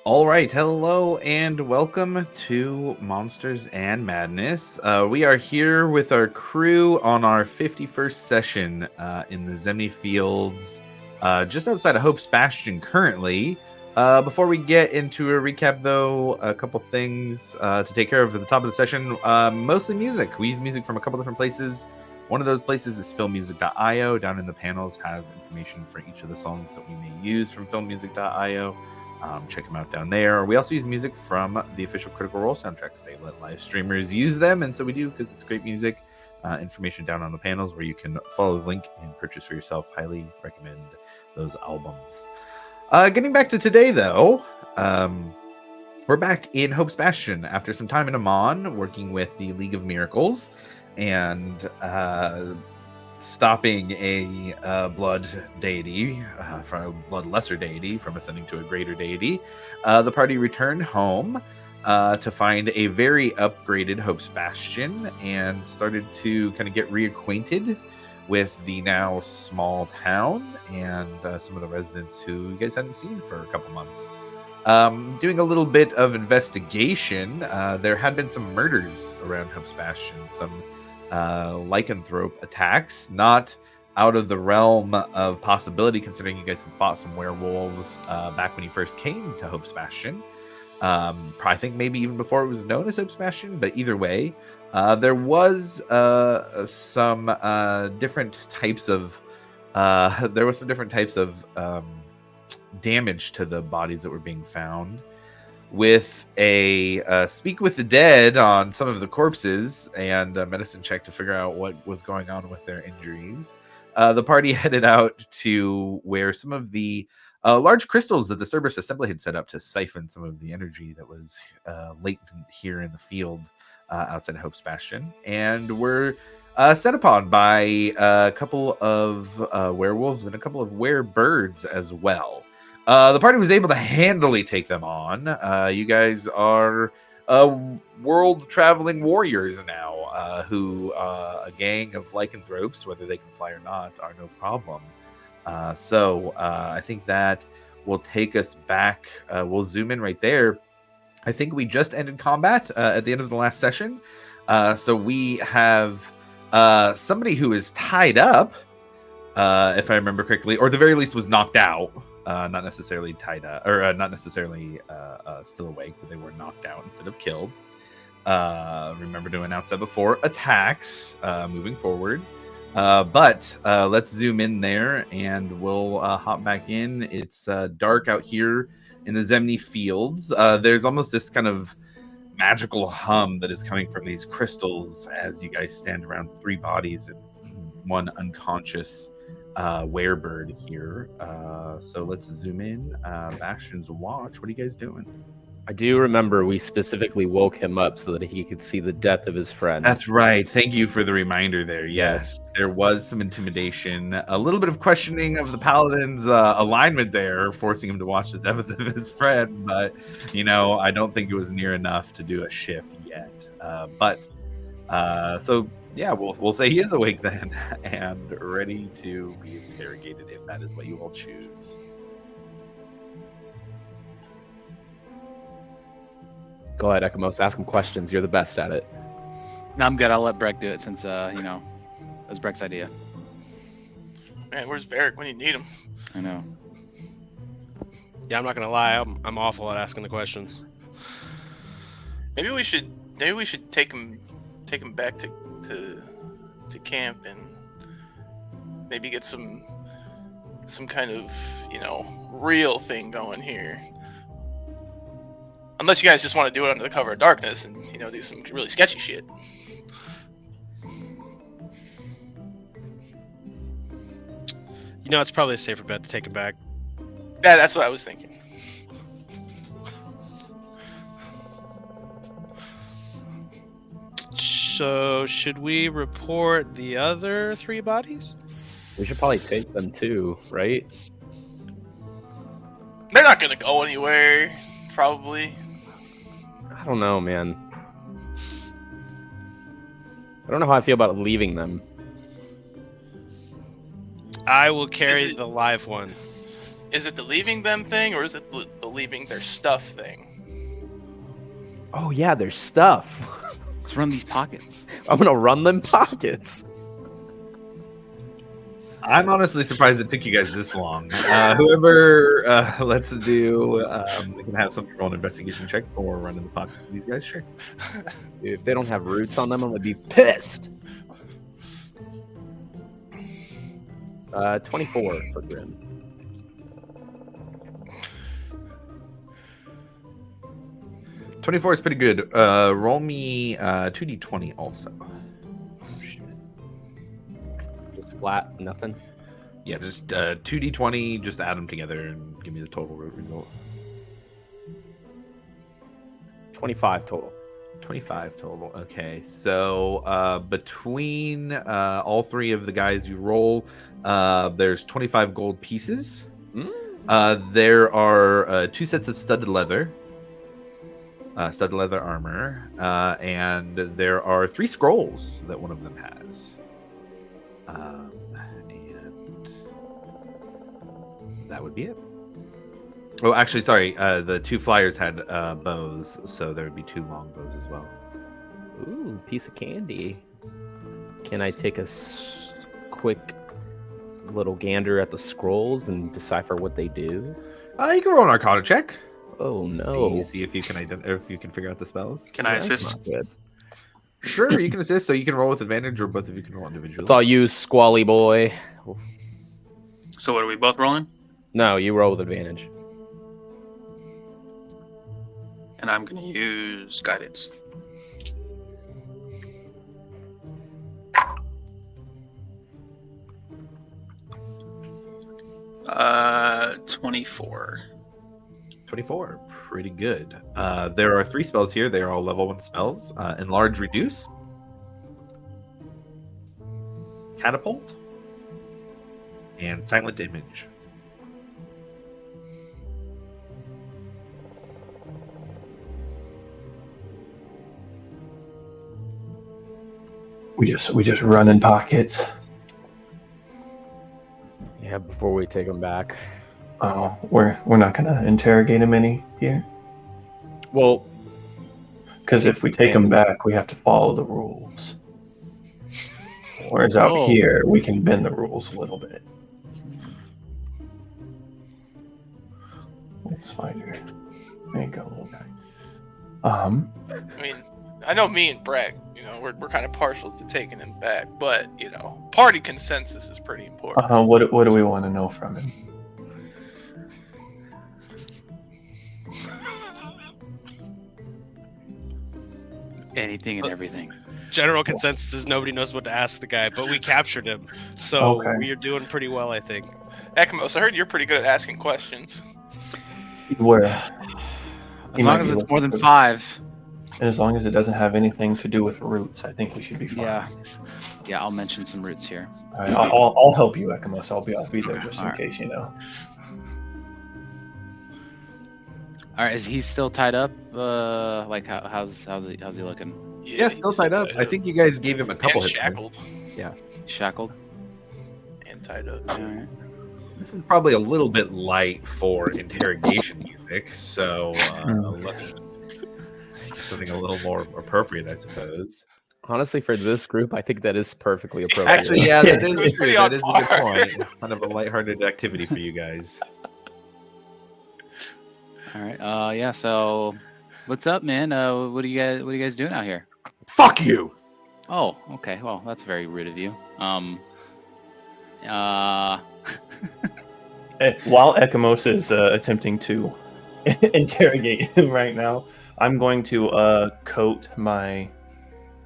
All right, hello and welcome to Monsters and Madness. We are here with our crew on our 51st session in the Zemni Fields, just outside of Hope's Bastion currently. Before we get into a recap, though, a couple things to take care of at the top of the session. Mostly music. We use music from a couple different places. One of those places is filmmusic.io. Down in the panels has information for each of the songs that we may use from filmmusic.io. Check them out down there. We also use music from the official Critical Role soundtracks. They let live streamers use them, and so we do because it's great music. Information down on the panels where you can follow the link and purchase for yourself. Highly recommend those albums. Getting back to today, though, we're back in Hope's Bastion after some time in Amon working with the League of Miracles and stopping a blood deity, from a blood lesser deity, from ascending to a greater deity. The party returned home to find a very upgraded Hope's Bastion and started to kind of get reacquainted with the now small town and some of the residents who you guys hadn't seen for a couple months. Doing a little bit of investigation, there had been some murders around Hope's Bastion, some lycanthrope attacks, not out of the realm of possibility, considering you guys have fought some werewolves back when you first came to Hope's Bastion. I think maybe even before it was known as Hope's Bastion, but either way, there was some different types of damage to the bodies that were being found, with a speak with the dead on some of the corpses and a medicine check to figure out what was going on with their injuries. The party headed out to where some of the large crystals that the Cerberus Assembly had set up to siphon some of the energy that was latent here in the field outside of Hope's Bastion, and were set upon by a couple of werewolves and a couple of werebirds as well. The party was able to handily take them on. You guys are world-traveling warriors now, who a gang of lycanthropes, whether they can fly or not, are no problem. So I think that will take us back. We'll zoom in right there. I think we just ended combat at the end of the last session. So we have somebody who is tied up, if I remember correctly, or at the very least was knocked out. Not necessarily tied up, or not necessarily still awake, but they were knocked out instead of killed. Remember to announce that before attacks moving forward. But let's zoom in there and we'll hop back in. It's dark out here in the Zemni Fields. There's almost this kind of magical hum that is coming from these crystals as you guys stand around three bodies and one unconscious werebird here. So let's zoom in. Bastion's watch. What are you guys doing? I do remember we specifically woke him up so that he could see the death of his friend. That's right. Thank you for the reminder there. Yes, there was some intimidation, a little bit of questioning of the paladin's alignment there, forcing him to watch the death of his friend. But, I don't think it was near enough to do a shift yet. So yeah, we'll say he is awake then and ready to be interrogated if that is what you all choose. Go ahead, Ekamos. Ask him questions. You're the best at it. No, I'm good. I'll let Breck do it since, it was Breck's idea. Man, where's Varric when you need him? I know. Yeah, I'm not gonna lie. I'm awful at asking the questions. Maybe we should take him back to camp and maybe get some kind of real thing going here. Unless you guys just want to do it under the cover of darkness and do some really sketchy shit. It's probably a safer bet to take him back. Yeah, that's what I was thinking. So, should we report the other three bodies? We should probably take them too, right? They're not gonna go anywhere, probably. I don't know, man. I don't know how I feel about leaving them. I will carry the live one. Is it the leaving them thing, or is it the leaving their stuff thing? Oh yeah, there's stuff. Let's run these pockets. I'm gonna run them pockets. I'm honestly surprised it took you guys this long. Whoever, let's do. We can have somebody roll an investigation check for running the pocket for these guys. Sure. If they don't have roots on them, I'm gonna be pissed. 24 for Grim. 24 is pretty good. Roll me 2d20 also. Just flat, nothing. Yeah, just 2d20. Just add them together and give me the total root result. 25 total. 25 total. Okay, so between all three of the guys you roll, there's 25 gold pieces. There are 2 sets of studded leather armor, and there are 3 scrolls that one of them has. And that would be it. Oh, actually, sorry. The 2 flyers had bows, so there would be 2 long bows as well. Ooh, piece of candy. Can I take a quick little gander at the scrolls and decipher what they do? You can roll an Arcana check. Oh no! See if you can if you can figure out the spells. Can I That's assist? not good. Sure, you can assist. So you can roll with advantage, or both of you can roll individually. It's all you, Squally boy. So what are we both rolling? No, you roll with advantage. And I'm going to use guidance. Uh, 24. 24, pretty good. There are 3 spells here. They are all level 1 spells. Enlarge, Reduce, Catapult, and Silent Image. We just run in pockets. Yeah, before we take them back. Oh, we're not gonna interrogate him any here. Well, Because if we take him back, we have to follow the rules. Whereas out here, we can bend the rules a little bit. Spider. There you go, little guy. I mean, I know me and Bragg, we're kind of partial to taking him back, but party consensus is pretty important. What do we want to know from him? Anything and everything. General consensus is nobody knows what to ask the guy, but we captured him, so Okay. we are doing pretty well, I think. Ekmos, I heard you're pretty good at asking questions. Where? As long as it's more than 5. And as long as it doesn't have anything to do with roots, I think we should be fine. Yeah, I'll mention some roots here. All right, I'll help you, Ekamos. I'll be there just in All right. case, All right, is he still tied up? Like how's he looking? Yeah, still tied up. I think you guys gave him a couple and hit points. shackled. Shackled. And tied up. All right. This is probably a little bit light for interrogation music, so let's something a little more appropriate, I suppose. honestly, for this group, I think that is perfectly appropriate. Actually, yeah, that is It's true. pretty That on is a good par. point. Kind of a lighthearted activity for you guys. All right. Yeah. So, what's up, man? What are you guys doing out here? Fuck you! Oh, okay. Well, that's very rude of you. While Ekamos is attempting to interrogate him right now, I'm going to coat my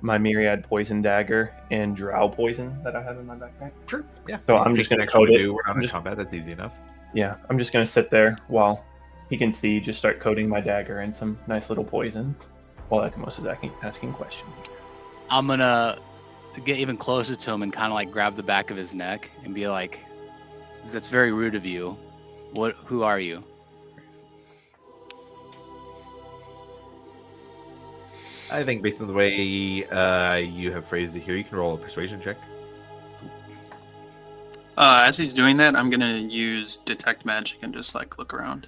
myriad poison dagger in drow poison that I have in my backpack. Sure. Yeah. So I'm just gonna coat it. We're not in Just- combat. That's easy enough. Yeah, I'm just gonna sit there while he can see. Just start coating my dagger in some nice little poison, while Ekamos is asking questions. I'm gonna get even closer to him and kind of like grab the back of his neck and be like, "That's very rude of you. Who are you?" I think based on the way you have phrased it here, you can roll a persuasion check. As he's doing that, I'm gonna use detect magic and just like look around,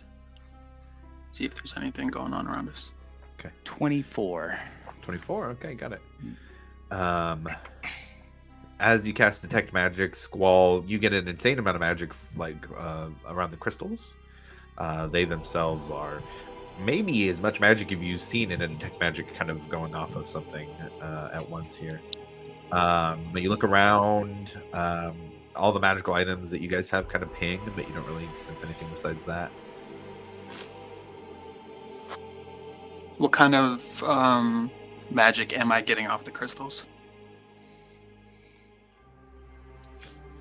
see if there's anything going on around us. 24. 24. Okay, got it. As you cast detect magic, Squall, you get an insane amount of magic around the crystals. They themselves are maybe as much magic as you've seen in a detect magic kind of going off of something at once here. But you look around, all the magical items that you guys have kind of ping, but you don't really sense anything besides that. What kind of magic am I getting off the crystals?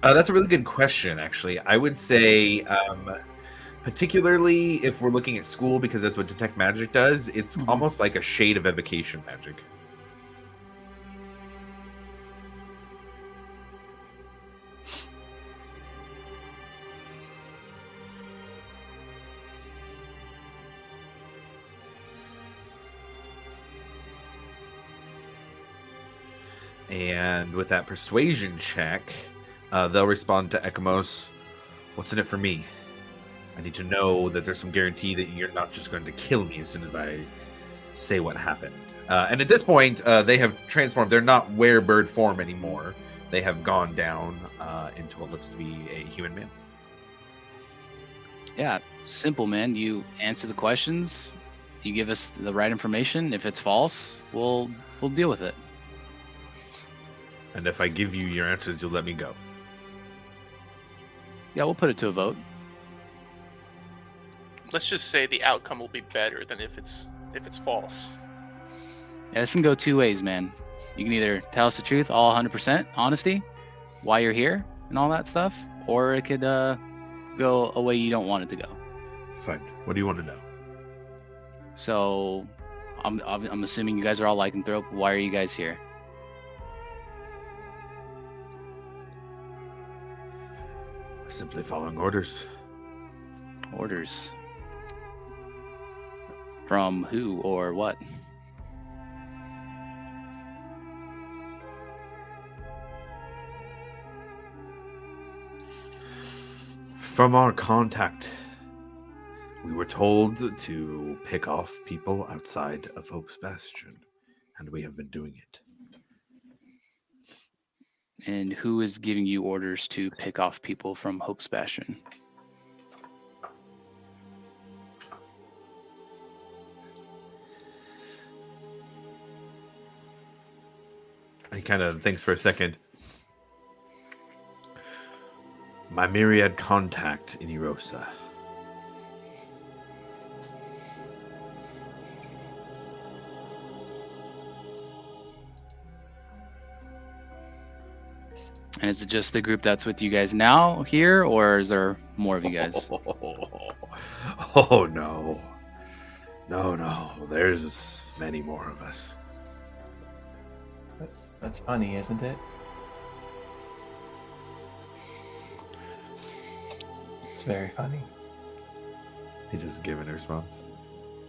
That's a really good question, actually. I would say, particularly if we're looking at school, because that's what detect magic does, it's almost like a shade of evocation magic. And with that persuasion check, they'll respond to Ekamos, "What's in it for me? I need to know that there's some guarantee that you're not just going to kill me as soon as I say what happened." And at this point, they have transformed. They're not werebird form anymore. They have gone down into what looks to be a human man. Yeah, simple, man. You answer the questions. You give us the right information. If it's false, we'll deal with it. And if I give you your answers, you'll let me go. Yeah, we'll put it to a vote. Let's just say the outcome will be better than if it's false. Yeah, this can go two ways, man. You can either tell us the truth, all 100% honesty, why you're here and all that stuff, or it could go a way you don't want it to go. Fine. What do you want to know? So, I'm assuming you guys are all lycanthrope. Why are you guys here? Simply following orders. Orders. From who or what? From our contact, we were told to pick off people outside of Hope's Bastion, and we have been doing it. And who is giving you orders to pick off people from Hope's Bastion? He kind of thinks for a second. My myriad contact in Erosa. And is it just the group that's with you guys now here, or is there more of you guys? Oh, no. No. There's many more of us. That's funny, isn't it? It's very funny. He doesn't give any response.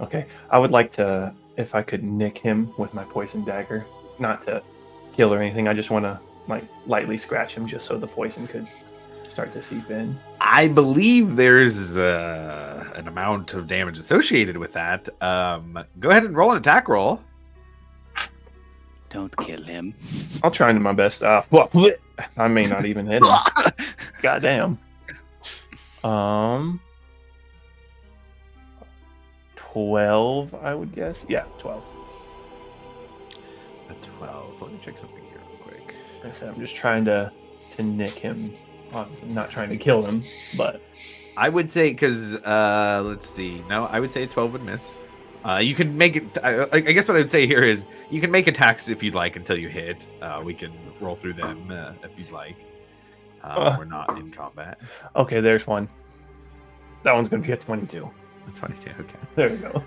Okay, I would like to, if I could nick him with my poison dagger, not to kill or anything. I just want to lightly scratch him just so the poison could start to seep in. I believe there's an amount of damage associated with that. Go ahead and roll an attack roll. Don't kill him. I'll try my best. I may not even hit him. Goddamn. 12, I would guess. Yeah, 12. A 12. Let me check something here real quick. Like I said, I'm just trying to nick him. Obviously not trying to kill him, but I would say, because, let's see. No, I would say a 12 would miss. You can make it. I guess what I would say here is you can make attacks if you'd like until you hit. We can roll through them if you'd like. We're not in combat. Okay, there's one. That one's going to be a 22. A 22, okay. There we go.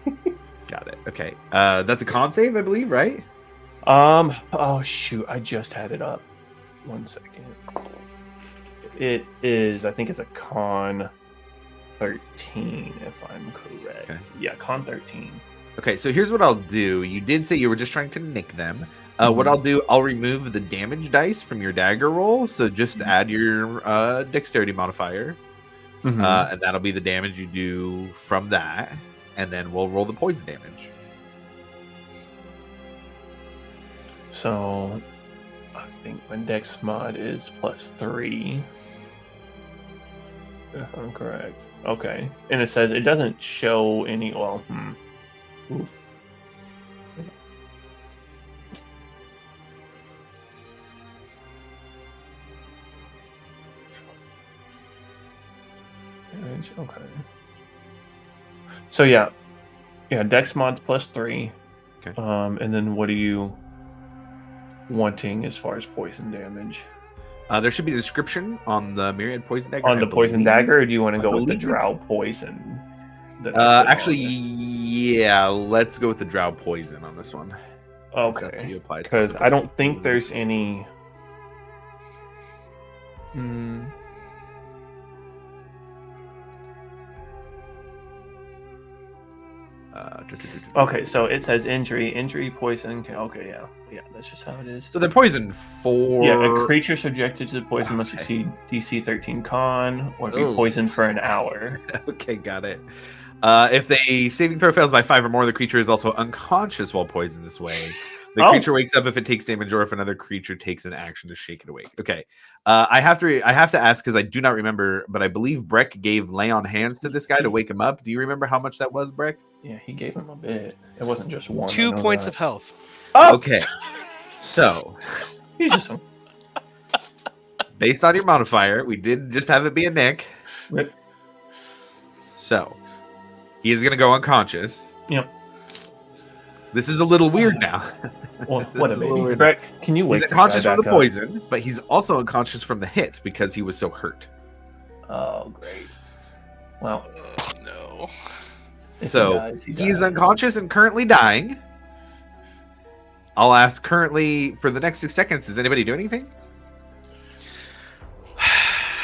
Got it. Okay. That's a con save, I believe, right? Oh, shoot. I just had it up. 1 second. It is, I think it's a con 13, if I'm correct. Okay. Yeah, con 13. Okay, so here's what I'll do. You did say you were just trying to nick them. What I'll do, I'll remove the damage dice from your dagger roll. So just add your dexterity modifier. And that'll be the damage you do from that. And then we'll roll the poison damage. So I think my dex mod is +3. If I'm correct. Okay. And it says it doesn't show any. Well, Oof. Okay. So yeah, dex mods +3. Okay. And then what are you wanting as far as poison damage? There should be a description on the Myriad Poison Dagger. On the poison dagger, or do you want to go with the believe drow poison? Actually, yeah, let's go with the drow poison on this one. Okay. You applied Because I don't think specifically. there's any. Okay, so it says injury, poison. Okay, yeah, that's just how it is. So they're poisoned for. Yeah, a creature subjected to the poison must succeed DC 13 Con or be poisoned for an hour. Okay, got it. If the saving throw fails by 5 or more, the creature is also unconscious while poisoned this way. The creature wakes up if it takes damage or if another creature takes an action to shake it awake. Okay. I have to ask because I do not remember, but I believe Breck gave lay on hands to this guy to wake him up. Do you remember how much that was, Breck? Yeah, he gave him a bit. It wasn't just one. 2 points of health. Oh! Okay. So, He's just based on your modifier, we did just have it be a Nick. Rip. So, he is going to go unconscious. Yep. This is a little weird now. What a is a little baby. weird. Breck, can you wake He's this guy unconscious from back the up? poison, but he's also unconscious from the hit because he was so hurt. Oh, great. Well, No. if So, he dies, he he's dies. unconscious and currently dying. I'll ask currently for the next 6 seconds. Does anybody do anything?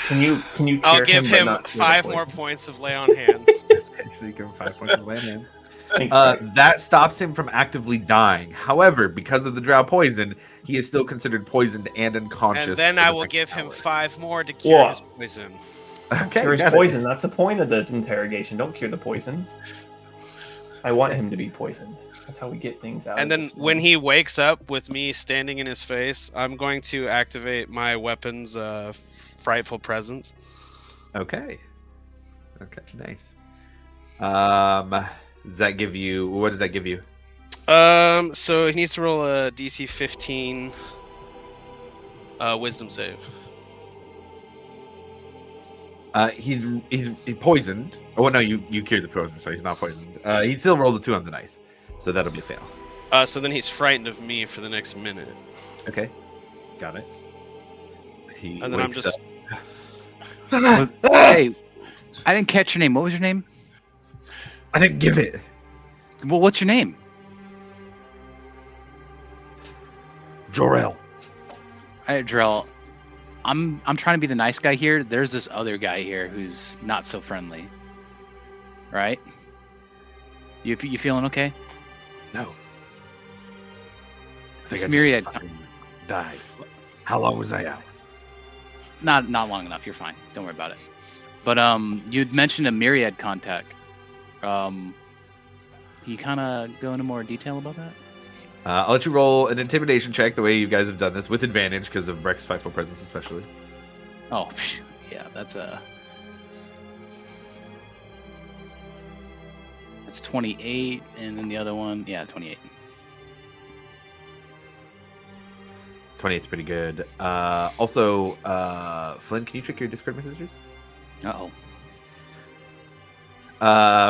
Can you I'll cure give but him not cure the 5 more poison? points of lay on hands. So you give him 5 points of land hand. Thanks, Breck. That stops him from actively dying. However, because of the drow poison, he is still considered poisoned and unconscious. And then for I the will next give him hour. 5 more to cure Whoa. his poison. Okay, Cure his got it. poison. That's the point of the interrogation. Don't cure the poison. I want him to be poisoned. That's how we get things out. And of then this when thing. he wakes up with me standing in his face, I'm going to activate my weapon's frightful presence. Okay. Okay, nice. Does that give you? What does that give you? So he needs to roll a DC 15 wisdom save. He's poisoned. Oh no, you cured the poison, so he's not poisoned. He still rolled a 2 on the dice, so that'll be a fail. So then he's frightened of me for the next minute. Okay, got it. He And then I'm wakes just up. Hey, I didn't catch your name. What was your name? I didn't give it. Well, what's your name? Jor-El. Drell. I'm trying to be the nice guy here. There's this other guy here who's not so friendly. Right? You feeling okay? No. I This think I Myriad. just fucking died. How long was I out? Not long enough. You're fine. Don't worry about it. But you'd mentioned a Myriad contact. Can you kind of go into more detail about that? I'll let you roll an intimidation check the way you guys have done this with advantage because of Breck's fightful presence, especially. Oh, yeah, that's 28, and then the other one, 28. 28's pretty good. Also, Flynn, can you check your Discord messages? Uh-oh.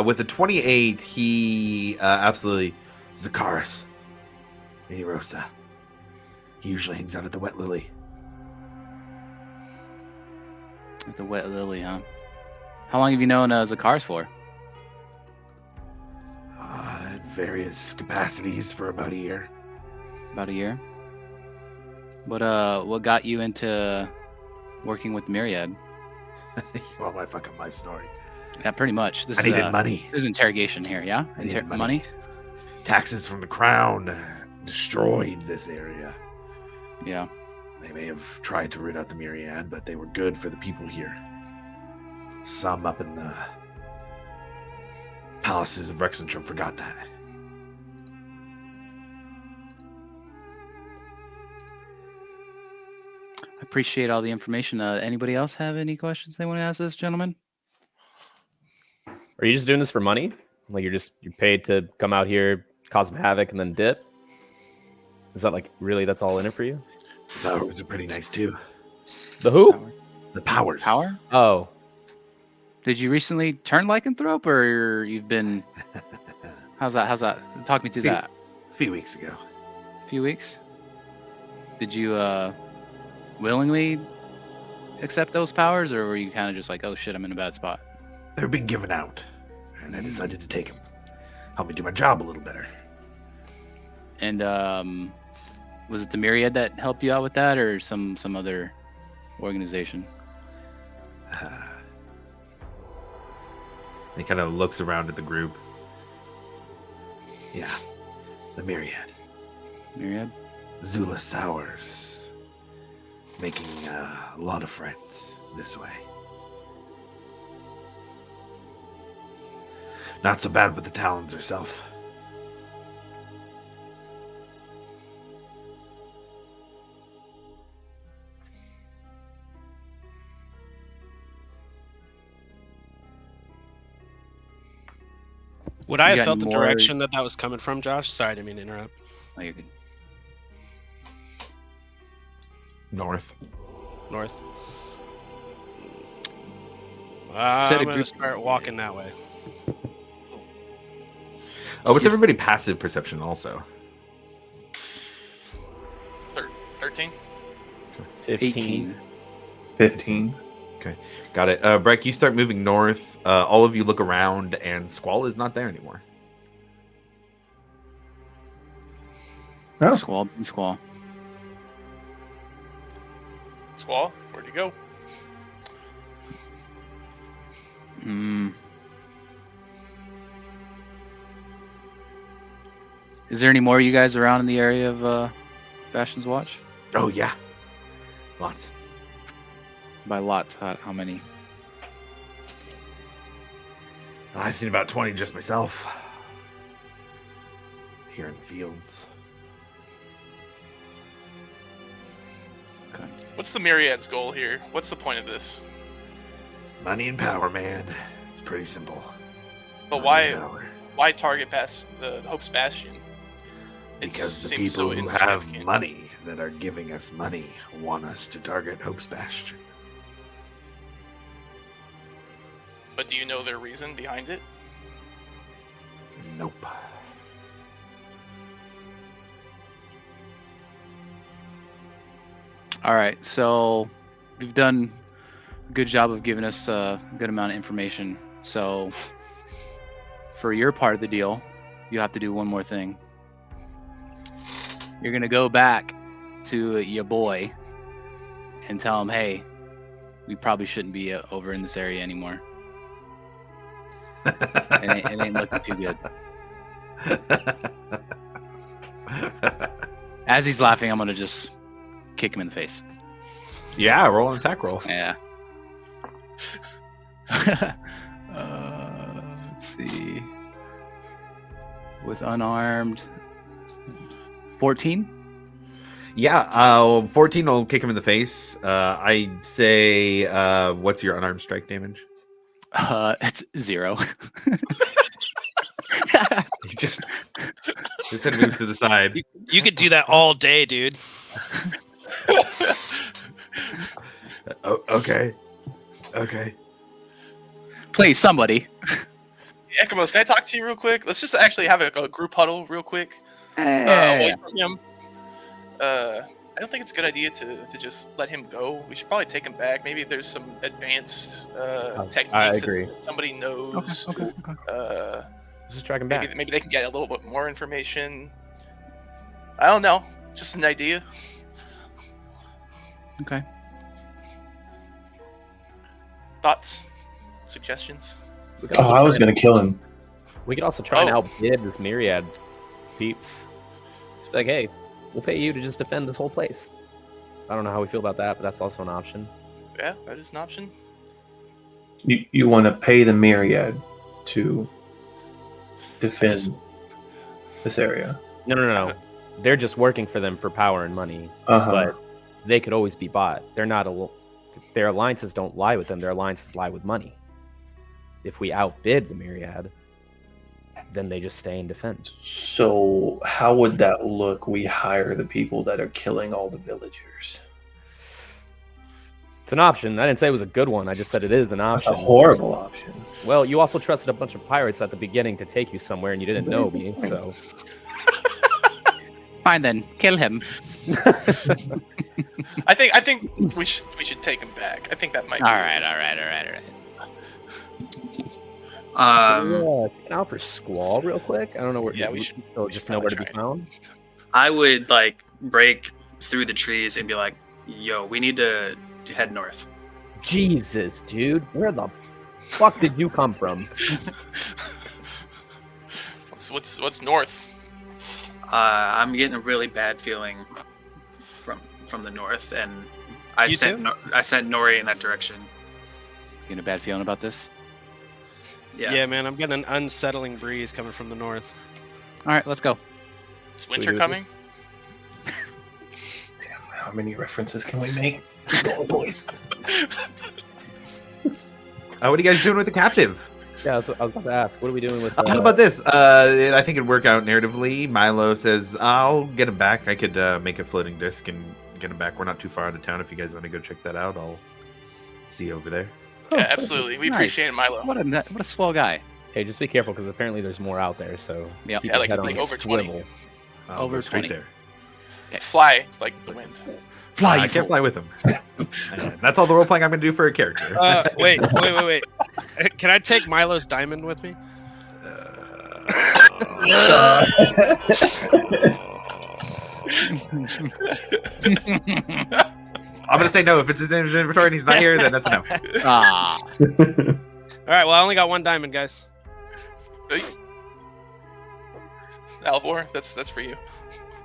With a 28, he absolutely Zakaris. Rosa. He usually hangs out at the Wet Lily. At the Wet Lily, huh? How long have you known Zakaris for? At various capacities for about a year. About a year. What got you into working with Myriad? Well, my fucking life story. Yeah, pretty much. This I needed money. This is interrogation here, yeah? I needed Money? taxes from the crown destroyed this area. Yeah. They may have tried to root out the Myriad, but they were good for the people here. Some up in the palaces of Rexentrum forgot that. I appreciate all the information. Anybody else have any questions they want to ask this gentleman? Are you just doing this for money? Like you're paid to come out here, cause some havoc, and then dip? Is that like really that's all in it for you? The powers are pretty nice too. The who? The powers. Power? Oh, Did you recently turn lycanthrope, or you've been? How's that? Talk me through that. A few weeks ago. A few weeks. Did you willingly accept those powers, or were you kind of just like, oh shit, I'm in a bad spot? They're being given out, and I decided to take them. Help me do my job a little better. And was it the Myriad that helped you out with that, or some other organization? He kind of looks around at the group. Yeah, the Myriad. Myriad? Zula Sowers. Making a lot of friends this way. Not so bad with the Talons herself. Would I You have got felt the more- direction that was coming from, Josh? Sorry, I didn't mean to interrupt. Oh, you're good. North. North. Set a I'm going to group- start walking that way. Oh, what's everybody passive perception also? 13. 15. 15. Got it. Breck, you start moving north. All of you look around, and Squall is not there anymore. Oh. Squall. Squall, where'd you go? Is there any more of you guys around in the area of Bastion's Watch? Oh, yeah. Lots. By lots, how many? I've seen about 20 just myself. Here in the fields. Okay. What's the Myriad's goal here? What's the point of this? Money and power, man. It's pretty simple. But Money and why power. why target past the Hope's Bastion? It Because the seems people so who have insignificant. money that are giving us money want us to target Hope's Bastion. But do you know their reason behind it? Nope. All right, so you've done a good job of giving us a good amount of information. So for your part of the deal, you have to do one more thing. You're gonna go back to your boy and tell him, hey, we probably shouldn't be over in this area anymore. It ain't looking too good. As he's laughing, I'm gonna just kick him in the face. Yeah, roll an attack roll. Yeah. Let's see. With unarmed, 14. Yeah, 14 will kick him in the face. I'd say, what's your unarmed strike damage? It's 0. He just his head moves to the side. You could do that all day, dude. Okay. Please, somebody. Ekamos, can I talk to you real quick? Let's just actually have a group huddle real quick. Hey. Away from him. I don't think it's a good idea to just let him go. We should probably take him back. Maybe there's some advanced techniques I agree. that somebody knows. Okay. Just track him back. Maybe they can get a little bit more information. I don't know. Just an idea. Okay. Thoughts? Suggestions? We could Oh, also I was try- going to kill him. We could also try and Oh. outbid this Myriad peeps. Just be like, hey, we'll pay you to just defend this whole place. I don't know how we feel about that, but that's also an option. Yeah, that is an option. You want to pay the Myriad to defend this area? No. They're just working for them for power and money, but they could always be bought. They're not their alliances don't lie with them. Their alliances lie with money. If we outbid the Myriad, then they just stay and defend. So how would that look? We hire the people that are killing all the villagers. It's an option. I didn't say it was a good one. I just said it is an That's option. a horrible option. Well, you also trusted a bunch of pirates at the beginning to take you somewhere, and you didn't know me, so... Fine then, kill him. I think we should take him back. I think that might. All right. Can out for Squall real quick? I don't know where. Yeah, we should just know where to be try. found. I would like break through the trees and be like, "Yo, we need to head north." Jesus, dude, where the fuck did you come from? What's north? I'm getting a really bad feeling from the north, and I You sent too? I sent Nori in that direction. Getting a bad feeling about this? Yeah, man, I'm getting an unsettling breeze coming from the north. All right, let's go. Is winter do it. coming? How many references can we make? Oh, boys. What are you guys doing with the captive? Yeah, that's what I was about to ask. What are we doing with? How about this? I think it'd work out narratively. Milo says, "I'll get him back. I could make a floating disc and get him back. We're not too far out of town. If you guys want to go check that out, I'll see you over there." Yeah, absolutely. We Nice. appreciate it, Milo. What a swell guy. Hey, just be careful because apparently there's more out there. So Yeah. keep Yeah, your like- head on like a over 20. swivel. I'll Over go straight 20. there. Fly like the wind. Fly, I you can't fool. fly with him. That's all the role playing I'm going to do for a character. Wait. Can I take Milo's diamond with me? I'm going to say no. If it's in his inventory and he's not here, then that's a no. Ah, All right. Well, I only got one diamond, guys. Alvor, that's for you.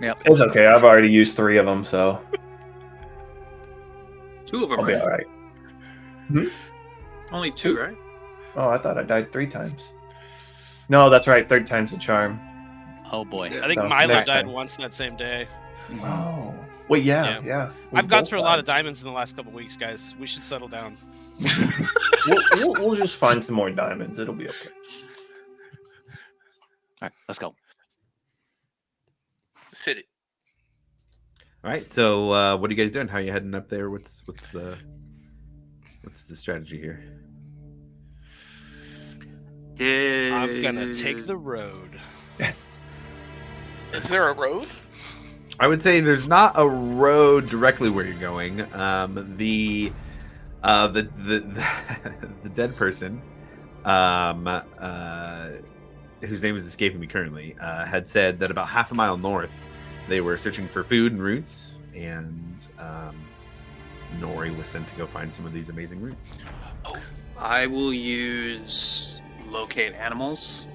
It's okay. I've already used 3 of them, so 2 of them, I'll be right? all right. Only 2, right? Oh, I thought I died 3 times. No, that's right. 3rd time's a charm. oh boy. I think No, Milo next died time. once that same day. Oh, wait, yeah. We I've gone both through a lot died. of diamonds in the last couple weeks, guys. We should settle down. We'll just find some more diamonds. It'll be okay. All right, let's go. City. All right. So, what are you guys doing? How are you heading up there? What's the strategy here? I'm gonna take the road. Is there a road? I would say there's not a road directly where you're going. The dead person, whose name is escaping me currently, had said that about half a mile north, they were searching for food and roots, and Nori was sent to go find some of these amazing roots. I will use locate animals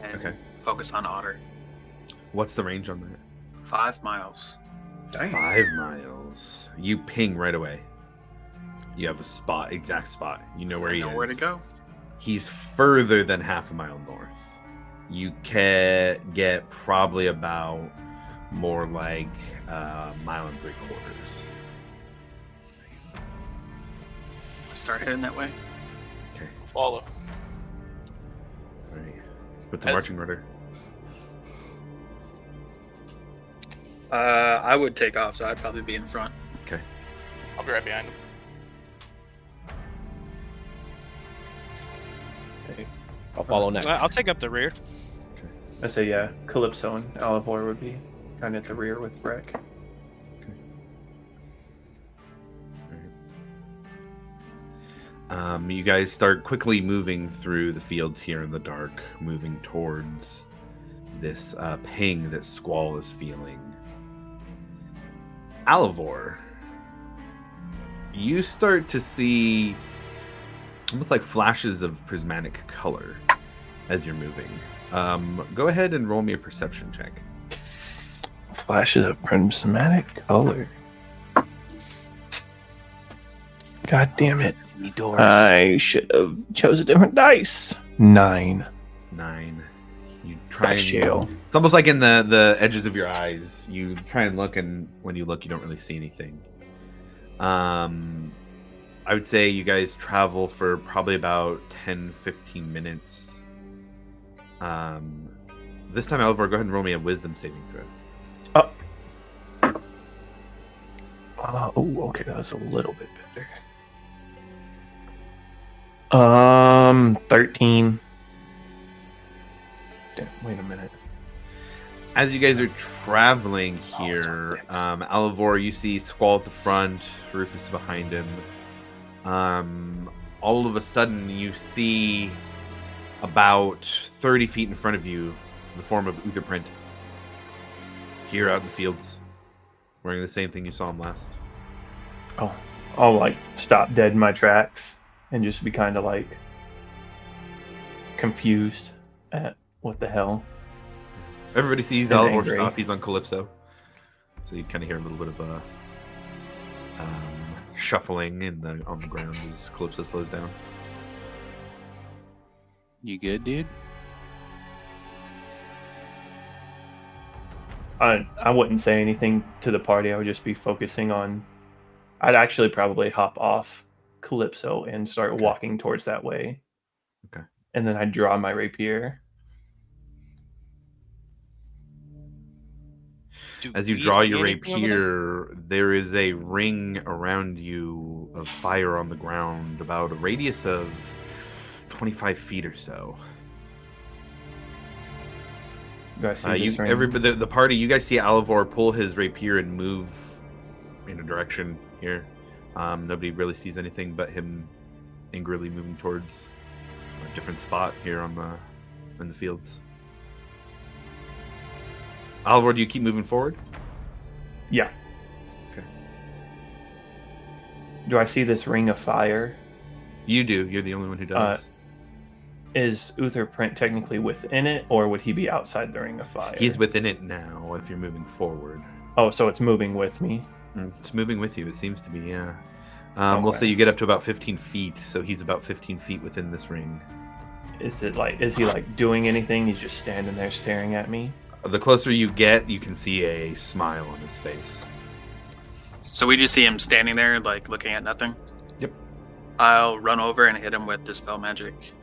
and Okay. focus on otter. What's the range on that? 5 miles. Dang. 5 miles. You ping right away. You have a spot, exact spot. You know where I he know is. where to go. He's further than half a mile north. You can get probably about more like a mile and 3/4. Start heading that way. Okay. Follow. All right. What's the As- marching order? I would take off, so I'd probably be in front. Okay. I'll be right behind him. I'll follow next. I'll take up the rear. I say, yeah, Calypso and Alivor would be kind of at the rear with Breck. You guys start quickly moving through the fields here in the dark, moving towards this ping that Squall is feeling. Alivor, you start to see almost like flashes of prismatic color as you're moving. Go ahead and roll me a perception check. Flashes of prismatic color. God damn it. I should have chose a different dice. 9. You try and shale. It's almost like in the edges of your eyes. You try and look, and when you look, you don't really see anything. I would say you guys travel for probably about 10-15 minutes. This time, Alvor, go ahead and roll me a wisdom saving throw. Okay, that's a little bit better. 13. Damn, wait a minute. As you guys are traveling here, Alvor, you see Squall at the front, Rufus behind him. All of a sudden, you see about 30 feet in front of you the form of Utherprint here out in the fields, wearing the same thing you saw him last. Oh, I'll like stop dead in my tracks and just be kind of like confused at what the hell. Everybody sees And Alvor angry. stop. He's on Calypso, so you kind of hear a little bit of a shuffling on the ground as Calypso slows down. You good, dude? I wouldn't say anything to the party. I would just be focusing on. I'd actually probably hop off Calypso and start walking towards that way. Okay. And then I'd draw my rapier. As you draw your rapier, there is a ring around you of fire on the ground, about a radius of 25 feet or so. Do I see this ring? Everybody, the party, you guys see Alvor pull his rapier and move in a direction here. Nobody really sees anything but him angrily moving towards a different spot here in the fields. Alvor, do you keep moving forward? Yeah. Okay. Do I see this ring of fire? You do. You're the only one who does. Is Utherprint technically within it, or would he be outside the ring of fire? He's within it now if you're moving forward. Oh, so it's moving with me? It's moving with you, it seems to be, yeah. Okay. We'll say you get up to about 15 feet, so he's about 15 feet within this ring. Is he like doing anything? He's just standing there staring at me? The closer you get, you can see a smile on his face. So we just see him standing there, like, looking at nothing? Yep. I'll run over and hit him with Dispel Magic.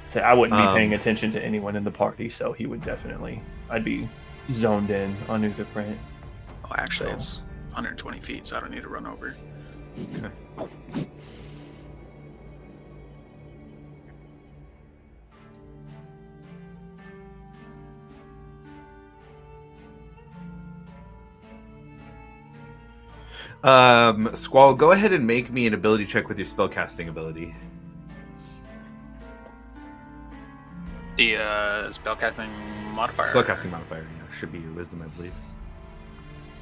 So I wouldn't be paying attention to anyone in the party, so he would definitely... I'd be zoned in on Utherprint. Oh, actually, it's 120 feet, so I don't need to run over. Okay. Squall, go ahead and make me an ability check with your spellcasting ability. The spellcasting modifier. Spellcasting modifier, yeah, should be your wisdom, I believe.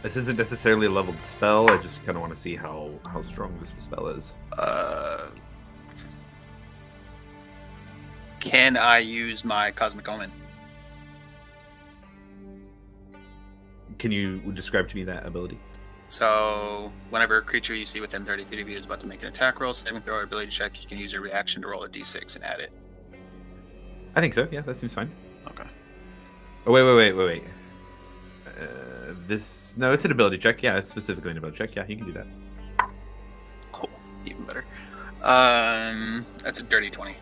This isn't necessarily a leveled spell. I just kind of want to see how strong this spell is. Can I use my Cosmic Omen? Can you describe to me that ability? So, whenever a creature you see within 30 feet of you is about to make an attack roll, saving throw, or ability check, you can use your reaction to roll a d6 and add it. I think so. Yeah, that seems fine. Okay. Oh, wait. No, it's an ability check. Yeah, it's specifically an ability check. Yeah, you can do that. Cool. Even better. That's a dirty 20.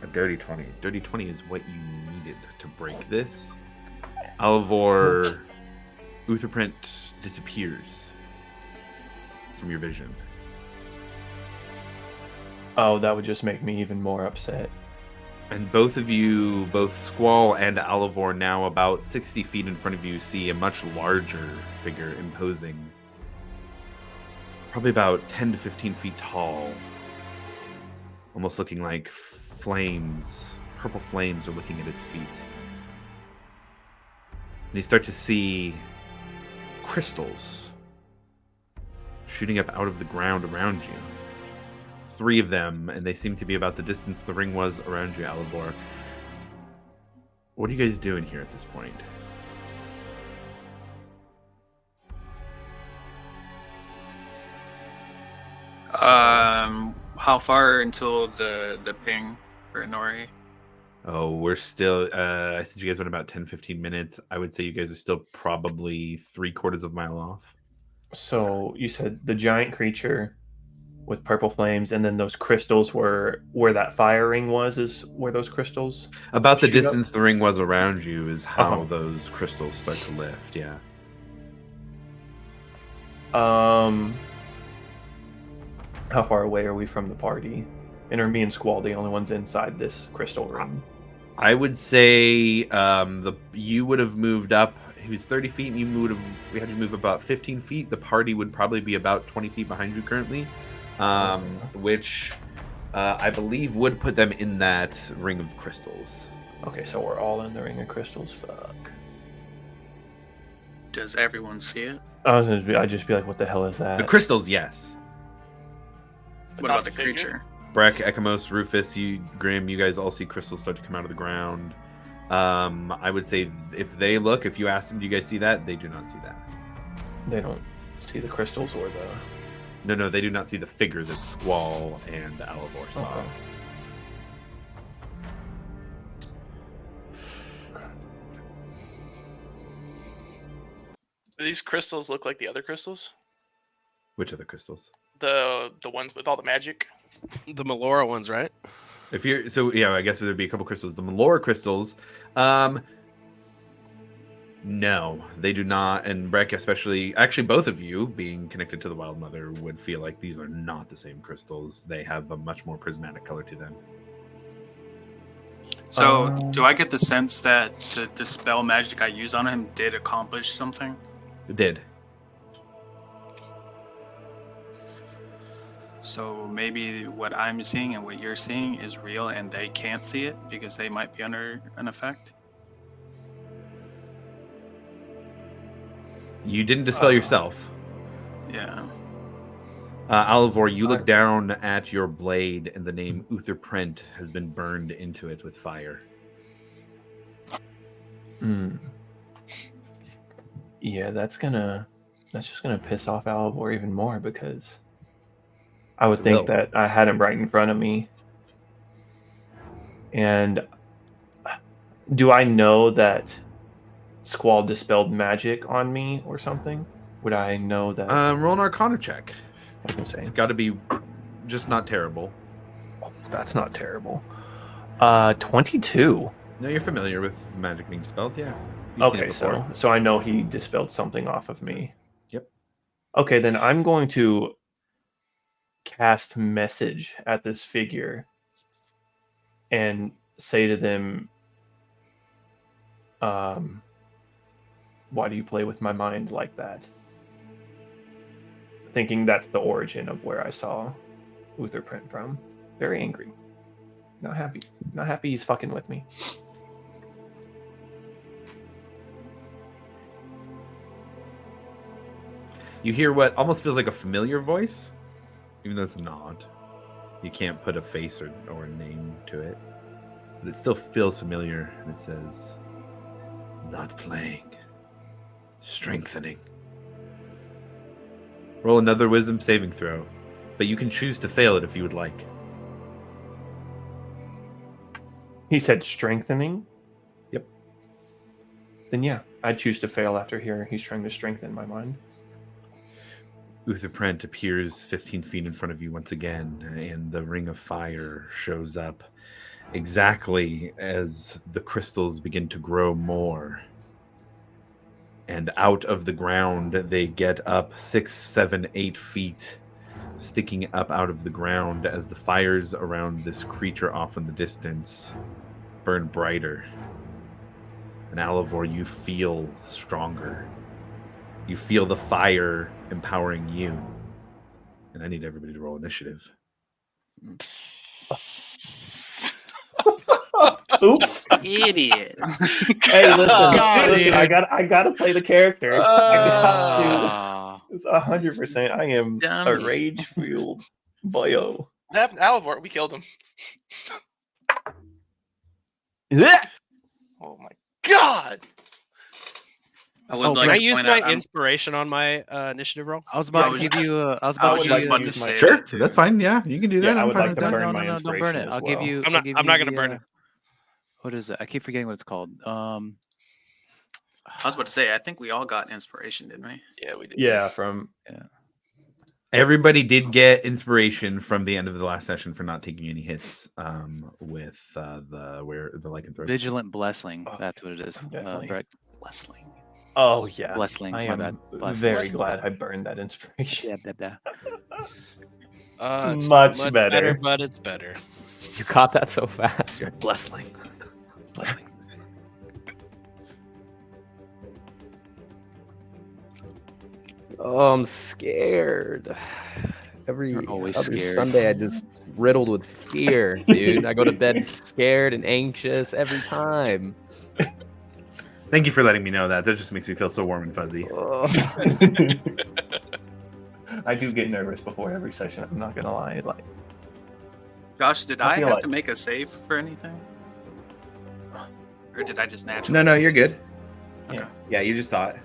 A dirty 20. Dirty 20 is what you needed to break this. Alvor, Utherprint disappears from your vision. Oh, that would just make me even more upset. And both of you, both Squall and Alvor, now about 60 feet in front of you, see a much larger figure imposing. Probably about 10 to 15 feet tall. Almost looking like flames. Purple flames are looking at its feet. And you start to see crystals shooting up out of the ground around you. 3 of them, and they seem to be about the distance the ring was around you, Alivor. What are you guys doing here at this point? How far until the ping for Nori? Oh, we're still. I said you guys went about 10-15 minutes. I would say you guys are still probably 3/4 of a mile off. So you said the giant creature with purple flames, and then those crystals were where that fire ring was. Is where those crystals? About the shoot up? distance the ring was around you is how Uh-huh. those crystals start to lift. Yeah. How far away are we from the party? And are me and Squall the only ones inside this crystal ring? I would say you would have moved up. He was 30 feet, and we had to move about 15 feet. The party would probably be about 20 feet behind you currently, which I believe would put them in that ring of crystals. Okay, so we're all in the ring of crystals. Fuck. Does everyone see it? I'd just be like, what the hell is that? The crystals, yes. But What not about the figure? creature? Breck, Ekamos, Rufus, Grim, you guys all see crystals start to come out of the ground. I would say if you ask them, do you guys see that? They do not see that. They don't see the crystals or the... No, they do not see the figure that Squall and Alivor saw. Okay. Do these crystals look like the other crystals? Which other crystals? The ones with all the magic? The Melora ones, right? I guess there'd be a couple crystals. The Melora crystals, no, they do not. And Breck, actually, both of you being connected to the Wild Mother would feel like these are not the same crystals. They have a much more prismatic color to them. So, do I get the sense that the spell magic I used on him did accomplish something? It did. So maybe what I'm seeing and what you're seeing is real, and they can't see it because they might be under an effect. You didn't dispel yourself. Yeah. Alivor, you look down at your blade, and the name Uther Prent has been burned into it with fire. Yeah, that's just gonna piss off Alivor even more, because I would think that I had him right in front of me. And do I know that Squall dispelled magic on me or something? Would I know that? Roll an Arcana check. I can say It's got to be just not terrible. that's not terrible. 22. No, you're familiar with magic being dispelled, yeah. You've seen it Okay, before. so I know he dispelled something off of me. Yep. Okay, then I'm going to cast message at this figure and say to them, why do you play with my mind like that? Thinking that's the origin of where I saw Uther Print from. Very angry. Not happy. Not happy he's fucking with me. You hear what almost feels like a familiar voice, even though it's not. You can't put a face or a name to it, but it still feels familiar, and it says, "Not playing, strengthening." Roll another wisdom saving throw, but you can choose to fail it if you would like. He said strengthening? Yep. Then yeah, I'd choose to fail after hearing he's trying to strengthen my mind. Uther Prent appears 15 feet in front of you once again, and the ring of fire shows up exactly as the crystals begin to grow more. And out of the ground, they get up 6, 7, 8 feet, sticking up out of the ground as the fires around this creature off in the distance burn brighter. And Alivor, you feel stronger. You feel the fire empowering you. And I need everybody to roll initiative. Oops. Idiot. Hey, listen. God, I gotta play the character. I got to. Ah. It's 100%. I am Dumb. a rage-fueled boyo. What happened to Alivor? We killed him. Oh my god! Can I use my inspiration on my initiative roll? I was about to give you. I was about to say sure, that's fine. Yeah, you can do that. I I'm would fine like with to that. burn my No, don't burn it. inspiration I'll as give well. you. I'm not gonna burn it. What is it? I keep forgetting what it's called. I was about to say, I think we all got inspiration, didn't we? Yeah, we did. Yeah, Everybody did get inspiration from the end of the last session for not taking any hits with the lycanthropes. Vigilant Blessing. That's what it is. Definitely. Brett. Blessing. Oh yeah, Blessing. I My am bad. Blessing. very glad I burned that inspiration. Yeah. It's Much not better. but it's better. You caught that so fast. You're like, Blessing. Oh, I'm scared. Every You're always other scared. Sunday, I just riddled with fear, dude. I go to bed scared and anxious every time. Thank you for letting me know that. That just makes me feel so warm and fuzzy. I do get nervous before every session. I'm not gonna lie. Like, Josh, did I I feel have like- to make a save for anything? Or did I just naturally? No, you're good. Okay. Yeah, you just saw it.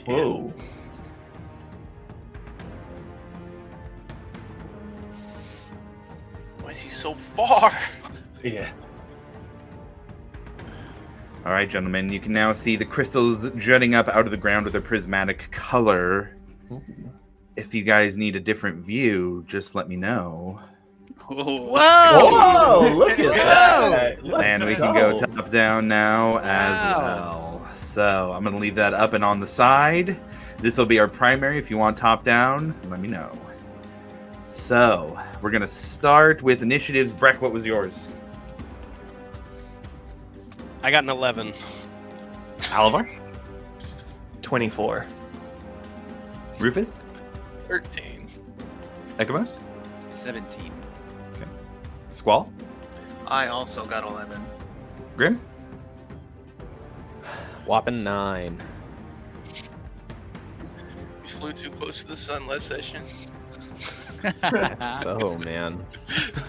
whoa. Why is he so far? Yeah. All right, gentlemen, you can now see the crystals jutting up out of the ground with a prismatic color. If you guys need a different view, just let me know. Whoa! Whoa! Look at that. And we can go top down now as well. So I'm going to leave that up and on the side. This will be our primary. If you want top down, let me know. So we're going to start with initiatives. Breck, what was yours? I got an 11. Alvar? 24. Rufus? 13. Ekamos? 17. Squall? I also got 11. Grim? Whopping 9. We flew too close to the sun last session. So, man.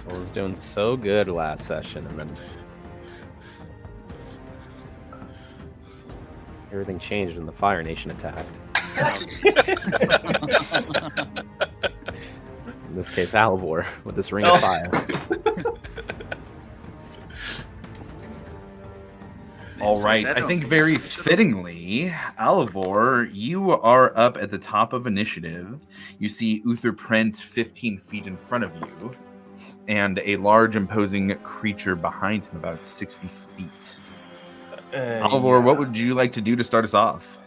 I was doing so good last session, and then everything changed when the Fire Nation attacked. In this case, Alivor with this ring of fire. All So right. that I don't think seem very so- fittingly, Alivor, you are up at the top of initiative. You see Uther Prent 15 feet in front of you, and a large, imposing creature behind him, about 60 feet. Alivor, what would you like to do to start us off?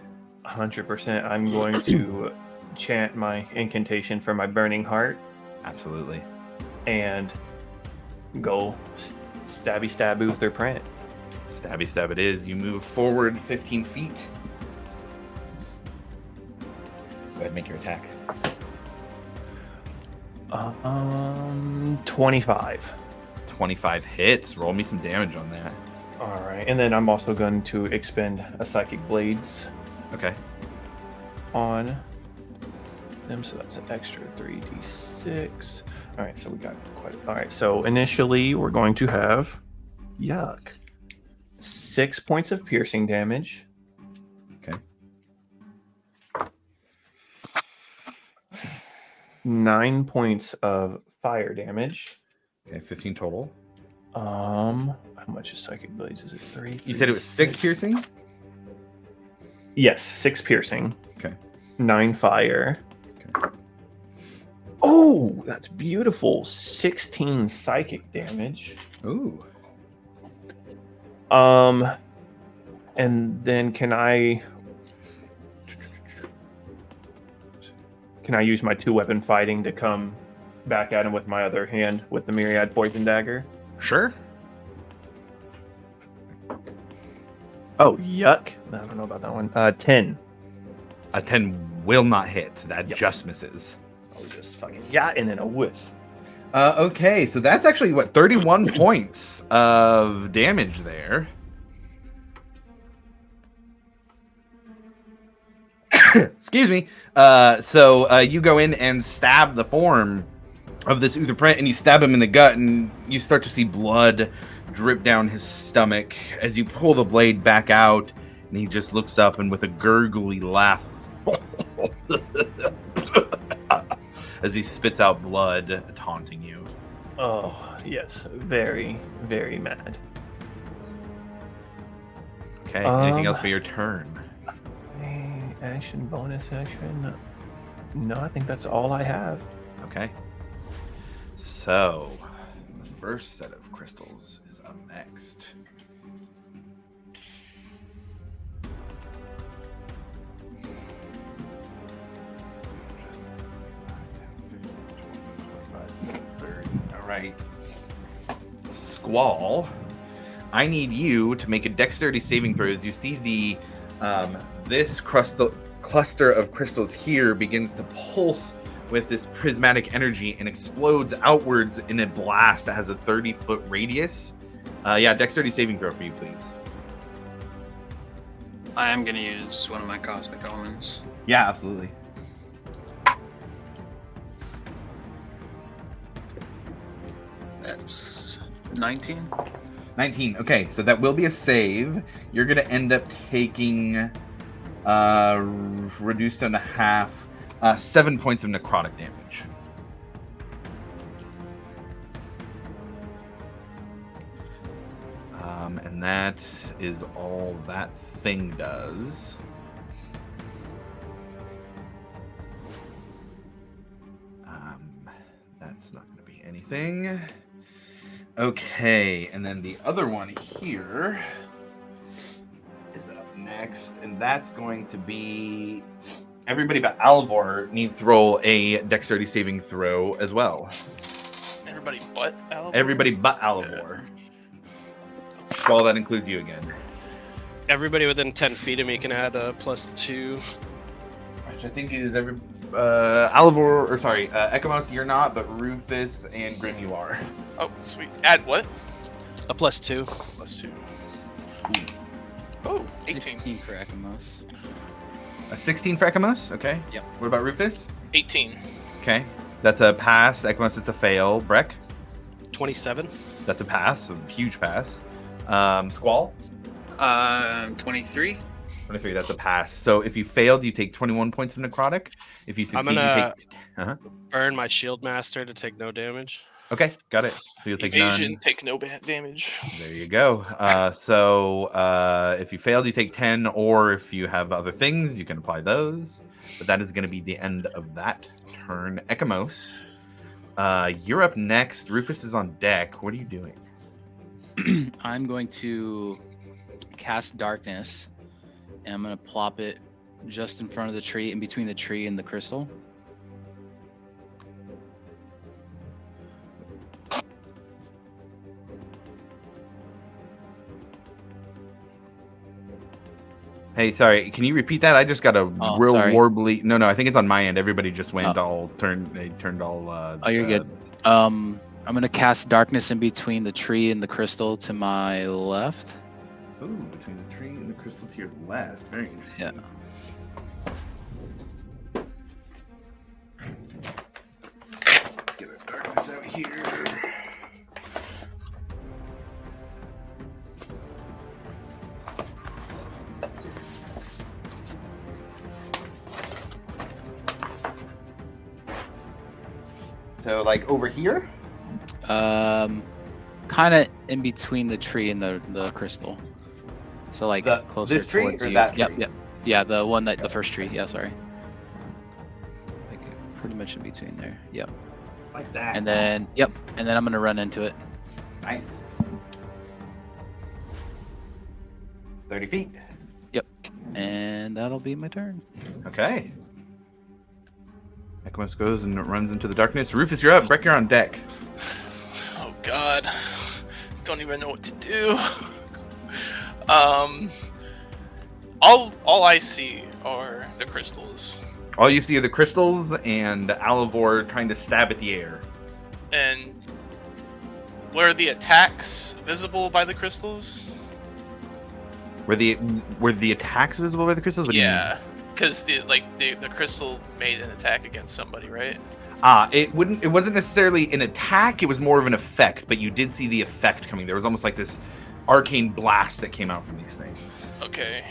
100%. I'm going to chant my incantation for my burning heart Absolutely. and go stabby stab Uther Prant. Stabby stab it is. You move forward 15 feet. Go ahead and make your attack. 25. 25 hits. Roll me some damage on that. All right, and then I'm also going to expend a Psychic Blades Okay. on them, so that's an extra 3d6. All right, so we got quite. All right, so initially we're going to have 6 points of piercing damage. Okay. 9 points of fire damage. Okay, 15 total. How much is Psychic Blades? Is it 3? You said it was 6 piercing? Yes, 6 piercing. Okay. 9 fire. Okay. Oh, that's beautiful. 16 psychic damage. Ooh. And then can I can I use my 2-weapon fighting to come back at him with my other hand with the Myriad Poison Dagger? Sure. Oh, yuck. I don't know about that one. 10. A 10 will not hit. That just misses. I'll just fucking and then a whiff. Okay, so that's actually, 31 points of damage there. Excuse me. So you go in and stab the form of this Utherprint, and you stab him in the gut, and you start to see blood drip down his stomach as you pull the blade back out, and he just looks up and with a gurgly laugh as he spits out blood, taunting you. Oh, yes. Very, very mad. Okay, anything else for your turn? Action, bonus action. No, I think that's all I have. Okay. So, the first set of crystals is up next. All right. Squall, I need you to make a dexterity saving throw. As you see the this cluster of crystals here begins to pulse with this prismatic energy and explodes outwards in a blast that has a 30-foot radius. Dexterity saving throw for you, please. I am going to use one of my cosmic elements. Yeah, absolutely. That's 19. 19. Okay, so that will be a save. You're going to end up taking reduced down to half, 7 points of necrotic damage. And that is all that thing does. That's not going to be anything. Okay, and then the other one here is up next, and that's going to be everybody but Alvor needs to roll a dexterity saving throw as well. Everybody but Alvor? Everybody but Alvor. Well, that includes you again. Everybody within 10 feet of me can add a +2. Which I think is Alvor, or sorry, Ekamos, you're not, but Rufus and Grim, you are. Oh, sweet. Add what? A +2. +2. Oh, 18. 16 for Ekamos. A 16 for Ekamos? Okay. Yep. What about Rufus? 18. Okay. That's a pass. Ekamos, it's a fail. Breck? 27. That's a pass. A huge pass. Squall? 23. 23, that's a pass. So if you failed, you take 21 points of necrotic. If you succeed, you take... burn my shield master to take no damage. Okay, got it. So you'll take Evasion, none. take no damage. There you go. So if you failed, you take 10, or if you have other things, you can apply those. But that is going to be the end of that turn. Ekamos, you're up next. Rufus is on deck. What are you doing? I'm going to cast darkness, and I'm going to plop it just in front of the tree, in between the tree and the crystal. Hey, sorry. Can you repeat that? I just got a real warbly. No, I think it's on my end. Everybody just went all turned. They turned all. You're good. I'm gonna cast darkness in between the tree and the crystal to my left. Ooh, between the tree and the crystal to your left. Very interesting. Let's get our darkness out here. So, like over here? Kind of in between the tree and the crystal. So like closer this tree towards or you. that tree? Yep. Yeah, the one the first tree. Yeah, sorry. Like pretty much in between there. Yep. Like that. And then and then I'm gonna run into it. Nice. It's 30 feet. Yep. And that'll be my turn. Okay. Ekamos goes and runs into the darkness. Rufus, you're up. Breck, you're on deck. Oh God, don't even know what to do. All I see are the crystals. All you see are the crystals and Alivor trying to stab at the air. And were the attacks visible by the crystals? Were the attacks visible by the crystals? Yeah, because the crystal made an attack against somebody, right? It wasn't necessarily an attack, it was more of an effect, but you did see the effect coming. There was almost like this arcane blast that came out from these things. Okay.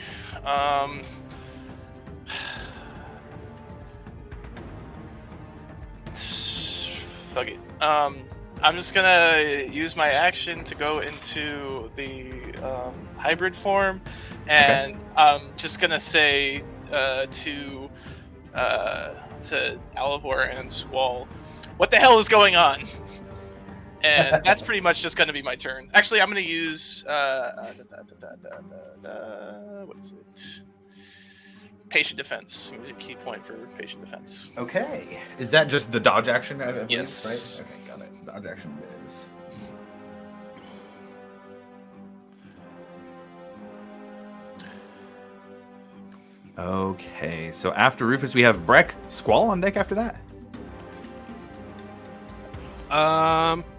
Fuck it. I'm just gonna use my action to go into the hybrid form, and I'm just gonna say to Alivor and Squall, what the hell is going on? And that's pretty much just gonna be my turn. Actually, I'm gonna use what is it? Patient defense. Use a key point for patient defense. Okay. Is that just the dodge action? I believe, Yes. Right? Okay, got it. Dodge action it is. Okay, so after Rufus, we have Breck. Squall on deck after that.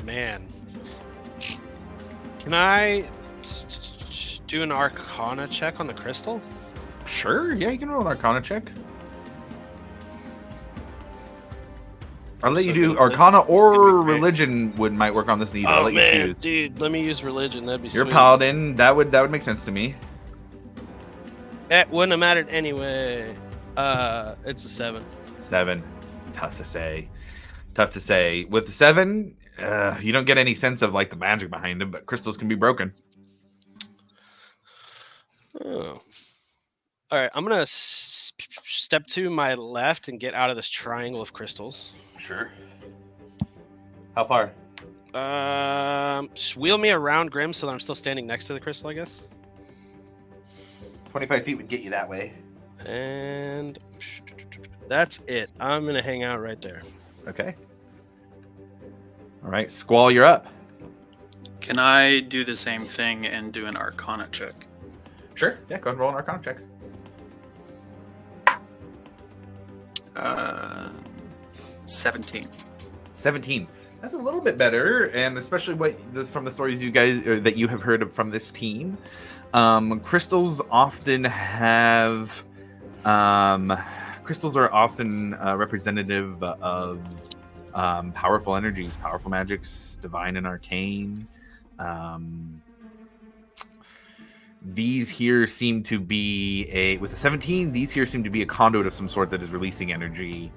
Man. Can I do an Arcana check on the crystal? Sure, yeah, you can roll an Arcana check. I'll let you do Arcana or Religion might work on this need. I'll let you choose. Dude, let me use Religion. That'd be You're sweet. Paladin. That would make sense to me. It wouldn't have mattered anyway. It's a 7. 7. Tough to say. With the 7, you don't get any sense of like the magic behind them, but crystals can be broken. Oh. All right, I'm gonna step to my left and get out of this triangle of crystals. Sure. How far? Just wheel me around, Grim, so that I'm still standing next to the crystal, I guess. 25 feet would get you that way. And that's it. I'm gonna hang out right there. Okay. All right, Squall, you're up. Can I do the same thing and do an Arcana check? Sure. Yeah, go ahead and roll an Arcana check. 17. 17. That's a little bit better, and especially from the stories you guys or that you have heard from this team. Crystals often have crystals are often representative of powerful energies, powerful magics, divine and arcane. These here seem to be with a 17. These here seem to be a conduit of some sort that is releasing energy.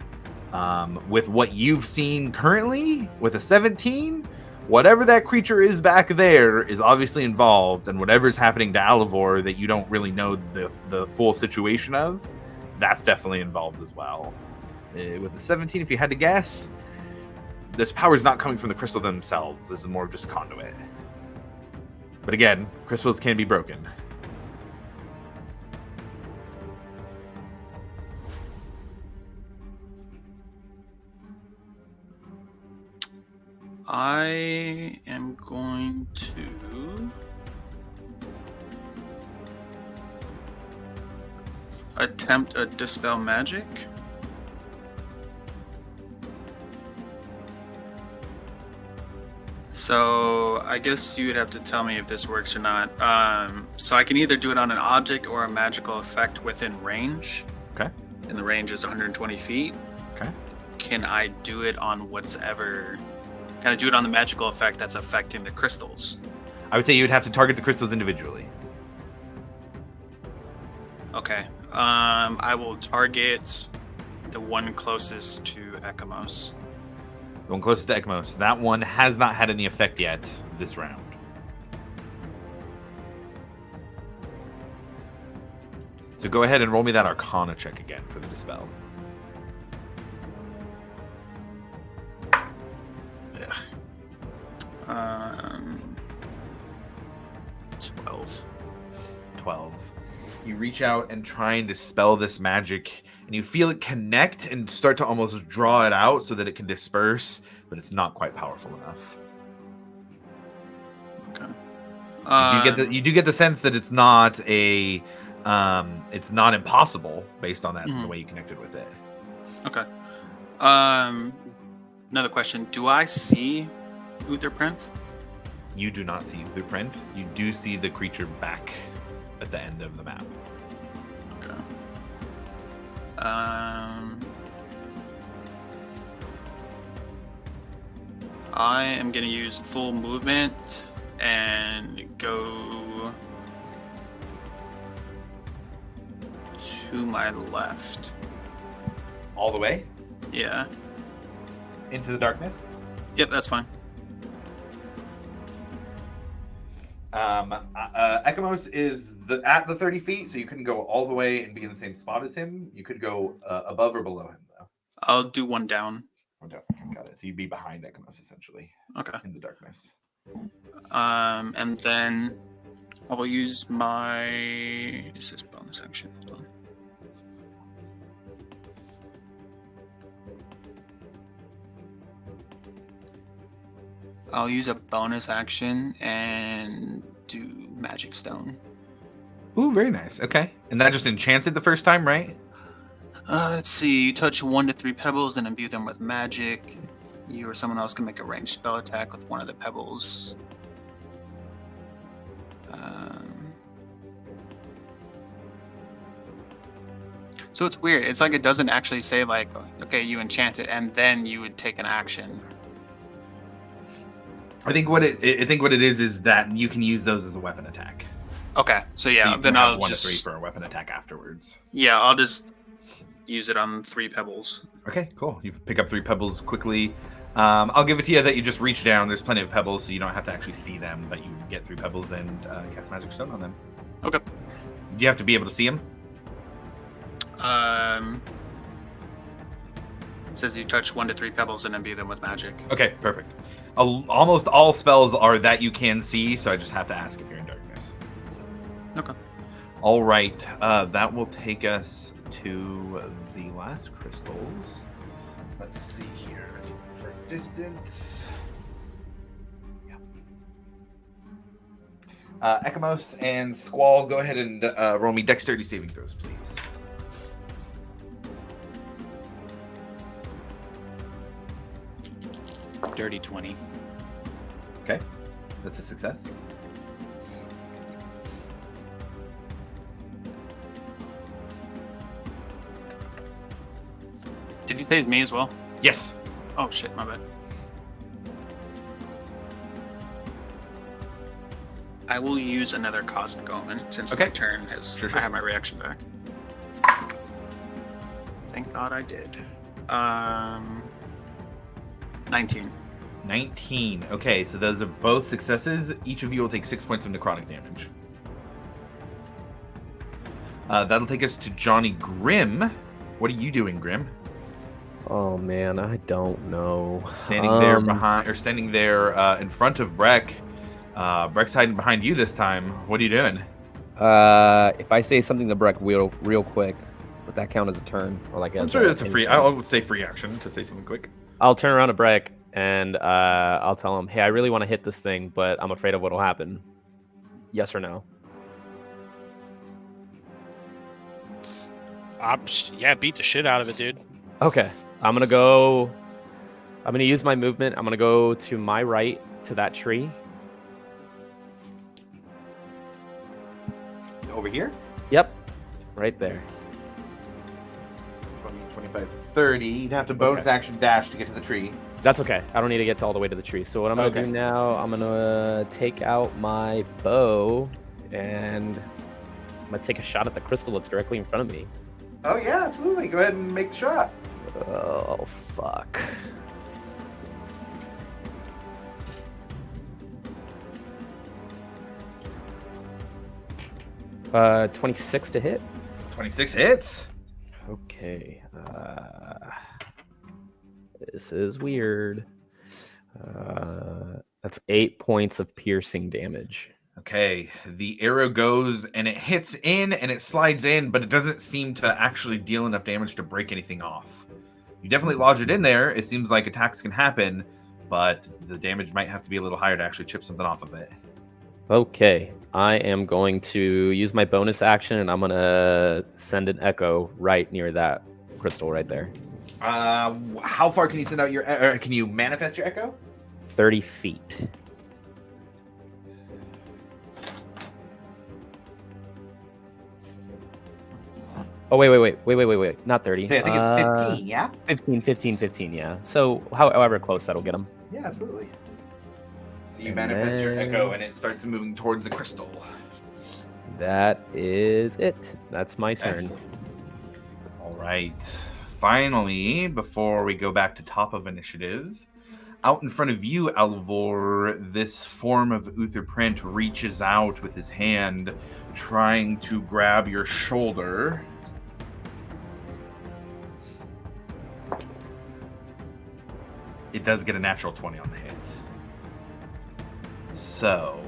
With what you've seen currently, with a 17, whatever that creature is back there is obviously involved, and whatever's happening to Alivor that you don't really know the full situation of, that's definitely involved as well. With the 17, if you had to guess, this power is not coming from the crystal themselves. This is more of just conduit. But again, crystals can be broken. I am going to attempt a Dispel Magic. So I guess you would have to tell me if this works or not. So I can either do it on an object or a magical effect within range. Okay. And the range is 120 feet. Okay. Can I do it on whatever? Can I do it on the magical effect that's affecting the crystals? I would say you would have to target the crystals individually. Okay. I will target the one closest to Ekamos. The one closest to Ekamos. That one has not had any effect yet this round. So go ahead and roll me that Arcana check again for the Dispel. Yeah. 12. 12. You reach out and try and dispel this magic, and you feel it connect and start to almost draw it out so that it can disperse, but it's not quite powerful enough. Okay. You do get the sense that it's not it's not impossible based on that the way you connected with it. Okay. Another question: do I see Utherprint? You do not see Utherprint. You do see the creature back at the end of the map. Okay. I am going to use full movement and go to my left. All the way Yeah. into the darkness. Yep, that's fine. Ekamos is at the 30 feet, so you couldn't go all the way and be in the same spot as him. You could go above or below him, though. I'll do one down. One down. Okay, got it. So you'd be behind Ekamos, essentially. Okay. In the darkness. And then I will use my... Is this bonus action? Hold on. I'll use a bonus action and do Magic Stone. Ooh, very nice. Okay. And that just enchants it the first time, right? Let's see. You touch 1 to 3 pebbles and imbue them with magic. You or someone else can make a ranged spell attack with one of the pebbles. So it's weird. It's like it doesn't actually say like, okay, you enchant it, and then you would take an action. I think what it is that you can use those as a weapon attack. Okay, so yeah, So then I'll 1 to 3 just for a weapon attack afterwards. yeah, I'll just use it on 3 pebbles. Okay, cool. You pick up 3 pebbles quickly. I'll give it to you that you just reach down. There's plenty of pebbles, so you don't have to actually see them, but you get 3 pebbles and cast Magic Stone on them. Okay. You have to be able to see them. It says you touch 1 to 3 pebbles and imbue them with magic. Okay, perfect. Almost all spells are that you can see, so I just have to ask if you're in darkness. Okay. All right, that will take us to the last crystals. Let's see here. For distance. Yeah. Ekamos and Squall, go ahead and roll me dexterity saving throws, please. Dirty 20. Okay, that's a success. Did you say it's me as well? Yes. Oh shit, my bad. I will use another Cosmic Omen since my turn has. Sure. I have my reaction back. Thank God I did. 19. 19. Okay, so those are both successes. Each of you will take 6 points of necrotic damage. That'll take us to Johnny Grimm. What are you doing, Grimm? Oh man, I don't know. Standing there behind, or standing there in front of Breck. Breck's hiding behind you this time. What are you doing? If I say something to Breck real quick, would that count as a turn? Or like I'm sure that's a free. I'll say free action to say something quick. I'll turn around to Breck and I'll tell him, "Hey, I really want to hit this thing, but I'm afraid of what'll happen. Yes or no?" Yeah, beat the shit out of it, dude. Okay, I'm gonna use my movement. I'm gonna go to my right to that tree. Over here? Yep, right there. 20, 25, 30. You'd have to bonus action dash to get to the tree. That's okay. I don't need to get all the way to the tree. So what I'm gonna do now, I'm gonna take out my bow and I'm gonna take a shot at the crystal that's directly in front of me. Oh yeah, absolutely. Go ahead and make the shot. Oh fuck. Uh, 26 to hit. 26 hits. Okay. This is weird. That's 8 points of piercing damage. Okay, the arrow goes and it hits in and it slides in, but it doesn't seem to actually deal enough damage to break anything off. You definitely lodge it in there. It seems like attacks can happen, but the damage might have to be a little higher to actually chip something off of it. Okay, I am going to use my bonus action, and I'm going to send an echo right near that crystal right there. How far can you send out your... can you manifest your echo? 30 feet. Oh, wait. Not 30. Say, I think it's 15, yeah? 15, yeah. So however close that'll get him. Yeah, absolutely. So you And manifest your then- echo and it starts moving towards the crystal. That is it. That's my turn. All right. Finally, before we go back to top of initiative, out in front of you, Alvor, this form of Utherprint reaches out with his hand, trying to grab your shoulder. It does get a natural 20 on the hit. So,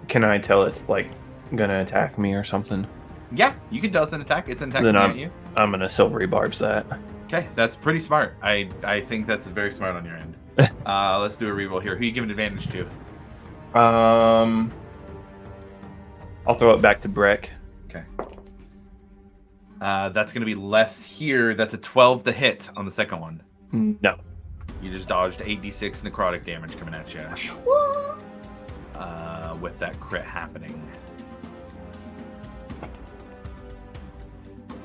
Can I tell it's like gonna attack me or something? yeah, you can tell it's an attack. It's an attack Then at you. I'm gonna silvery barbs that. Okay, that's pretty smart. I think that's very smart on your end. Let's do a reroll here. Who you giving advantage to? I'll throw it back to Breck. Okay. That's going to be less here. That's a 12 to hit on the second one. No. You just dodged 8d6 necrotic damage coming at you. With that crit happening.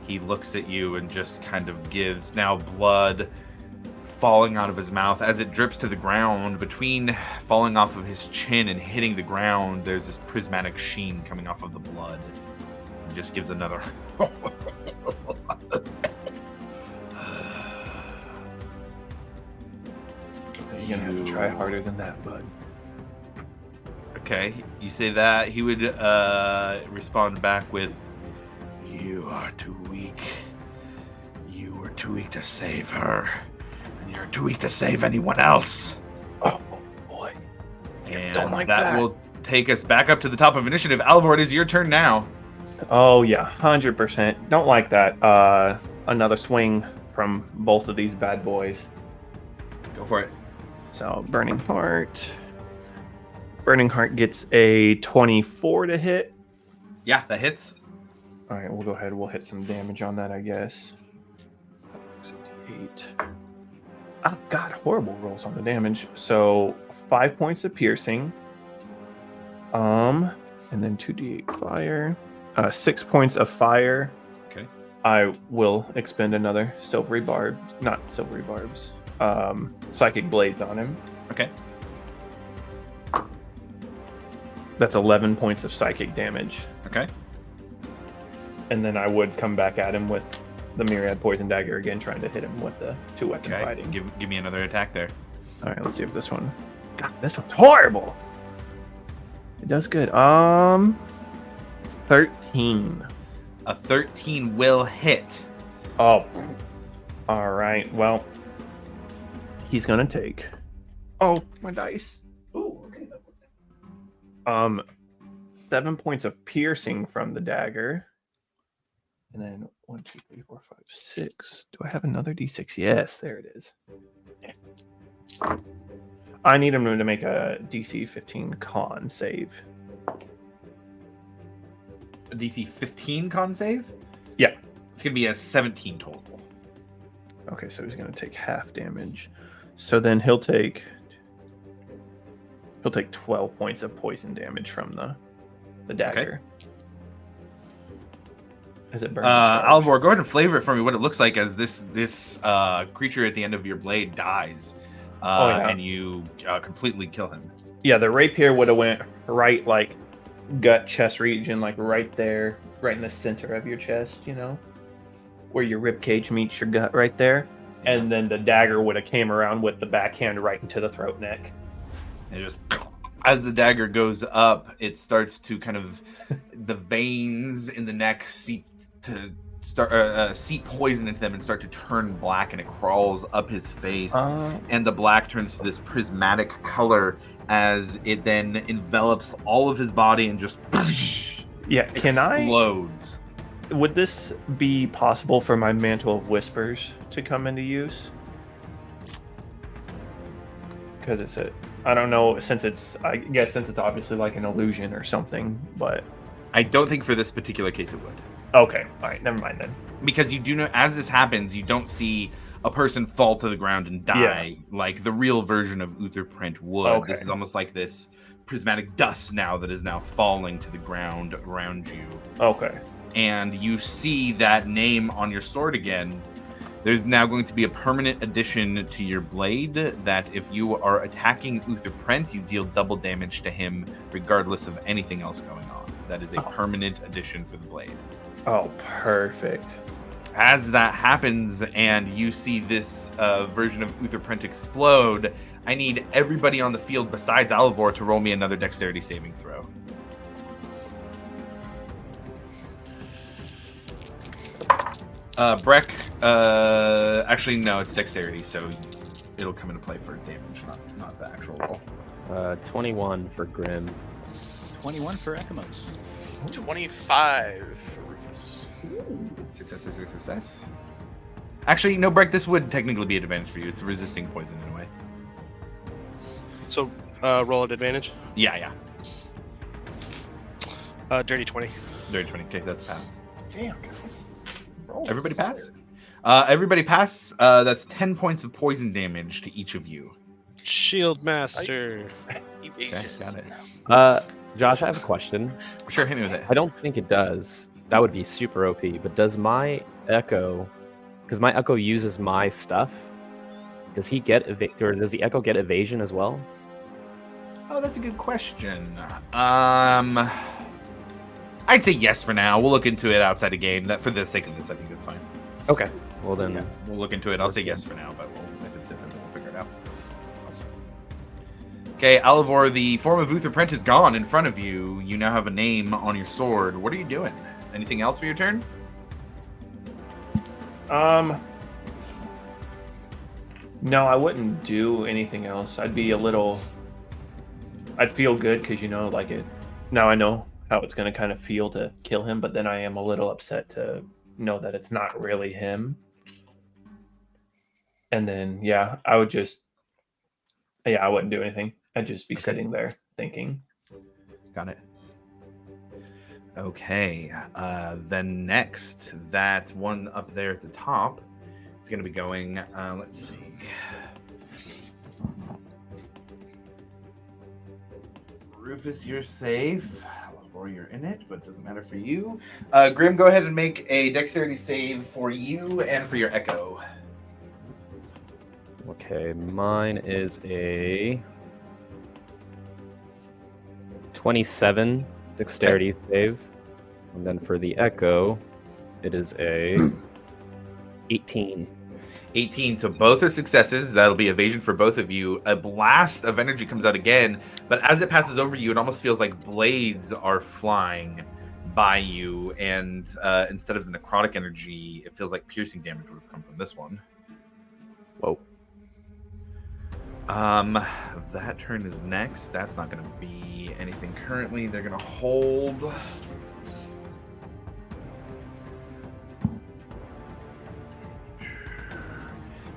He looks at you and just kind of gives now blood falling out of his mouth as it drips to the ground. Between falling off of his chin and hitting the ground, there's this prismatic sheen coming off of the blood. He just gives another. You're gonna have to try harder than that, bud. Okay, you say that. He would respond back with, "You are too weak. You were too weak to save her. And you're too weak to save anyone else." Oh boy. And don't like that that. will take us back up to the top of initiative. Alvor, it is your turn now. Oh yeah, 100%. Don't like that. Another swing from both of these bad boys. Go for it. So Burning Heart. Burning Heart gets a 24 to hit. Yeah, that hits. All right, we'll go ahead. We'll hit some damage on that, I guess. 8. Oh god, horrible rolls on the damage. So 5 points of piercing. And then 2d8 fire. 6 points of fire. Okay. I will expend another psychic blades on him. Okay. That's 11 points of psychic damage. Okay. And then I would come back at him with the Myriad Poison Dagger again, trying to hit him with the 2-weapon Okay. fighting. Give me another attack there. All right, let's see if this one. God, this one's horrible. It does good. 13. A 13 will hit. Oh. All right. Well, he's gonna take. Oh, my dice. Ooh, okay. 7 points of piercing from the dagger. And then 1, 2, 3, 4, 5, 6. Do I have another d6? Yes, there it is. I need him to make a DC 15 con save. A DC 15 con save? Yeah. It's going to be a 17 total. Okay, so he's going to take half damage. So then he'll take 12 points of poison damage from the dagger. As it burns. Alvor, go ahead and flavor it for me what it looks like as this creature at the end of your blade dies. And you completely kill him. Yeah, the rapier would have went right like gut chest region, like right there, right in the center of your chest, you know, where your rib cage meets your gut right there. And then the dagger would have came around with the backhand right into the throat neck. And just as the dagger goes up, it starts to kind of the veins in the neck seep to seep poison into them and start to turn black, and it crawls up his face, and the black turns to this prismatic color as it then envelops all of his body and just explodes. Would this be possible for my Mantle of Whispers to come into use? Because I don't know, since it's obviously like an illusion or something, but I don't think for this particular case it would. Okay, all right, never mind then. Because you do know, as this happens, you don't see a person fall to the ground and die like the real version of Utherprint would. Okay. This is almost like this prismatic dust now that is now falling to the ground around you. Okay. And you see that name on your sword again. There's now going to be a permanent addition to your blade that if you are attacking Utherprint, you deal double damage to him regardless of anything else going on. That is a permanent addition for the blade. Oh, perfect. As that happens and you see this version of Utherprint explode, I need everybody on the field besides Alivor to roll me another dexterity saving throw. Breck, actually no, it's dexterity, so it'll come into play for damage, not the actual roll. 21 for Grim. 21 for Ekimos. 25 for Rufus. Success. Actually, no, Breck, this would technically be an advantage for you. It's resisting poison in a way. So, roll at advantage? Yeah. Dirty 20. Dirty 20. Okay, that's a pass. Damn. Everybody pass? Everybody pass. That's 10 points of poison damage to each of you. Shield Master. Okay, got it. Josh, I have a question. Sure, hit me with it. I don't think it does. That would be super OP, but does my Echo, because my Echo uses my stuff, does he get or does the Echo get evasion as well? Oh, that's a good question. I'd say yes for now. We'll look into it outside the game. That for the sake of this, I think that's fine. Okay. Well then, yeah, we'll look into it. I'll say yes for now, but if it's different, we'll figure it out. Awesome. Okay, Alivor, the form of Utherprint is gone in front of you. You now have a name on your sword. What are you doing? Anything else for your turn? No, I wouldn't do anything else. I'd feel good because now I know how it's going to kind of feel to kill him, but then I am a little upset to know that it's not really him. And then, I would I wouldn't do anything. I'd just be sitting there thinking. Got it. Okay. Then next, that one up there at the top is going to be going, let's see. Rufus, you're safe. Or you're in it, but it doesn't matter for you. Grim, go ahead and make a dexterity save for you and for your Echo. Okay, mine is a 27 dexterity save. And then for the Echo, it is a 18. 18, so both are successes. That'll be evasion for both of you. A blast of energy comes out again, but as it passes over you, it almost feels like blades are flying by you, and instead of the necrotic energy, it feels like piercing damage would have come from this one. Whoa. That turn is next. That's not going to be anything currently. They're going to hold.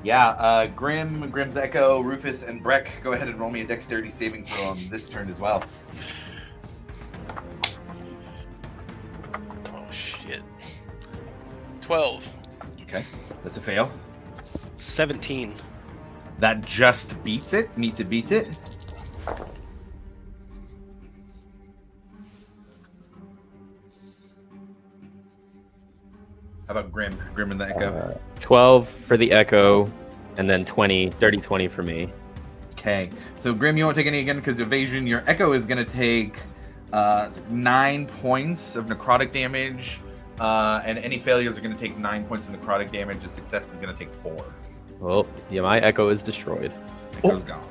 Yeah, Grim's Echo, Rufus, and Breck, go ahead and roll me a dexterity saving throw on this turn as well. Oh, shit. 12. Okay, that's a fail. 17. That just beats it. Meets it, beats it. How about Grim? Grim and the Echo? 12 for the Echo, and then dirty 20 for me. Okay. So, Grim, you won't take any again because evasion. Your Echo is going to take 9 points of necrotic damage, and any failures are going to take 9 points of necrotic damage. A success is going to take 4. Well, yeah, my Echo is destroyed. Echo's gone.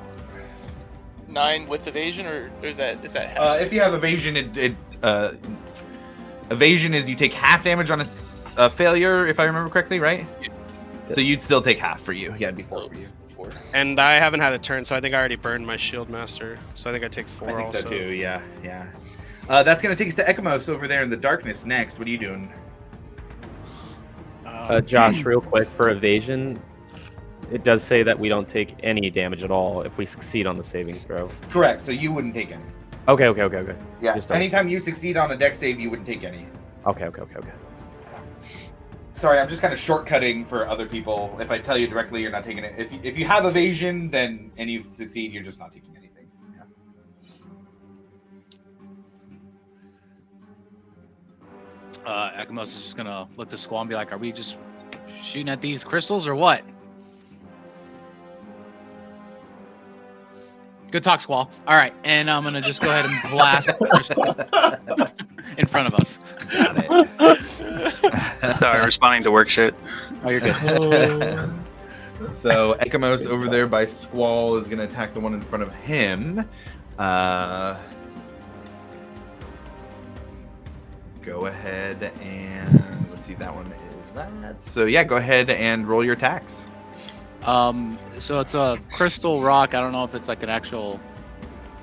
9 with evasion, or is that half? If you have evasion, evasion is you take half damage on a failure, if I remember correctly, right? Yeah. So you'd still take half for you. Yeah, it'd be 4 for you. 4. And I haven't had a turn, so I think I already burned my shield master. So I think I take 4 I think also. so too. Yeah. That's gonna take us to Ekamos over there in the darkness next. What are you doing? Josh, real quick, for evasion, it does say that we don't take any damage at all if we succeed on the saving throw. Correct. So you wouldn't take any. Okay. Yeah. Just Anytime you succeed on a deck save, you wouldn't take any. Okay. Sorry, I'm just kind of shortcutting for other people. If I tell you directly, you're not taking it. If you have evasion, then and you succeed, you're just not taking anything. Yeah. Ekamos is just gonna look to Squall and be like, "Are we just shooting at these crystals or what?" Good talk, Squall. All right, and I'm gonna just go ahead and blast in front of us. Got it. Sorry, responding to work shit. Oh, you're good. So Ekamos over there by Squall is going to attack the one in front of him. Go ahead and let's see. That one is that. So yeah, go ahead and roll your attacks. So it's a crystal rock. I don't know if it's like an actual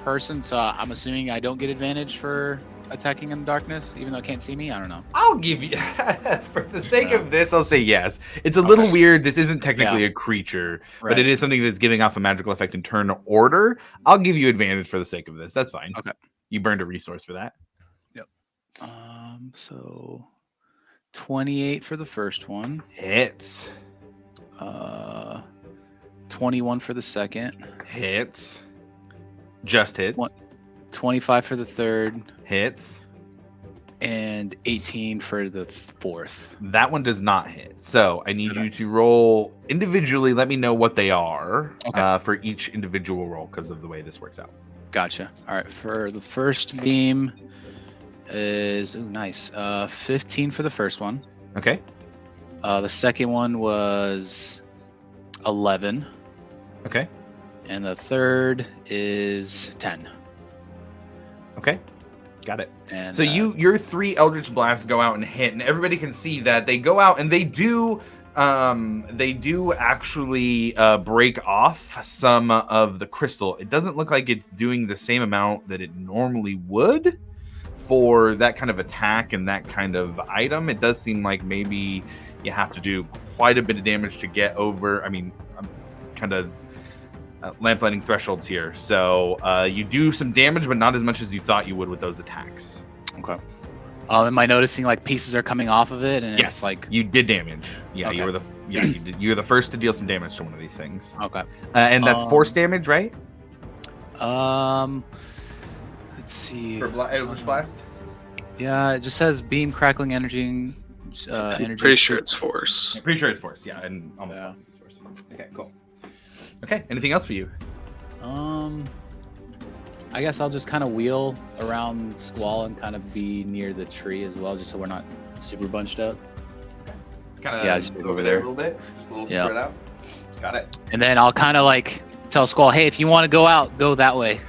person, so I'm assuming I don't get advantage for attacking in the darkness, even though it can't see me. I don't know. I'll give you, for the sake of this, I'll say yes. It's a little weird. This isn't technically a creature, but it is something that's giving off a magical effect in turn order. I'll give you advantage for the sake of this. That's fine. Okay. You burned a resource for that. Yep. So 28 for the first one. Hits. 21 for the second. Hits. Just hits. 25 for the third. Hits. And 18 for the fourth. That one does not hit. So I need you to roll individually. Let me know what they are for each individual roll because of the way this works out. Gotcha. All right. For the first beam is, nice. 15 for the first one. Okay. The second one was 11. Okay. And the third is 10. Okay. Got it. And, so your 3 Eldritch Blasts go out and hit, and everybody can see that they go out and they do actually break off some of the crystal. It doesn't look like it's doing the same amount that it normally would for that kind of attack and that kind of item. It does seem like maybe you have to do quite a bit of damage to get over. I mean, I'm kind of lamplighting thresholds here. So you do some damage, but not as much as you thought you would with those attacks. Okay. Am I noticing like pieces are coming off of it? And yes, it's like you did damage. Yeah, okay. you were the first to deal some damage to one of these things. Okay. And that's force damage, right? Let's see. For Eldritch Blast? Yeah, it just says beam, crackling, energy. Energy. Pretty sure it's force. I'm pretty sure it's force. Yeah, and almost positive it's force. Okay, cool. Okay, anything else for you? I guess I'll just kind of wheel around Squall and kind of be near the tree as well, just so we're not super bunched up. Kind of just over there a little bit, just a little spread out. Got it. And then I'll kind of like tell Squall, hey, if you want to go out, go that way,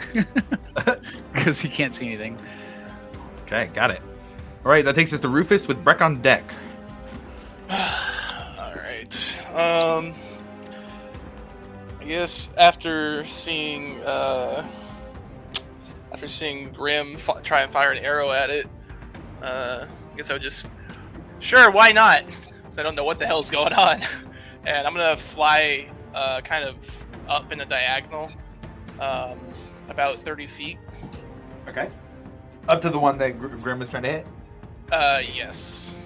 because he can't see anything. Okay, got it. All right, that takes us to Rufus with Breck on deck. All right. I guess after seeing Grim try and fire an arrow at it, I guess I would just, sure, why not? Because I don't know what the hell's going on, and I'm gonna fly kind of up in a diagonal, about 30 feet. Okay. Up to the one that Grim is trying to hit. Yes.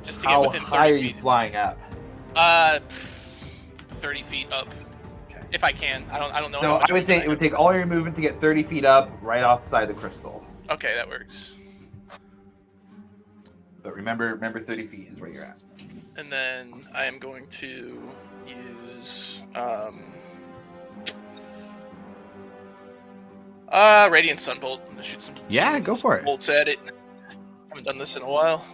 Just to get within 30 feet. How high are you flying up? 30 feet up. Okay. If I can. I don't know. So I would say it would take all your movement to get 30 feet up, right offside the crystal. Okay, that works. But remember 30 feet is where you're at. And then I am going to use Radiant Sunbolt. I'm gonna shoot some go for it. bolts at it. Haven't done this in a while.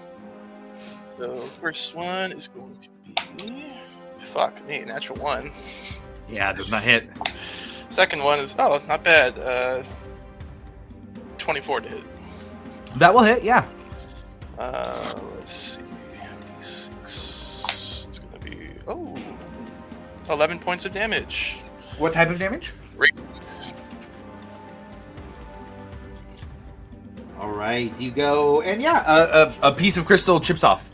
So first one is going to be natural 1. Yeah, it does not hit. Second one is not bad. 24 to hit. That will hit, yeah. Let's see. 11 points of damage. What type of damage? All right, you go, and a piece of crystal chips off.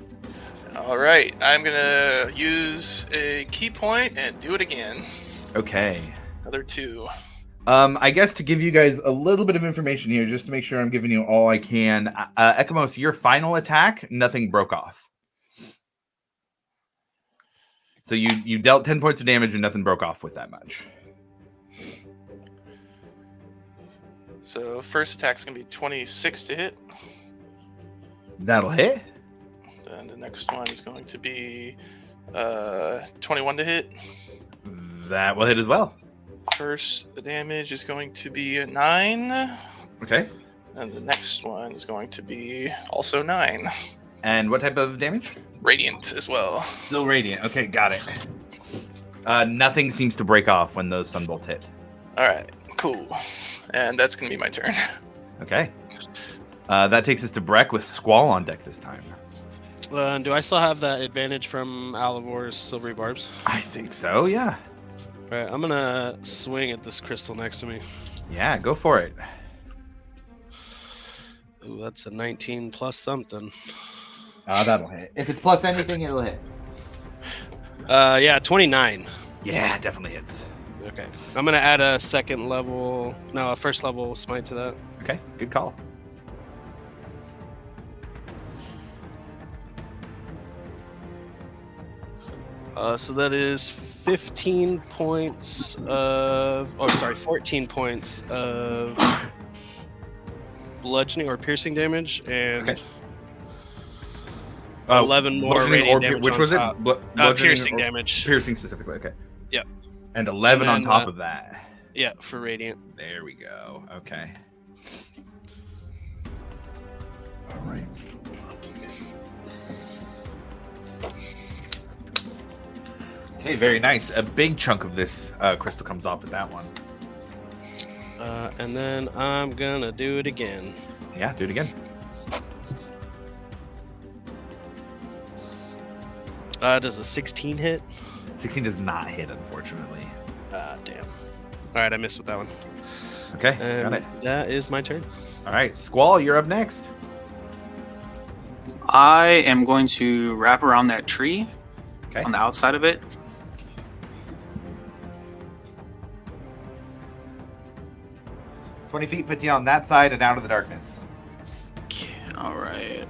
All right, I'm gonna use a key point and do it again. Okay. Another 2. I guess to give you guys a little bit of information here, just to make sure I'm giving you all I can. Ekamos, your final attack, nothing broke off. So you dealt 10 points of damage and nothing broke off with that much. So first attack's gonna be 26 to hit. That'll hit. Then the next one is going to be 21 to hit. That will hit as well. First, the damage is going to be a 9. Okay. And the next one is going to be also 9. And what type of damage? Radiant as well. Still radiant. Okay, got it. Nothing seems to break off when those sunbolts hit. All right, cool. And that's going to be my turn. Okay. That takes us to Breck with Squall on deck this time. Do I still have that advantage from Alivor's silvery barbs? I think so, yeah. All right, I'm gonna swing at this crystal next to me. Yeah, go for it. Ooh, that's a 19 plus something. That'll hit. If it's plus anything, it'll hit. Yeah, 29. Yeah, definitely hits. Okay, I'm gonna add a first level smite to that. Okay, good call. So that is 14 points of bludgeoning or piercing damage, and Okay. 11 more bludgeoning radiant or damage which on was top. it? Bludgeoning Piercing or damage. Piercing specifically, okay. Yep. And 11 And on then, top of that. Yeah, for radiant. There we go. Okay. All right. Okay, very nice. A big chunk of this crystal comes off with that one. And then I'm gonna do it again. Yeah, do it again. Does a 16 hit? 16 does not hit, unfortunately. Damn. All right, I missed with that one. Okay, And got it. that is my turn. All right, Squall, you're up next. I am going to wrap around that tree Okay. on the outside of it. Feet puts you on that side and out of the darkness. Okay, all right.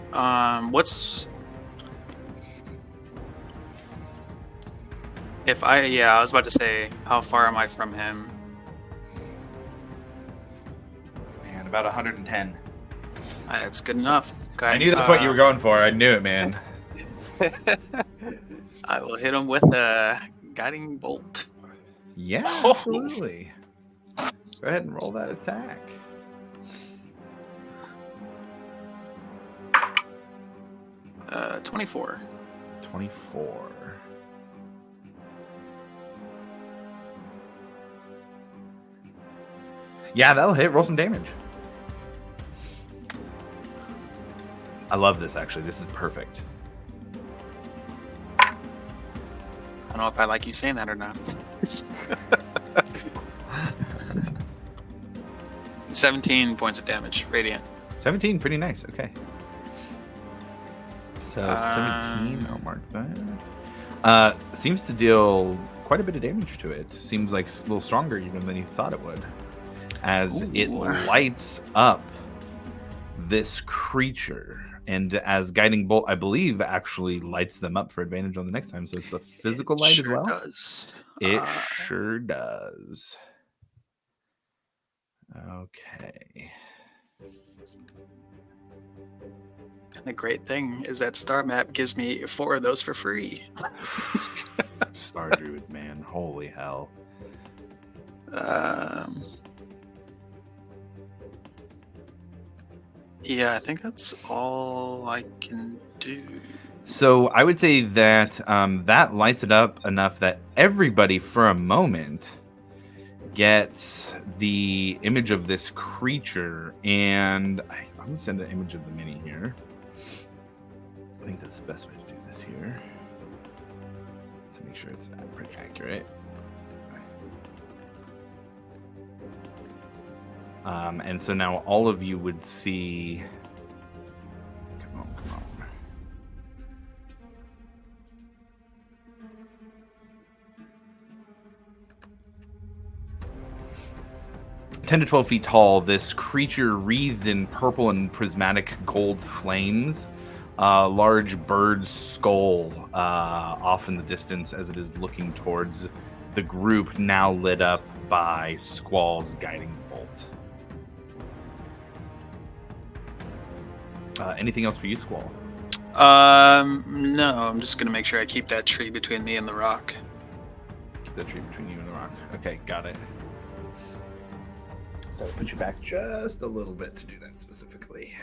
What's if I was about to say, how far am I from him? Man, about 110. That's good enough. Okay, I knew that's what you were going for. I knew it, man. I will hit him with a guiding bolt. Yeah, absolutely. Go ahead and roll that attack. Uh, 24. 24. Yeah, that'll hit. Roll some damage. I love this, actually. This is perfect. I don't know if I like you saying that or not. 17 points of damage, radiant. 17, pretty nice. Okay. So 17, I'll mark that. Seems to deal quite a bit of damage to it. Seems like a little stronger even than you thought it would. As it lights up this creature. And as Guiding Bolt, I believe, actually lights them up for advantage on the next time. So it's a physical light as well. Does. It sure does. Okay. And the great thing is that Star Map gives me 4 of those for free. Star Druid, man. Holy hell. Yeah, I think that's all I can do. So I would say that that lights it up enough that everybody for a moment gets the image of this creature. And I'm going to send an image of the mini here. I think that's the best way to do this here. To make make sure it's pretty accurate. And so now all of you would see. Come on. 10 to 12 feet tall, this creature wreathed in purple and prismatic gold flames. Large bird's skull off in the distance as it is looking towards the group, now lit up by Squall's guiding bolt. Anything else for you, Squall? No, I'm just gonna make sure I keep that tree between me and the rock. Keep that tree between you and the rock. Okay, got it. That'll put you back just a little bit to do that specifically.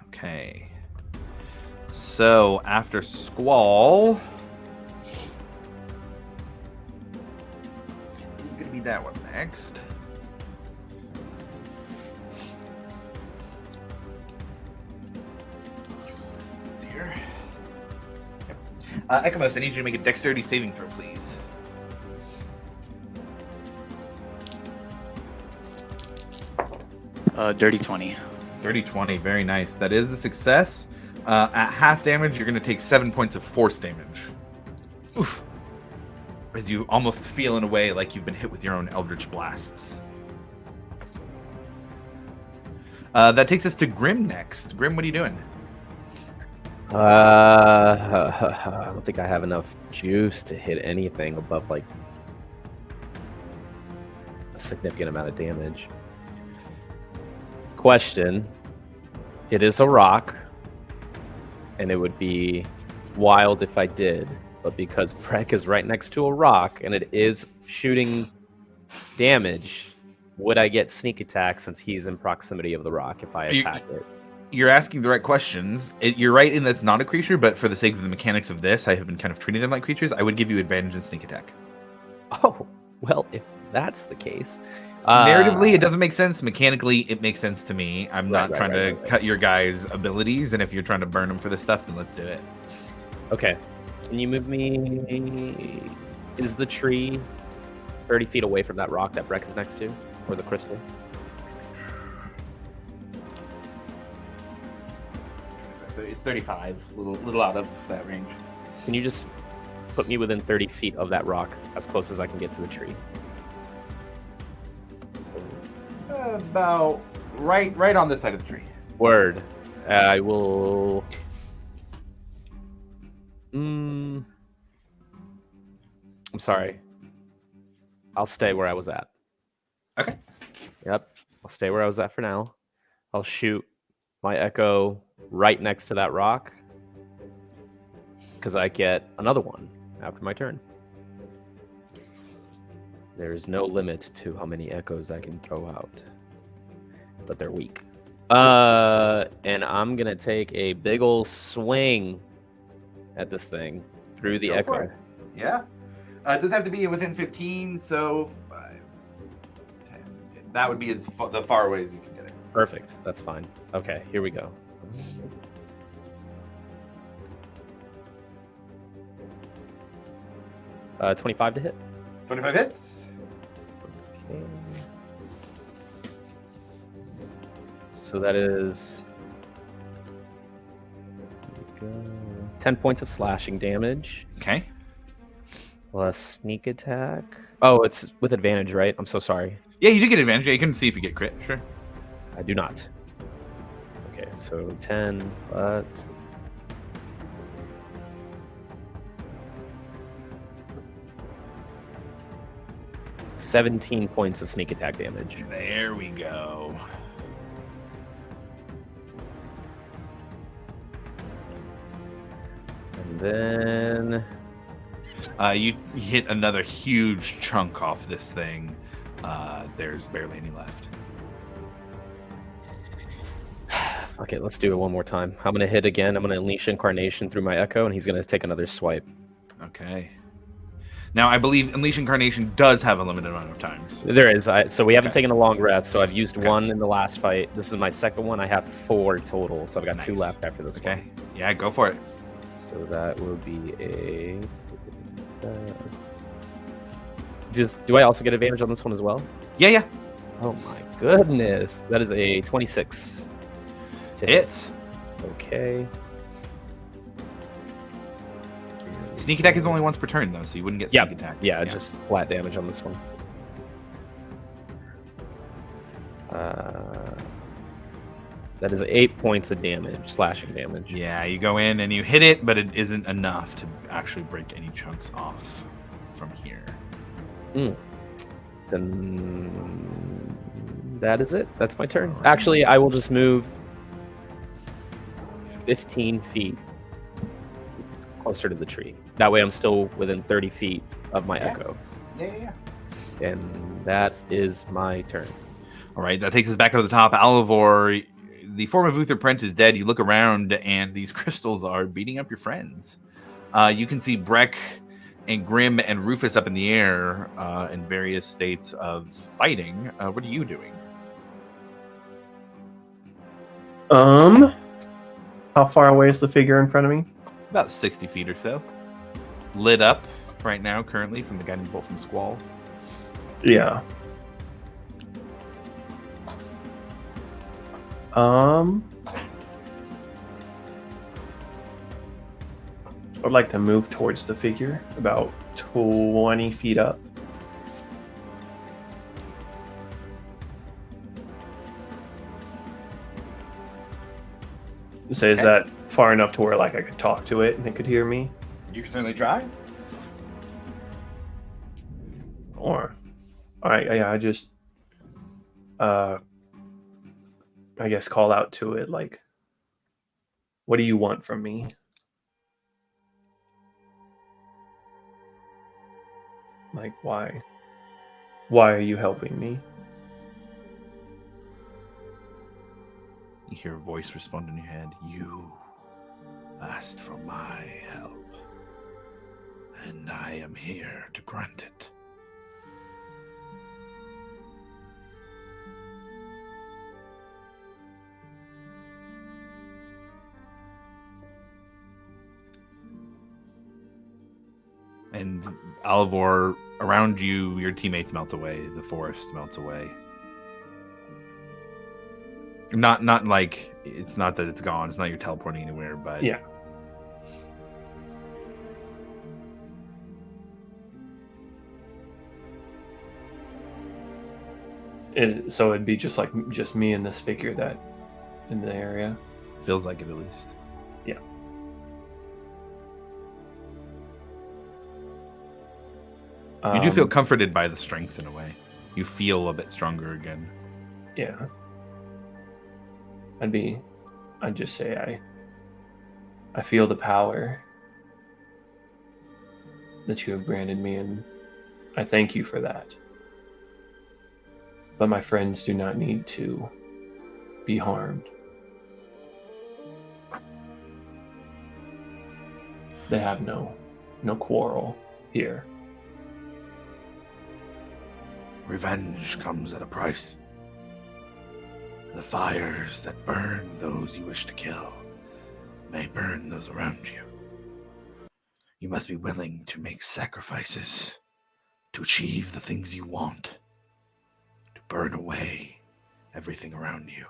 Okay. So after Squall, it's gonna be that one next. This is here. Ekamos, I need you to make a dexterity saving throw, please. Dirty 20. Dirty 20, very nice. That is a success. At half damage, you're going to take 7 points of force damage. Oof. As you almost feel in a way like you've been hit with your own Eldritch Blasts. That takes us to Grim next. Grim, what are you doing? I don't think I have enough juice to hit anything above like a significant amount of damage. Question. It is a rock, and it would be wild if I did, but because Breck is right next to a rock and it is shooting damage, would I get sneak attack since he's in proximity of the rock if I attack it? You're asking the right questions. You're right in that it's not a creature, but for the sake of the mechanics of this, I have been kind of treating them like creatures. I would give you advantage in sneak attack. Oh, well, if that's the case... Narratively, it doesn't make sense. Mechanically, it makes sense to me. I'm not trying to cut your guys' abilities, and if you're trying to burn them for this stuff, then let's do it. Okay. Can you move me... Is the tree 30 feet away from that rock that Breck is next to? Or the crystal? It's 35. A little out of that range. Can you just put me within 30 feet of that rock, as close as I can get to the tree? About right on this side of the tree. Word. I will... I'm sorry. I'll stay where I was at. Okay. Yep. I'll stay where I was at for now. I'll shoot my echo right next to that rock, because I get another one after my turn. There is no limit to how many echoes I can throw out, but they're weak. And I'm gonna take a big ol' swing at this thing through the echo. Yeah. It does have to be within 15, so 5, 10. That would be the far away as you can get it. Perfect. That's fine. Okay, here we go. Uh, 25 to hit. 25 hits. Okay. So that is 10 points of slashing damage. Okay. Plus sneak attack. Oh, it's with advantage, right? I'm so sorry. Yeah, you do get advantage. Yeah, you can see if you get crit. Sure. I do not. Okay, so 10 plus... $17 points of sneak attack damage. There we go. And then... you hit another huge chunk off this thing. There's barely any left. Okay, let's do it one more time. I'm going to hit again. I'm going to unleash Incarnation through my Echo, and he's going to take another swipe. Okay. Now, I believe Unleash Incarnation does have a limited amount of times. There is. So we haven't taken a long rest, so I've used one in the last fight. This is my second one. I have 4 total, so I've got 2 left after this one. Yeah, go for it. So So that will be a. Do I also get advantage on this one as well? Yeah. Oh my goodness, that is a 26. To Hits. Okay. Sneak attack is only once per turn, though, so you wouldn't get sneak attack. Yeah, just flat damage on this one. That is 8 points of damage, slashing damage. Yeah, you go in and you hit it, but it isn't enough to actually break any chunks off from here. Then that is it. That's my turn. Actually, I will just move 15 feet closer to the tree. That way I'm still within 30 feet of my echo. Yeah. And that is my turn. All right, that takes us back to the top. Alivor, the form of Uther Prent is dead. You look around, and these crystals are beating up your friends. You can see Breck and Grim and Rufus up in the air in various states of fighting. What are you doing? How far away is the figure in front of me? About 60 feet or so. Lit up right now, currently, from the guiding bolt from Squall. Yeah. I'd like to move towards the figure, about 20 feet up. So is that far enough to where like I could talk to it and it could hear me? You can certainly try. Or, all right, yeah, I just, I guess call out to it like, what do you want from me? Like, why? Why are you helping me? You hear a voice respond in your head. You asked for my help, and I am here to grant it. And Alivor, around you, your teammates melt away. The forest melts away. Not like, it's not that it's gone. It's not you're teleporting anywhere, but yeah. So it'd be just me and this figure that in the area. Feels like it at least. Yeah. You do feel comforted by the strength in a way. You feel a bit stronger again. Yeah. I'd just say I feel the power that you have granted me, and I thank you for that. But my friends do not need to be harmed. They have no quarrel here. Revenge comes at a price. The fires that burn those you wish to kill may burn those around you. You must be willing to make sacrifices to achieve the things you want, to burn away everything around you.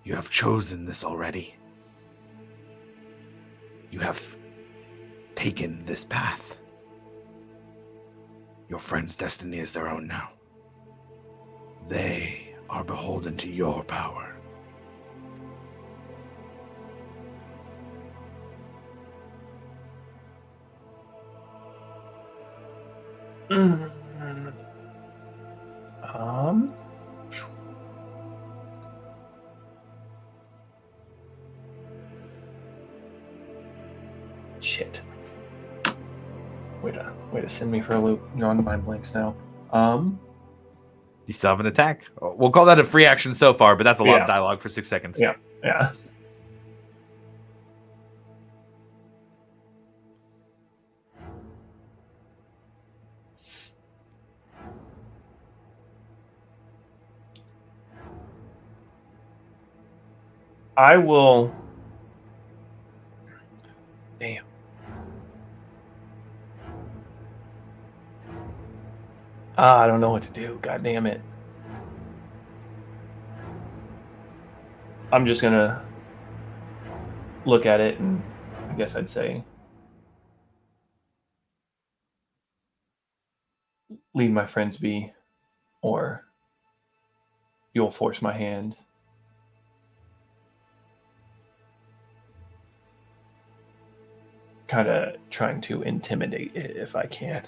You have chosen this already. You have taken this path. Your friend's destiny is their own now. They are beholden to your power. Shit. Way to send me for a loop. You're on mind blanks now. You still have an attack. We'll call that a free action so far, but that's a lot of dialogue for 6 seconds. Yeah. I will I don't know what to do. God damn it. I'm just gonna look at it, and I guess I'd say leave my friends be, or you'll force my hand. Kind of trying to intimidate it if I can.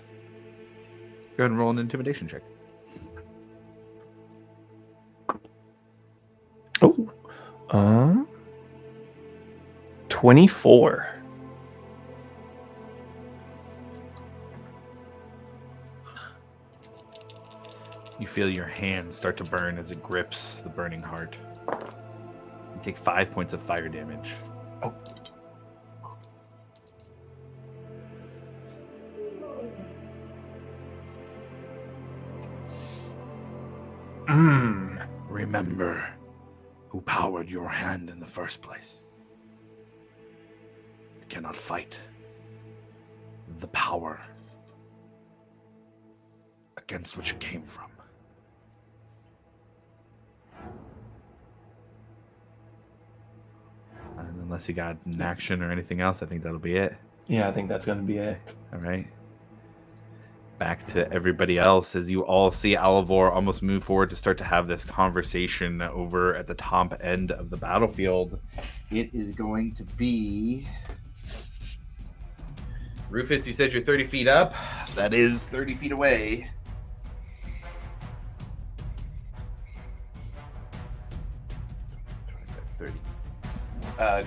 Go ahead and roll an intimidation check. Oh. 24. You feel your hand start to burn as it grips the burning heart. You take 5 points of fire damage. Oh. Remember who powered your hand in the first place. You cannot fight the power against which it came from. And unless you got an action or anything else, I think that'll be it. Yeah, I think that's going to be it. All right. Back to everybody else as you all see Alivor almost move forward to start to have this conversation over at the top end of the battlefield. It is going to be... Rufus, you said you're 30 feet up. That is 30 feet away.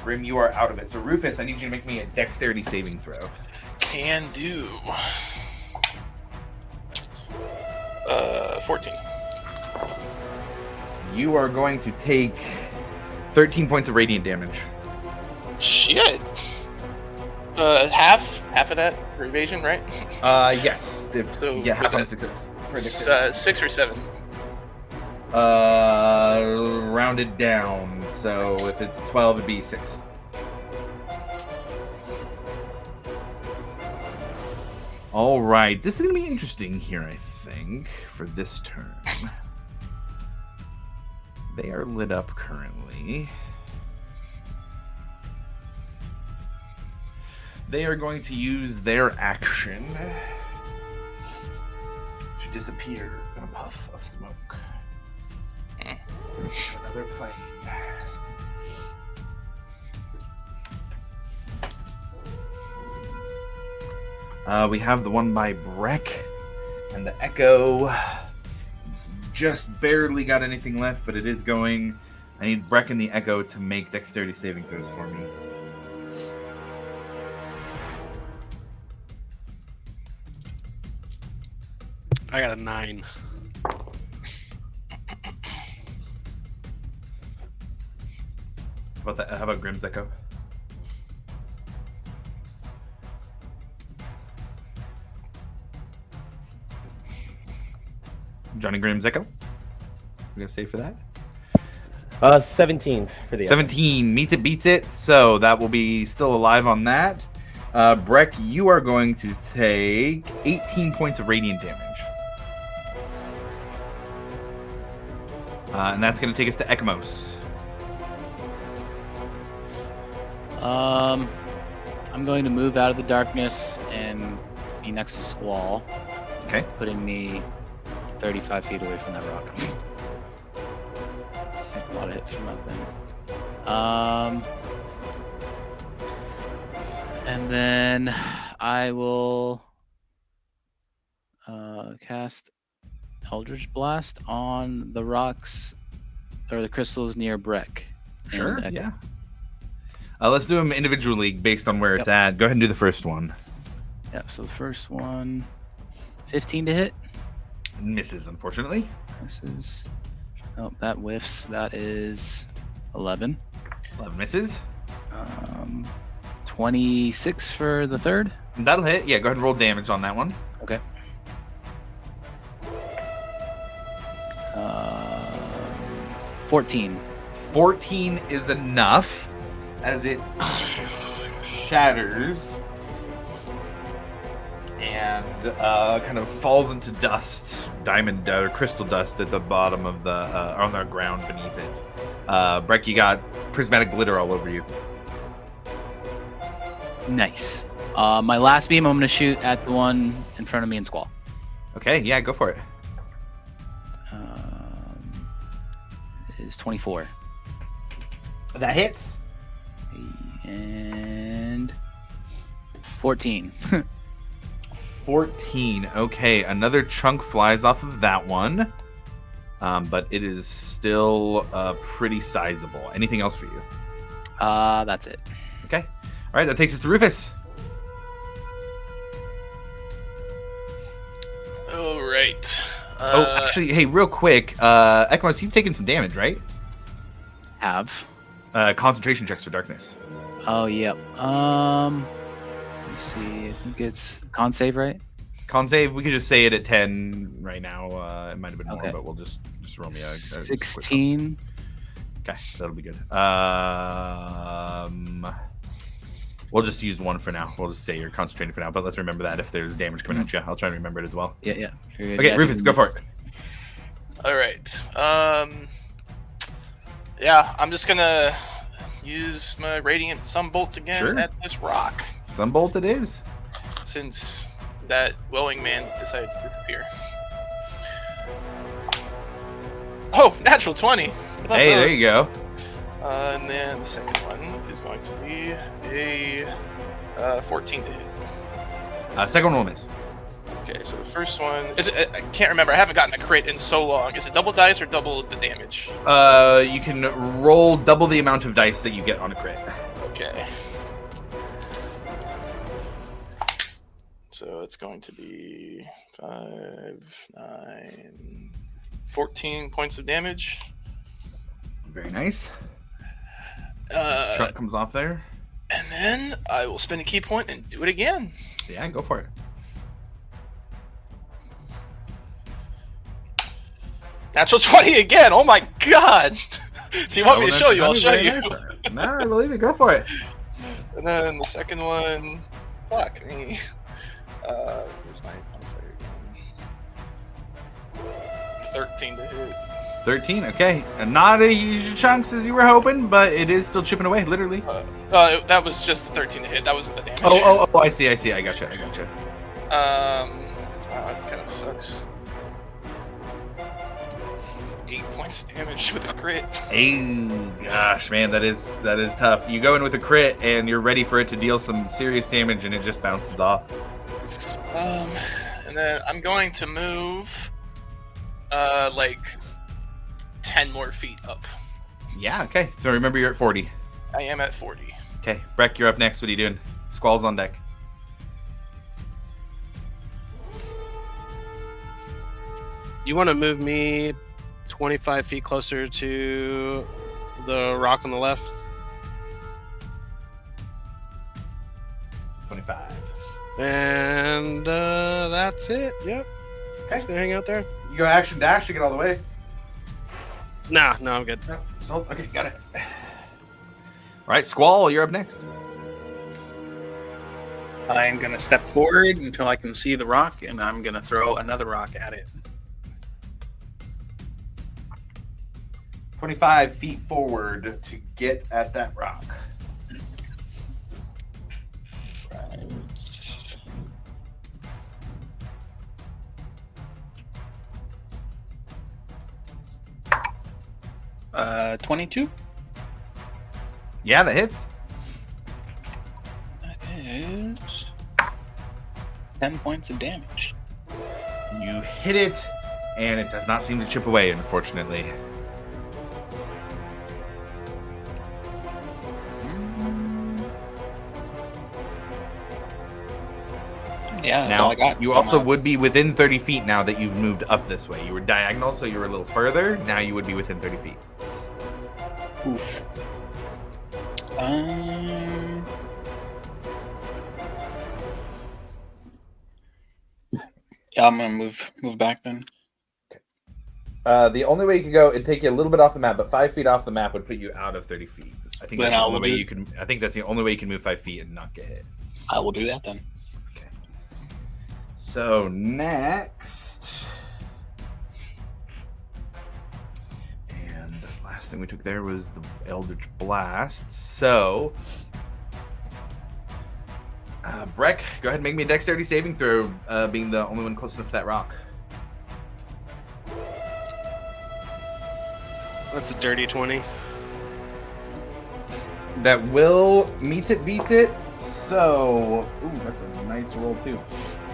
Grim, you are out of it. So Rufus, I need you to make me a dexterity saving throw. Can do. 14. You are going to take 13 points of radiant damage. Shit. Half of that for evasion, right? Yes. So half on a success. 6 or 7. Rounded down. So if it's 12, it'd be 6. All right. This is going to be interesting here, I think, for this turn. They are lit up currently. They are going to use their action to disappear in a puff of smoke. Another plane. We have the one by Breck and the Echo. It's just barely got anything left, but it is going. I need Breck and the Echo to make dexterity saving throws for me. I got a 9. How about Grim's Echo? Johnny Grim's Echo? You gonna save for that? 17 for the 17 meets it, beats it. So that will be still alive on that. Breck, you are going to take 18 points of radiant damage. And that's going to take us to Ekamos. I'm going to move out of the darkness and be next to Squall. Okay. Putting me 35 feet away from that rock. A lot of hits from that thing. And then I will cast Eldritch Blast on the rocks or the crystals near Breck. Sure, yeah. Let's do them individually based on where it's at. Go ahead and do the first one. Yep, so the first one, 15 to hit. Misses, unfortunately. Misses. Oh, that whiffs. That is 11. 11 misses. 26 for the third. That'll hit. Yeah, go ahead and roll damage on that one. Okay. 14. 14 is enough as it shatters and kind of falls into dust diamond or crystal dust at the bottom of the on the ground beneath it. Breck, you got prismatic glitter all over you. Nice. My last beam, I'm going to shoot at the one in front of me in Squall. Okay, yeah, go for it. Is 24. That hits. And 14. 14. Okay, another chunk flies off of that one. But it is still pretty sizable. Anything else for you? That's it. Okay. All right, that takes us to Rufus. All right. Actually, hey, real quick, Ekmos, you've taken some damage, right? Have. Concentration checks for darkness. Oh, yep. Let me see. I think it's con save, right? Con save, we could just say it at 10 right now. It might have been more, Okay. but we'll just roll me a 16. Okay, that'll be good. We'll just use one for now. We'll just say you're concentrating for now, but let's remember that if there's damage coming at you, I'll try to remember it as well. Yeah. Okay, Rufus, go for it. All right. Yeah, I'm just gonna use my radiant sunbolts again Sure. at this rock, Sunbolt it is. since that glowing man decided to disappear. Oh, natural 20. Hey, there you go. And then the second one is going to be a 14 to hit. Second one will miss. Okay, so the first one is it, I can't remember. I haven't gotten a crit in so long. Is it double dice or double the damage? You can roll double the amount of dice that you get on a crit. Okay. So it's going to be 5, 9, 14 points of damage. Very nice. Uh, Truck comes off there. and then I will spend a key point and do it again. Yeah, go for it. Natural 20 again. Oh my god. If you want me to show you, I'll show you. No, I believe it. Go for it. And then the second one, fuck me. Where's my modifier again? 13 to hit. 13, okay. And not as huge chunks as you were hoping, but it is still chipping away, literally. That was just the 13 to hit. That wasn't the damage. Oh, I see. I gotcha. Wow, that kind of sucks. 8 points damage with a crit. Hey, gosh, man, that is tough. You go in with a crit, and you're ready for it to deal some serious damage, and it just bounces off. And then I'm going to move, like 10 more feet up. Yeah, okay. So remember, you're at 40. I am at 40. Okay, Breck, you're up next. What are you doing? Squall's on deck. You want to move me 25 feet closer to the rock on the left? It's 25. And that's it. Yep. Okay. Just gonna hang out there. You go action dash to get all the way. Nah, no, I'm good. No, so, okay, got it. All right, Squall, you're up next. I'm going to step forward until I can see the rock, and I'm going to throw another rock at it. 25 feet forward to get at that rock. Right. 22. Yeah, that hits. That is 10 points of damage. You hit it, and it does not seem to chip away, unfortunately. Yeah, that's Now, all I got. you also would be within 30 feet now that you've moved up this way. You were diagonal, so you were a little further. Now you would be within 30 feet. Oof. Yeah, I'm gonna move back then. The only way you could go, it'd take you a little bit off the map, but 5 feet off the map would put you out of 30 feet. I think Then that's the I only will way do- you can. I think that's the only way you can move 5 feet and not get hit. I will do that then. So next, last thing we took there was the Eldritch Blast. So, Breck, go ahead and make me a dexterity saving throw, being the only one close enough to that rock. That's a dirty 20. That will meet it, beat it. So, ooh, that's a nice roll too.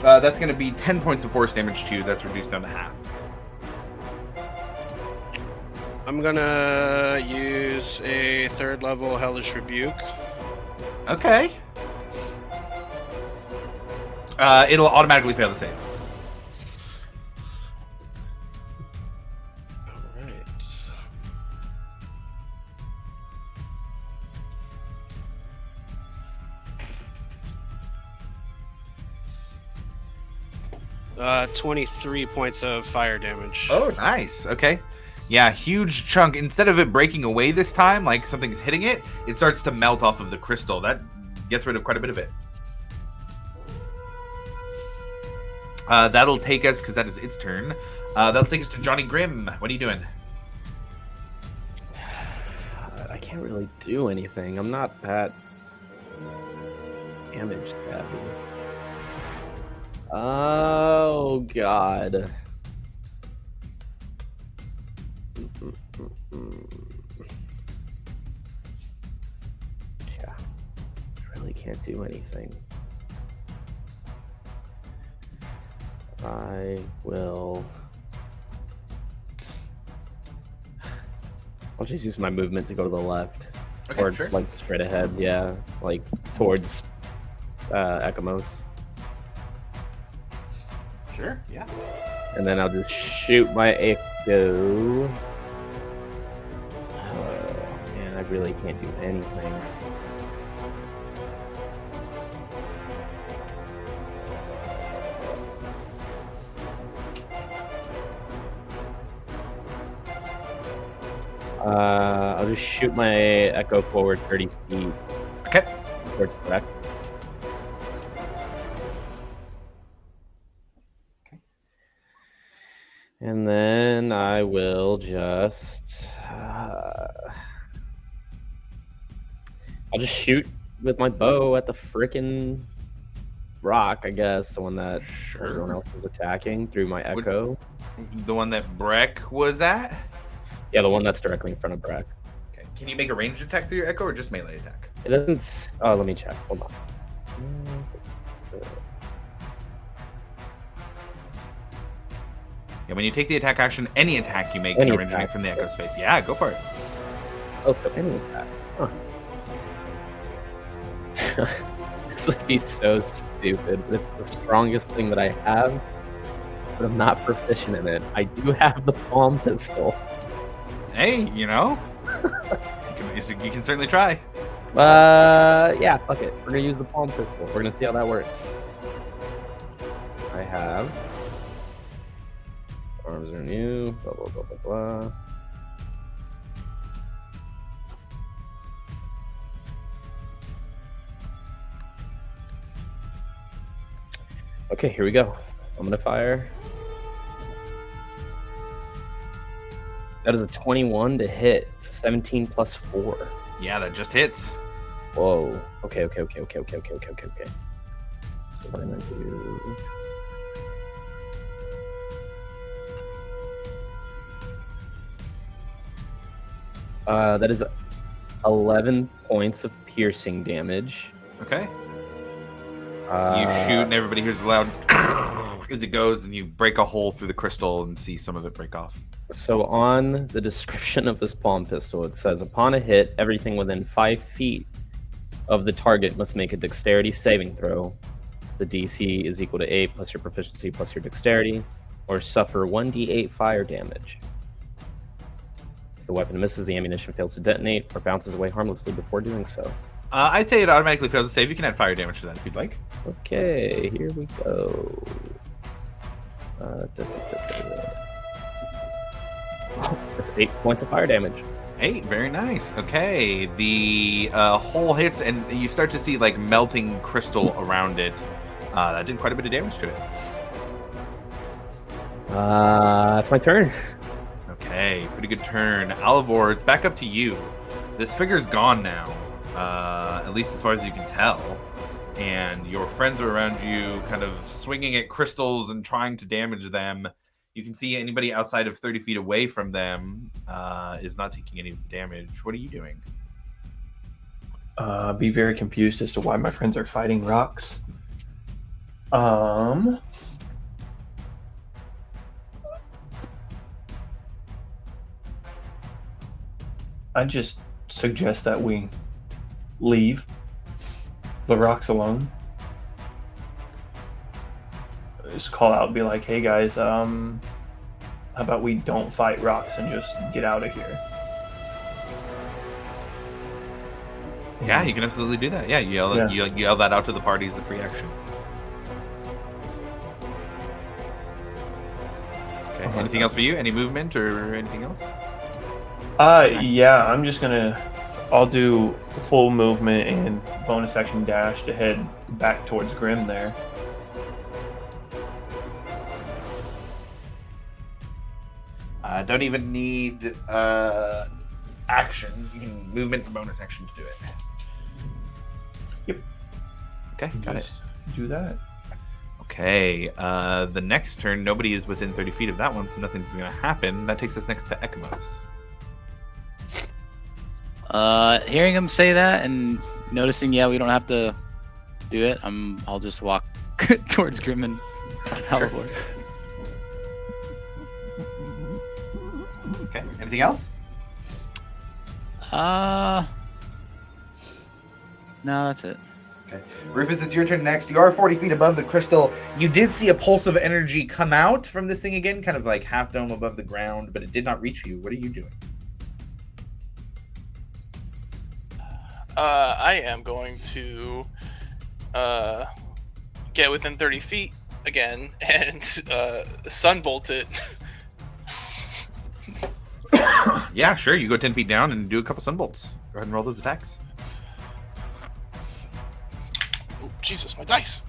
That's going to be 10 points of force damage to you. That's reduced down to half. I'm gonna use a 3rd level Hellish Rebuke. Okay. It'll automatically fail the save. Alright. 23 points of fire damage. Oh, nice. Okay. Yeah, huge chunk. Instead of it breaking away this time, like something's hitting it, it starts to melt off of the crystal. That gets rid of quite a bit of it. That'll take us, because that is its turn. That'll take us to Johnny Grimm. What are you doing? I can't really do anything. I'm not that damage savvy. Oh, God. Yeah, really can't do anything. I will. I'll just use my movement to go to the left, Okay, or sure. like straight ahead. Yeah, like towards Ekamos, Sure, yeah. and then I'll just shoot my Echo. Oh man, I really can't do anything. I'll just shoot my Echo forward 30 feet. Okay. Towards Breck. And then I will just... I'll just shoot with my bow at the frickin' rock, I guess. The one that everyone else was attacking through my Echo. The one that Breck was at? Yeah, the one that's directly in front of Breck. Okay. Can you make a ranged attack through your Echo or just melee attack? It doesn't... Oh, let me check. Hold on. Yeah, when you take the attack action, any attack you make Any can originate attack. from the Echo space. Yeah, go for it. Oh, so any attack. Huh. This would be so stupid. It's the strongest thing that I have, but I'm not proficient in it. I do have the palm pistol. Hey, you know, you can certainly try. Yeah, fuck it. We're gonna use the palm pistol. We're gonna see how that works. I have arms are new. Blah blah blah blah blah. Okay, here we go. I'm gonna fire. That is a 21 to hit. 17 plus 4. Yeah, that just hits. Whoa. Okay. So what am I gonna do? That is 11 points of piercing damage. Okay. You shoot and everybody hears a loud as it goes, and you break a hole through the crystal and see some of it break off. So on the description of this palm pistol, it says, upon a hit, everything within 5 feet of the target must make a dexterity saving throw. The DC is equal to 8 plus your proficiency plus your dexterity, or suffer 1d8 fire damage. If the weapon misses, the ammunition fails to detonate or bounces away harmlessly before doing so. I'd say it automatically fails to save. You can add fire damage to that if you'd like. Okay, here we go. 8 points of fire damage. 8, very nice. Okay, the hole hits, and you start to see like melting crystal around it. That did quite a bit of damage to it. That's my turn. Okay, pretty good turn. Alivor, it's back up to you. This figure's gone now, at least as far as you can tell. And your friends are around you, kind of swinging at crystals and trying to damage them. You can see anybody outside of 30 feet away from them is not taking any damage. What are you doing? Be very confused as to why my friends are fighting rocks. I just suggest that we leave the rocks alone. Just call out and be like, hey guys, how about we don't fight rocks and just get out of here? Yeah, you can absolutely do that. Yeah, you yell that out to the party as a free action. Okay. Anything else for you? Any movement or anything else? Yeah, I'm just gonna... I'll do full movement and bonus action dash to head back towards Grim there. Don't even need action. You can movement and bonus action to do it. Yep. Okay, got it. Do that. Okay, the next turn, nobody is within 30 feet of that one, so nothing's going to happen. That takes us next to Ekamos. Hearing him say that and noticing, we don't have to do it, I'll just walk towards Grim and Alivor. Okay, anything else? No, that's it. Okay. Rufus, it's your turn next. You are 40 feet above the crystal. You did see a pulse of energy come out from this thing again, kind of like half dome above the ground, but it did not reach you. What are you doing? I am going to get within 30 feet again and sunbolt it. Yeah, sure. You go 10 feet down and do a couple sunbolts. Go ahead and roll those attacks. Oh, Jesus, my dice.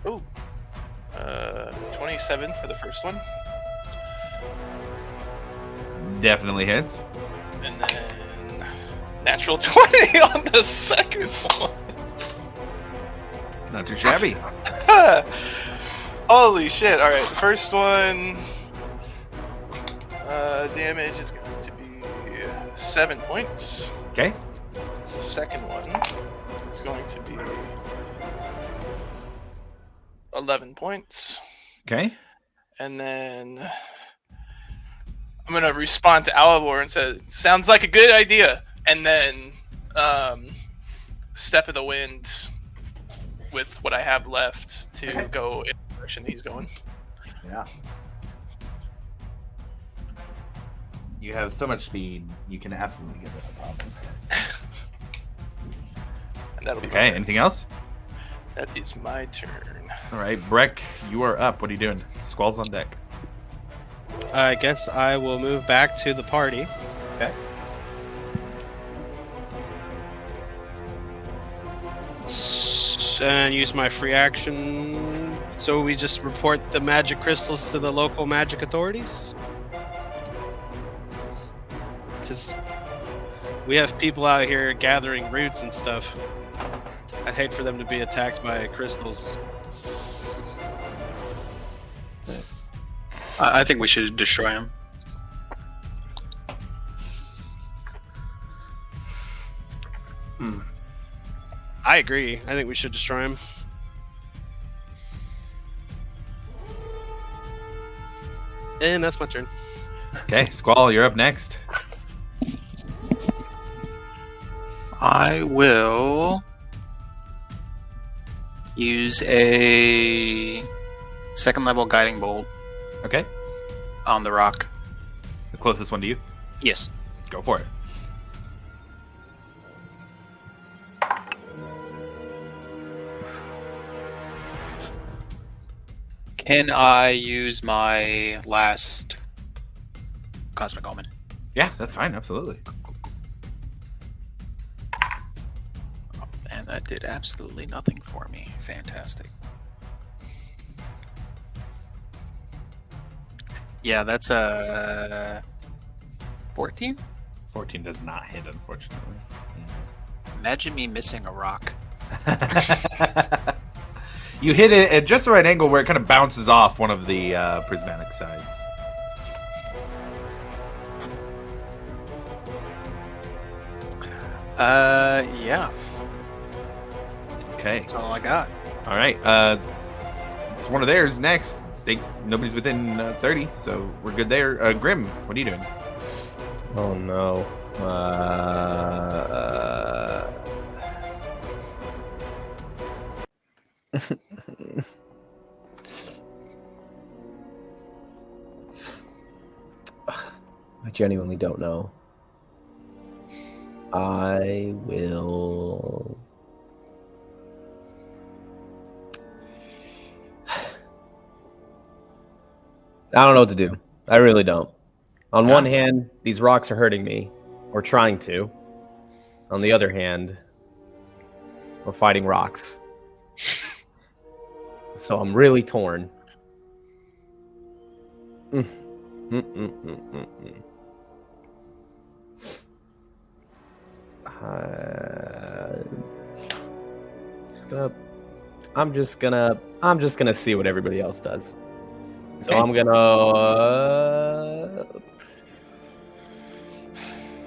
Oh, 27 for the first one. Definitely hits. And then natural 20 on the second one. Not too shabby. Holy shit. All right, first one. Damage is going to be 7 points. Okay. The second one is going to be 11 points. Okay. And then I'm going to respond to Alivor and say, sounds like a good idea. And then Step of the Wind with what I have left to go in the direction he's going. Yeah. You have so much speed, you can absolutely get that no problem. And that'll be okay, anything else? That is my turn. All right, Breck, you are up. What are you doing? Squall's on deck. I guess I will move back to the party. Okay. And use my free action. So we just report the magic crystals to the local magic authorities? Because we have people out here gathering roots and stuff. I'd hate for them to be attacked by crystals. I think we should destroy him. I agree. I think we should destroy him. And that's my turn. Okay, Squall, you're up next. I will use a second level guiding bolt Okay. on the rock. The closest one to you? Yes. Go for it. Can I use my last Cosmic Omen? Yeah, that's fine. Absolutely. And that did absolutely nothing for me. Fantastic. Yeah, that's a 14. 14 does not hit, unfortunately. Imagine me missing a rock. You hit it at just the right angle where it kind of bounces off one of the prismatic sides. Yeah. Okay. That's all I got. All right. It's one of theirs next. Nobody's within 30, so we're good there. Grim, what are you doing? Oh no. I genuinely don't know. I will. I don't know what to do. I really don't. On one hand, these rocks are hurting me, or trying to. On the other hand, we're fighting rocks. So I'm really torn. I'm just gonna see what everybody else does. So I'm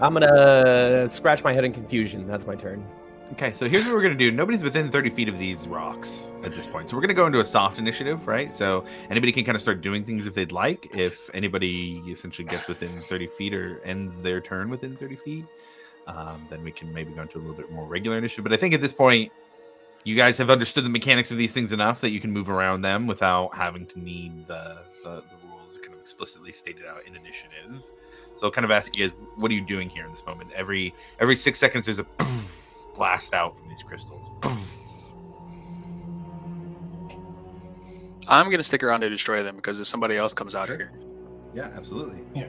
gonna scratch my head in confusion. That's my turn. Okay, so here's what we're going to do. Nobody's within 30 feet of these rocks at this point. So we're going to go into a soft initiative, right? So anybody can kind of start doing things if they'd like. If anybody essentially gets within 30 feet or ends their turn within 30 feet, then we can maybe go into a little bit more regular initiative. But I think at this point, you guys have understood the mechanics of these things enough that you can move around them without having to need the rules kind of explicitly stated out in initiative. So I'll kind of ask you guys, what are you doing here in this moment? Every 6 seconds, there's a blast out from these crystals. I'm gonna stick around to destroy them because if somebody else comes out here. Yeah, absolutely. Yeah.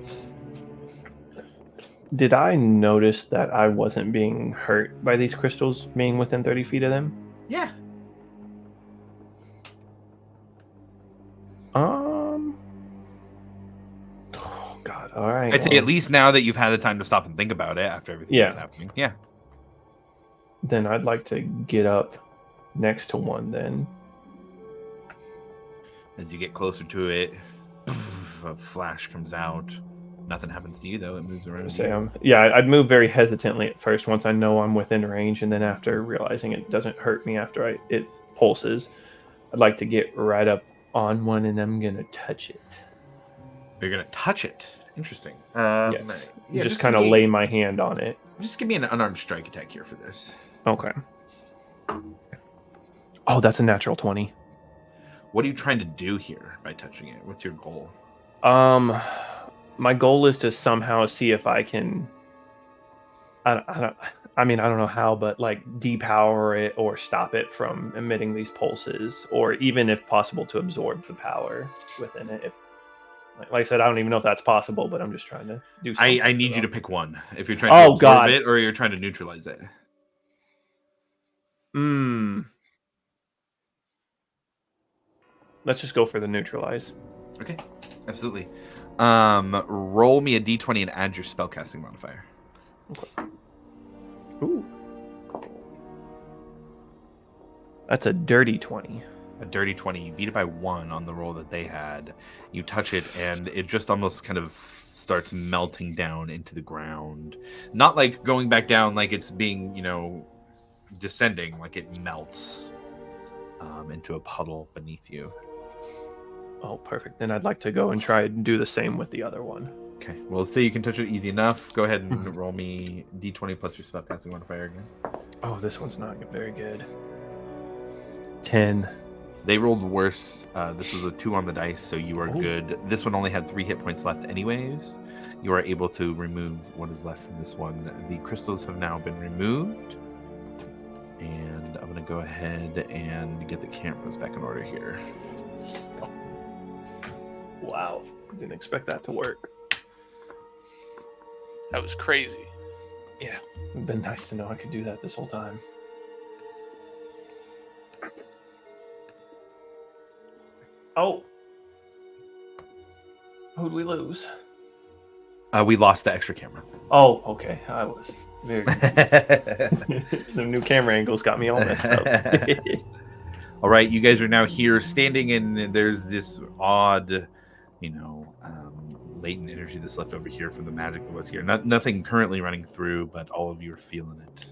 Did I notice that I wasn't being hurt by these crystals being within 30 feet of them? Yeah. Oh God. All right. I'd say at least now that you've had the time to stop and think about it after everything that's happening. Yeah. Then I'd like to get up next to one then. As you get closer to it, a flash comes out. Nothing happens to you, though. It moves around. I'd move very hesitantly at first once I know I'm within range, and then after realizing it doesn't hurt me after it pulses, I'd like to get right up on one, and I'm going to touch it. You're going to touch it? Interesting. Just kind of lay my hand on it. Just give me an unarmed strike attack here for this. Okay. Oh, that's a natural 20. What are you trying to do here by touching it? What's your goal? My goal is to somehow see if I can. I don't know how, but like depower it or stop it from emitting these pulses, or even if possible to absorb the power within it. If, like I said, I don't even know if that's possible, but I'm just trying to do something. I need you to pick one. If you're trying to absorb it or you're trying to neutralize it. Let's just go for the neutralize. Okay, absolutely. Roll me a d20 and add your spellcasting modifier. Okay. Ooh. That's a dirty 20. A dirty 20. You beat it by 1 on the roll that they had. You touch it, and it just almost kind of starts melting down into the ground. Not like going back down like it's being, descending. Like it melts into a puddle beneath you. Oh, perfect. Then I'd like to go and try and do the same with the other one. Okay. Well, let's say you can touch it easy enough. Go ahead and roll me d20 plus your spellcasting modifier again. Oh, this one's not very good. 10. They rolled worse. This was a 2 on the dice, so you are good. This one only had 3 hit points left anyways. You are able to remove what is left from this one. The crystals have now been removed. And I'm going to go ahead and get the cameras back in order here. Wow. Didn't expect that to work. That was crazy. Yeah. It'd been nice to know I could do that this whole time. Oh. Who'd we lose? We lost the extra camera. Oh, okay. I was very. The new camera angles got me all messed up. All right, you guys are now here standing in. There's this odd, latent energy that's left over here from the magic that was here. Nothing currently running through, but all of you are feeling it.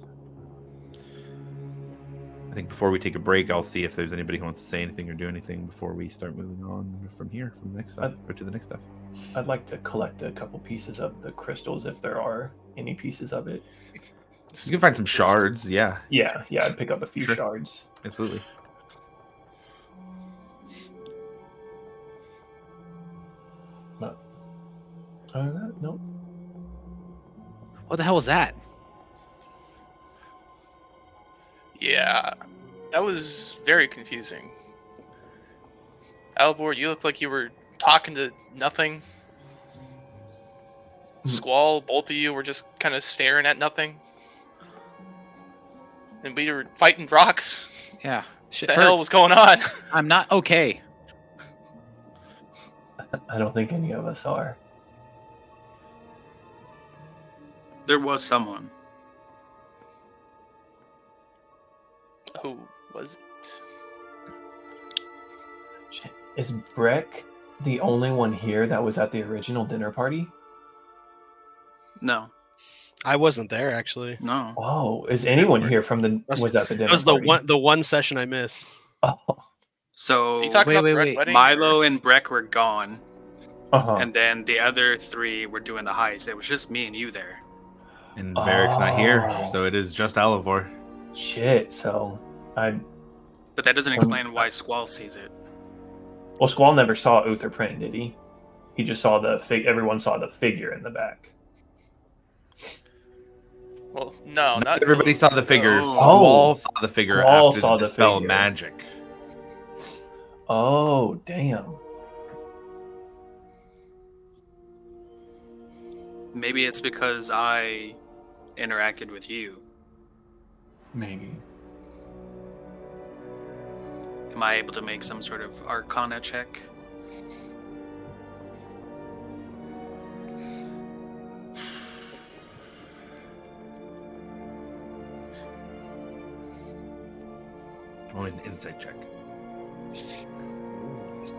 I think before we take a break, I'll see if there's anybody who wants to say anything or do anything before we start moving on from here, from the next stuff, or to the next stuff. I'd like to collect a couple pieces of the crystals if there are any pieces of it. You can find some shards, yeah. Yeah, I'd pick up a few shards. Absolutely. No. Nope. What the hell was that? Yeah, that was very confusing. Alvor, you look like you were talking to nothing. Squall, both of you were just kind of staring at nothing. And we were fighting rocks. Yeah. Shit What the hell was going on? I'm not okay. I don't think any of us are. There was someone. Who was it? Is Breck the only one here that was at the original dinner party? No. I wasn't there actually. No. Oh, is anyone here from the was at the dinner It was party? the one session I missed. Oh. So You talking about wait, the red wait. wedding? Milo and Breck were gone, Uh-huh. and then the other three were doing the heist. It was just me and you there. And Varric's not here, Oh. so it is just Alivor. Shit, so But that doesn't explain why Squall sees it. Well, Squall never saw Uther print, did he? He just saw everyone saw the figure in the back. Well, no, not Everybody saw the figure. Oh. Squall saw the figure Squall after saw the the dispel figure. magic. Oh, damn. Maybe it's because I interacted with you. Maybe. Am I able to make some sort of Arcana check? Oh, an insight check.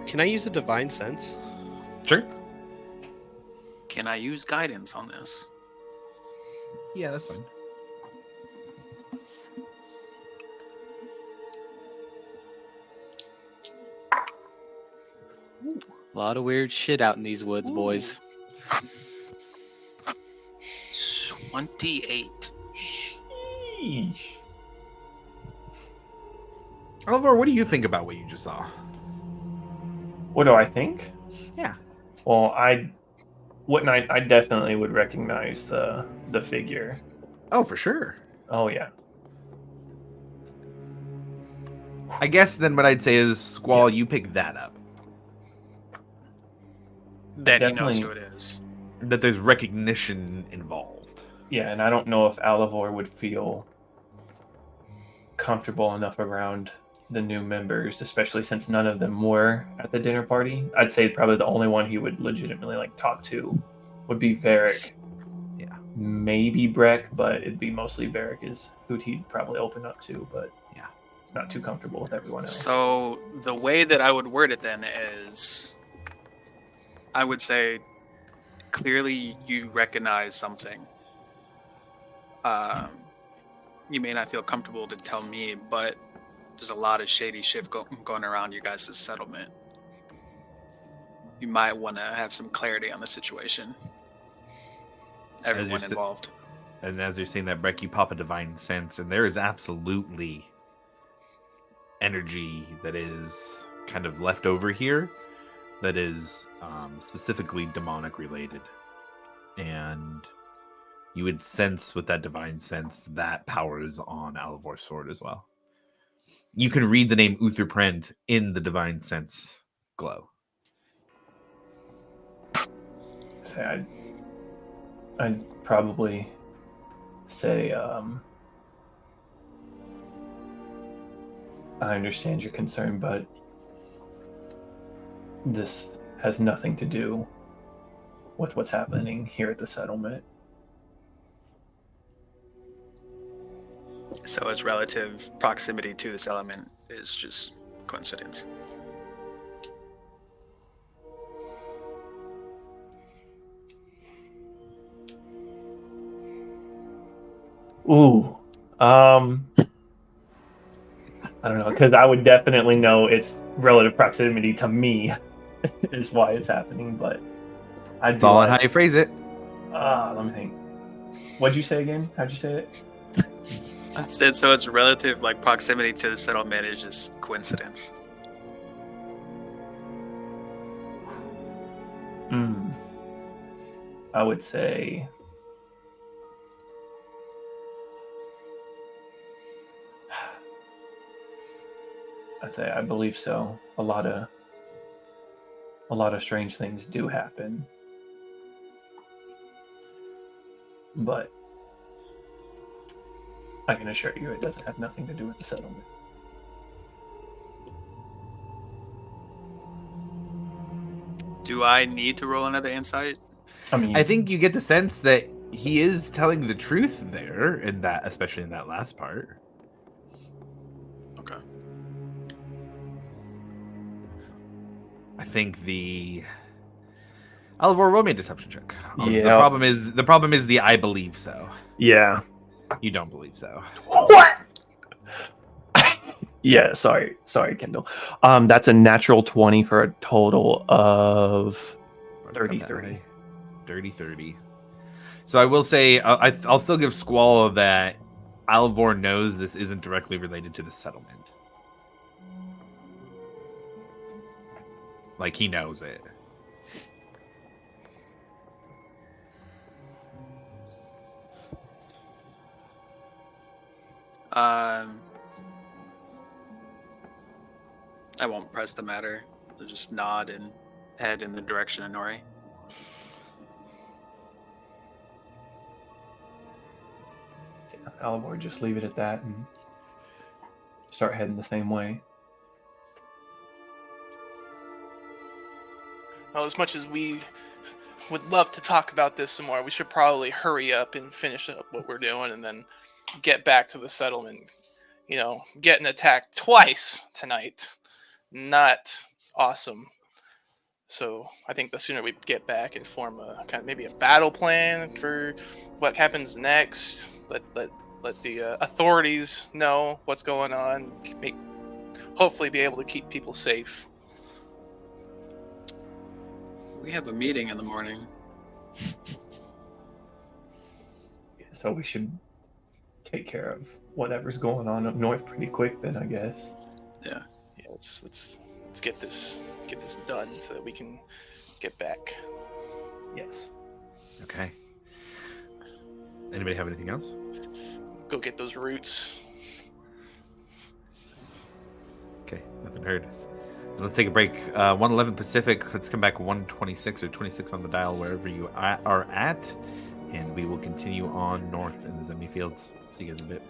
Can I use a divine sense? Sure. Can I use guidance on this? Yeah, that's fine. A lot of weird shit out in these woods, boys. 28. Sheesh. Alivor, what do you think about what you just saw? What do I think? Yeah. Well, I definitely would recognize the figure. Oh, for sure. Oh yeah. I guess then what I'd say is, Squall, you pick that up. That he knows Definitely. who it is. That there's recognition involved. Yeah, and I don't know if Alivor would feel comfortable enough around the new members, especially since none of them were at the dinner party. I'd say probably the only one he would legitimately talk to would be Varric. Yeah. Maybe Breck, but it'd be mostly Varric is who he'd probably open up to, but Yeah. he's not too comfortable with everyone else. So the way that I would word it then is, I would say, clearly you recognize something. You may not feel comfortable to tell me, but there's a lot of shady shit going around your guys' settlement. You might want to have some clarity on the situation. Everyone you're involved. And as you're saying that, Breck, you pop a divine sense, and there is absolutely energy that is kind of left over here that is specifically demonic related. And you would sense with that divine sense that power is on Alivor's sword as well. You can read the name Uther Prent in the divine sense glow. Say I'd probably say I understand your concern, but this has nothing to do with what's happening here at the settlement. So its relative proximity to this element is just coincidence. Ooh, I don't know, because I would definitely know its relative proximity to me is why it's happening, but It's all on how you phrase it. Let me think. What'd you say again? How'd you say it? I said so its relative proximity to the settlement is just coincidence. I would say I believe so. A lot of strange things do happen. But I can assure you it doesn't have nothing to do with the settlement. Do I need to roll another insight? I think you get the sense that he is telling the truth there, in that, especially in that last part. Okay. I think Alivor, roll me a deception check. Yeah. The problem is the I believe so. Yeah. You don't believe so. What? Yeah, sorry, Kendall. That's a natural 20 for a total of 30. 30. So I will say, I'll still give Squall that Alivor knows this isn't directly related to the settlement. Like, he knows it. I won't press the matter. I'll just nod and head in the direction of Nori. Alivor, just leave it at that and start heading the same way. Well, as much as we would love to talk about this some more, we should probably hurry up and finish up what we're doing and then get back to the settlement. You know, getting attacked twice tonight. Not awesome. So I think the sooner we get back and form a kind of maybe a battle plan for what happens next, let the authorities know what's going on, hopefully be able to keep people safe. We have a meeting in the morning. So we should take care of whatever's going on up north pretty quick then, I guess. Yeah. Yeah, let's get this done so that we can get back. Yes. Okay. Anybody have anything else? Go get those roots. Okay, nothing heard. Let's take a break. 111 Pacific. Let's come back 126 or 26 on the dial, wherever you are at, and we will continue on north in the Zemni Fields. See you guys in a bit.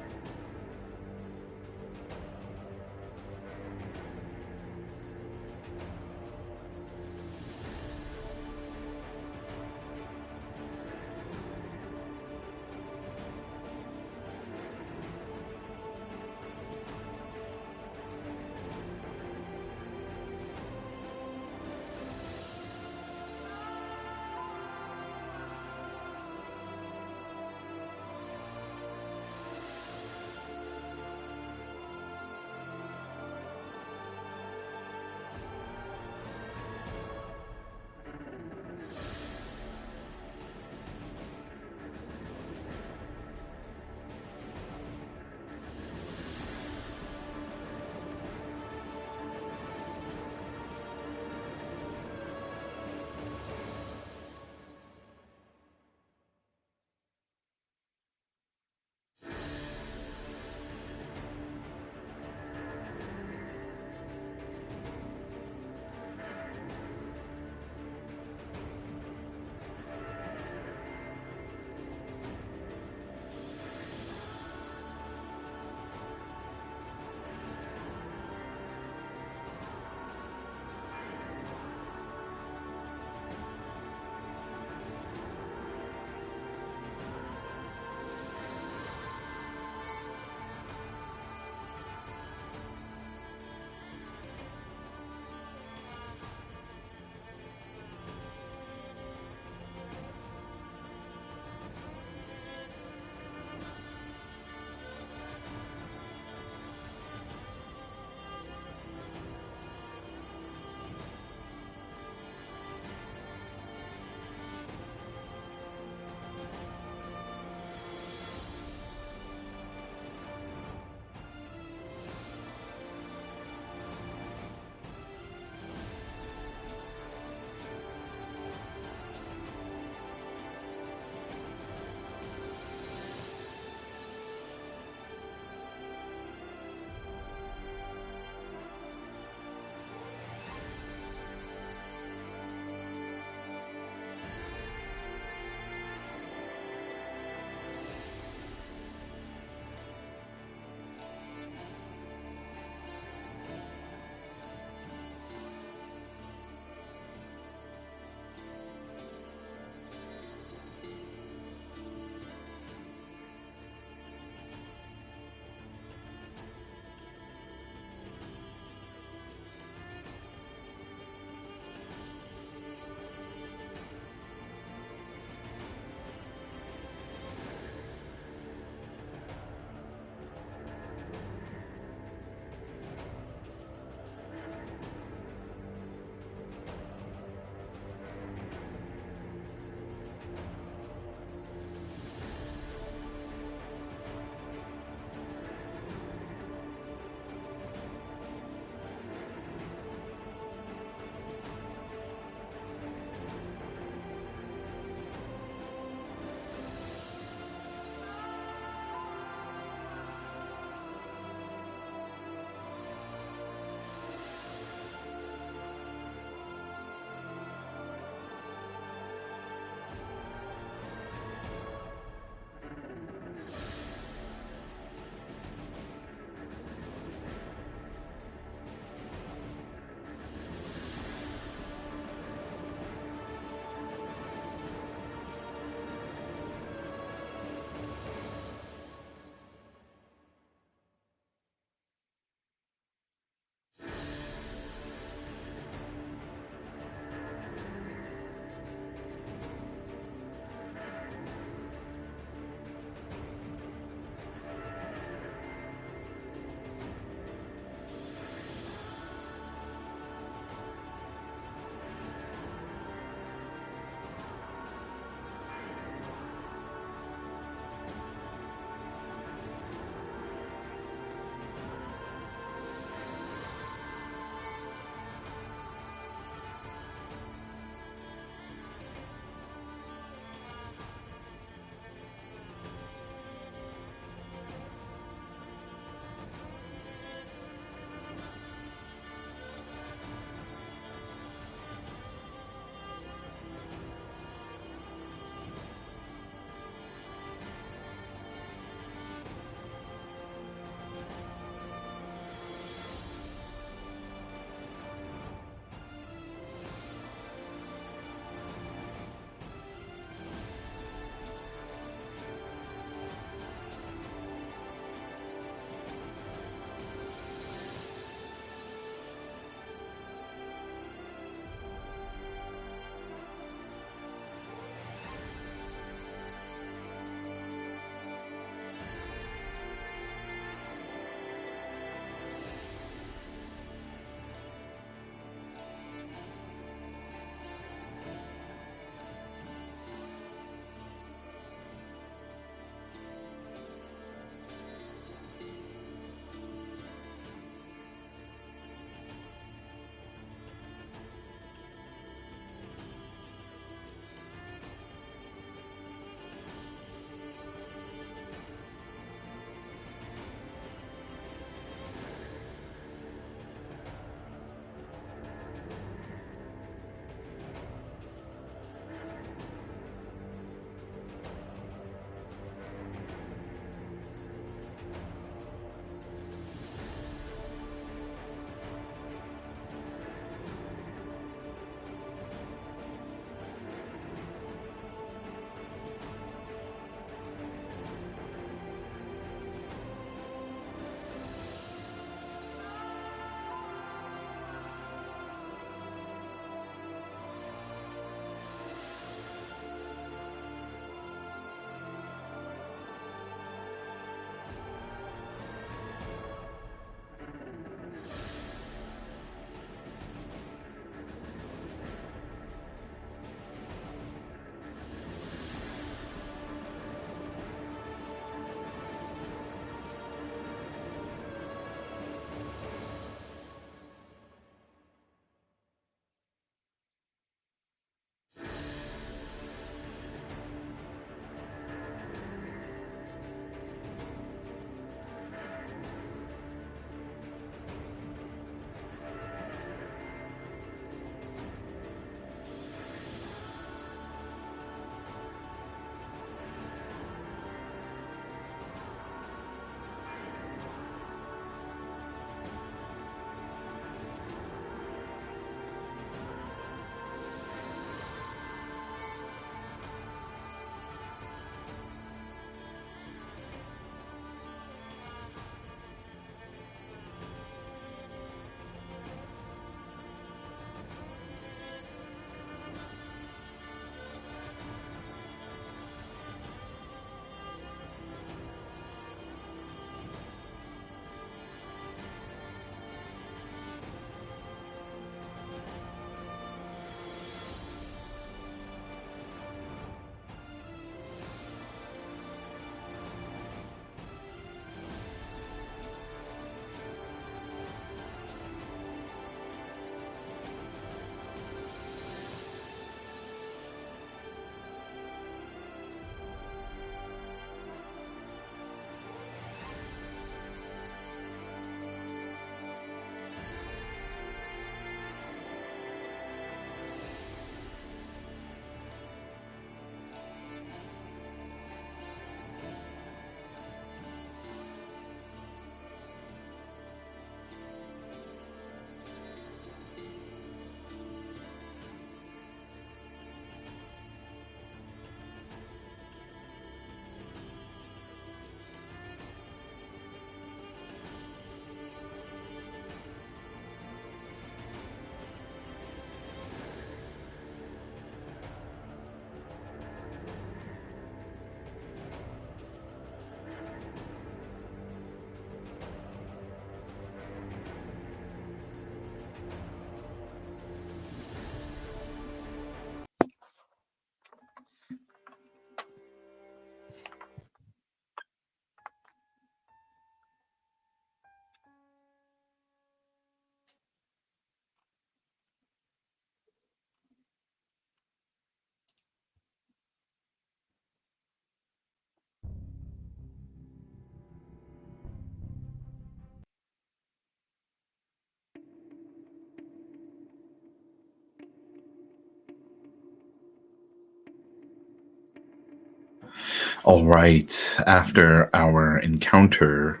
All right. After our encounter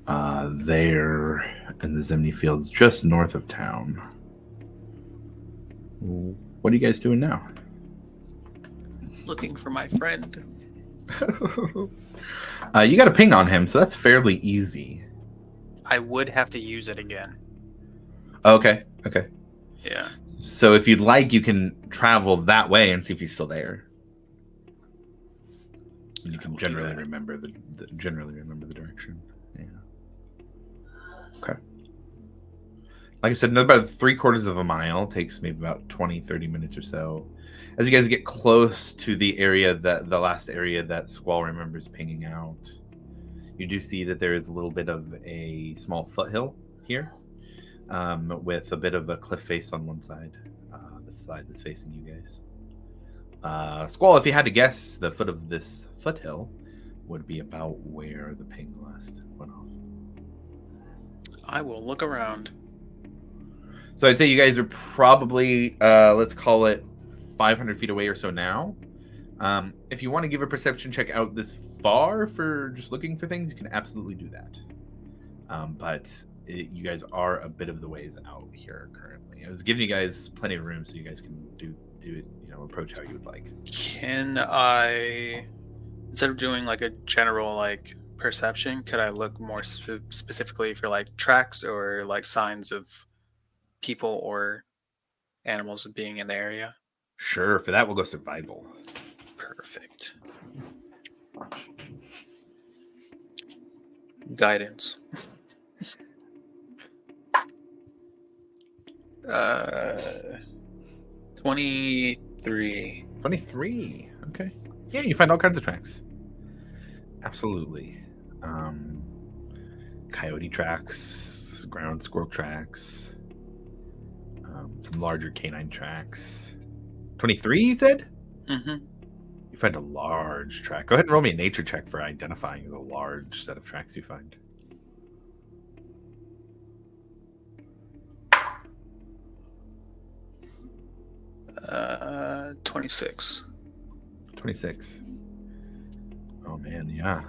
there in the Zimni Fields, just north of town, what are you guys doing now? Looking for my friend. You got a ping on him, so that's fairly easy. I would have to use it again. Okay. Yeah. So if you'd like, you can travel that way and see if he's still there. And you can generally remember the direction. Yeah. Okay. Like I said, about 3/4 of a mile, takes maybe about 20-30 minutes or so. As you guys get close to the area the last area that Squall remembers pinging out, you do see that there is a little bit of a small foothill here, with a bit of a cliff face on one side, the side that's facing you guys. Squall, if you had to guess, the foot of this foothill would be about where the ping last went off. I will look around. So I'd say you guys are probably, let's call it 500 feet away or so now. If you want to give a perception check out this far for just looking for things, you can absolutely do that. But you guys are a bit of the ways out here currently. I was giving you guys plenty of room so you guys can do it, approach how you would like. Can I, instead of doing like a general like perception, could I look more specifically for like tracks or like signs of people or animals being in the area? Sure, for that we'll go survival. Perfect. Guidance. 23. 23. Okay. Yeah, you find all kinds of tracks. Absolutely. Coyote tracks, ground squirrel tracks, some larger canine tracks. 23, you said? Mm-hmm. You find a large track. Go ahead and roll me a nature check for identifying the large set of tracks you find. 26. 26. Oh man, yeah.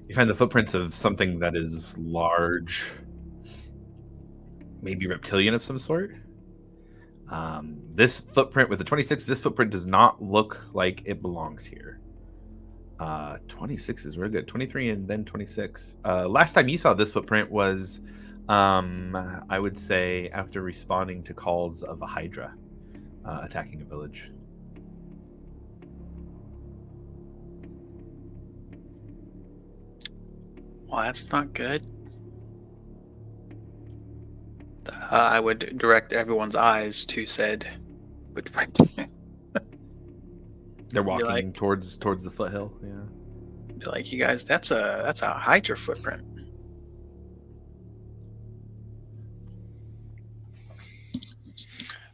You find the footprints of something that is large, maybe reptilian of some sort. This footprint with the 26, this footprint does not look like it belongs here. 26 is really good. 23 and then 26. Last time you saw this footprint was, I would say, after responding to calls of a Hydra attacking a village. Well, that's not good. I would direct everyone's eyes to said. They're walking towards the foothill. Yeah. Be like, you guys, that's a Hydra footprint.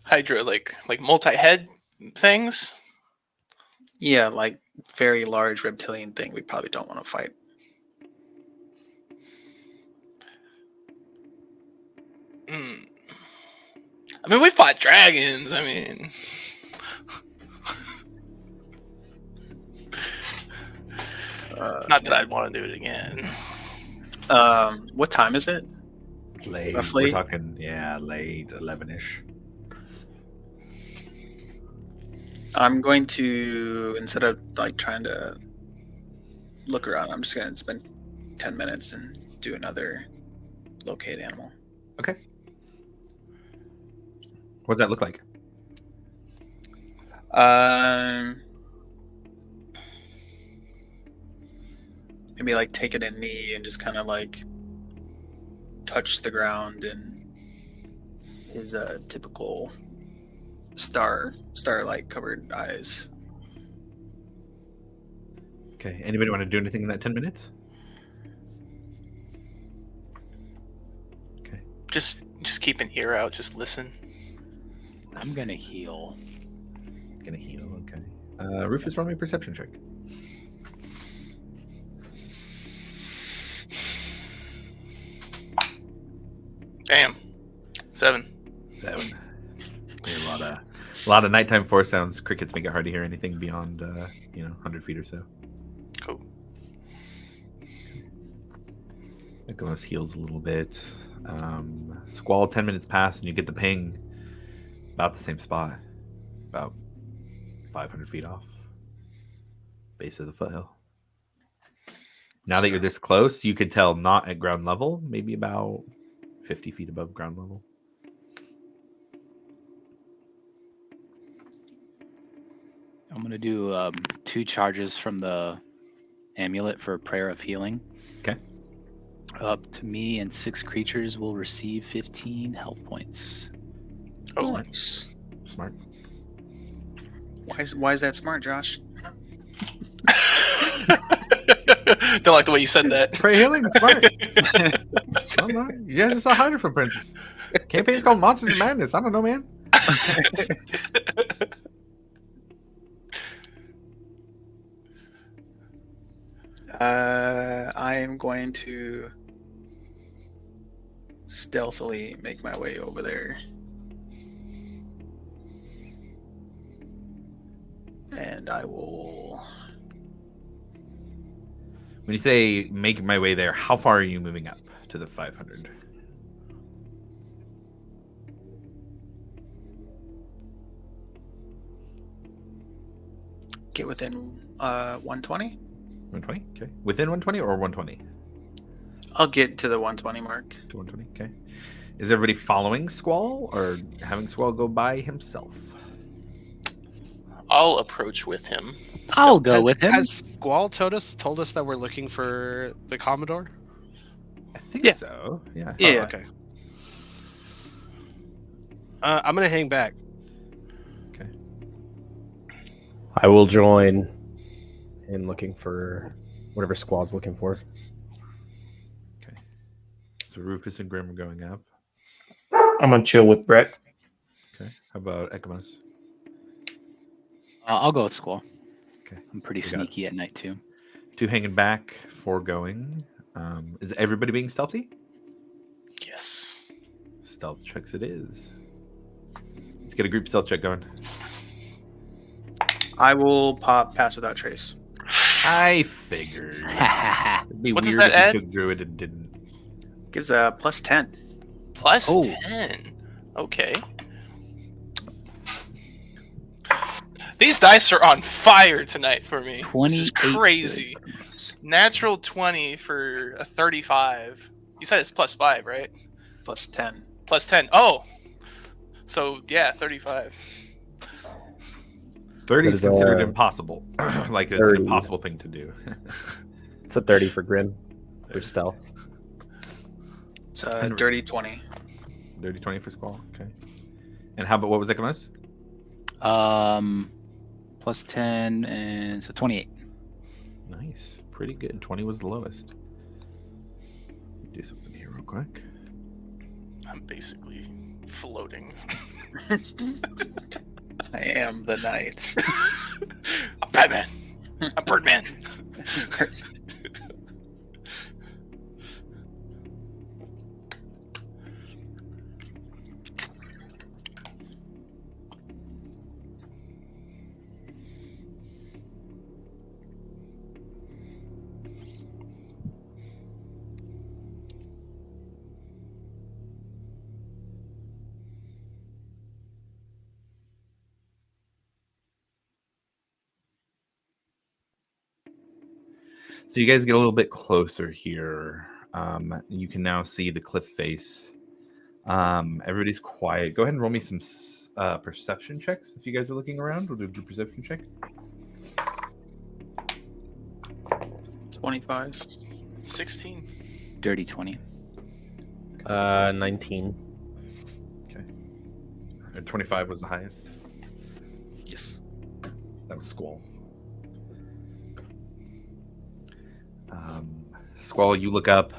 Hydra, like multi-head things. Yeah, like very large reptilian thing. We probably don't want to fight. I mean, we fought dragons. I mean, not that I'd want to do it again. What time is it? Late. Roughly? We're talking, late 11-ish. I'm going to, instead of like trying to look around, I'm just going to spend 10 minutes and do another locate animal. Okay. What does that look like? Maybe like taking a knee and just kind of like touch the ground and his typical starlight covered eyes. Okay. Anybody want to do anything in that 10 minutes? Okay. Just keep an ear out. Just listen. I'm gonna heal. Gonna heal. Okay. Rufus, roll me a perception check. Damn. 7. 7. A A lot of nighttime forest sounds. Crickets make it hard to hear anything beyond 100 feet or so. Cool. Ekamos heals a little bit. Squall, 10 minutes pass and you get the ping about the same spot. About 500 feet off. Base of the foothill. Now that you're this close, you could tell not at ground level, maybe about 50 feet above ground level. I'm going to do 2 charges from the amulet for Prayer of Healing. Okay. Up to me and 6 creatures will receive 15 health points. Oh, Nice. Smart. Why is that smart, Josh? don't like the way you said that. Pray healing, smart. I don't know. You guys just saw Hydra Footprints. Campaign's called Monsters of Madness. I don't know, man. I am going to stealthily make my way over there. And I will... When you say making my way there, how far are you moving up to the 500? Get within 120. 120? Okay. Within 120 or 120? I'll get to the 120 mark. To 120, okay. Is everybody following Squall or having Squall go by himself? I'll approach with him. I'll go with him. Has Squall told us that we're looking for the Commodore? I think Yeah. so. Yeah. Yeah. Oh, okay. I'm gonna hang back. Okay. I will join in looking for whatever Squall's looking for. Okay. So Rufus and Grim are going up. I'm gonna chill with Brett. Okay. How about Ekamos? I'll go with Squall. Okay. I'm pretty We got- sneaky at night too. 2 hanging back, 4 going. Is everybody being stealthy? Yes. Stealth checks it is. Let's get a group stealth check going. I will pop Pass Without Trace. I figured. It'd be What does weird that if you add? took Druid and didn't. Gives a plus 10. Plus Oh. 10. Okay. These dice are on fire tonight for me. This is 28 crazy. Natural 20 for a 35. You said it's plus 5, right? Plus 10. Plus 10. Oh. So, yeah, 35. 30 That is is, considered impossible. Like, it's an 30. impossible thing to do. It's a 30 for Grim for stealth. It's a dirty 20. Dirty 20 for Squall. Okay. And how about what was Ekamos? Plus 10 and so 28. Nice. Pretty good. 20 was the lowest. Do something here real quick. I'm basically floating. I am the knight. I'm Batman. I'm Birdman. So you guys get a little bit closer here. You can now see the cliff face. Everybody's quiet. Go ahead and roll me some perception checks if you guys are looking around. We'll do a perception check. 25. 16. Dirty 20. 19. Okay. And 25 was the highest. Yes. That was Squall. Squall, you look up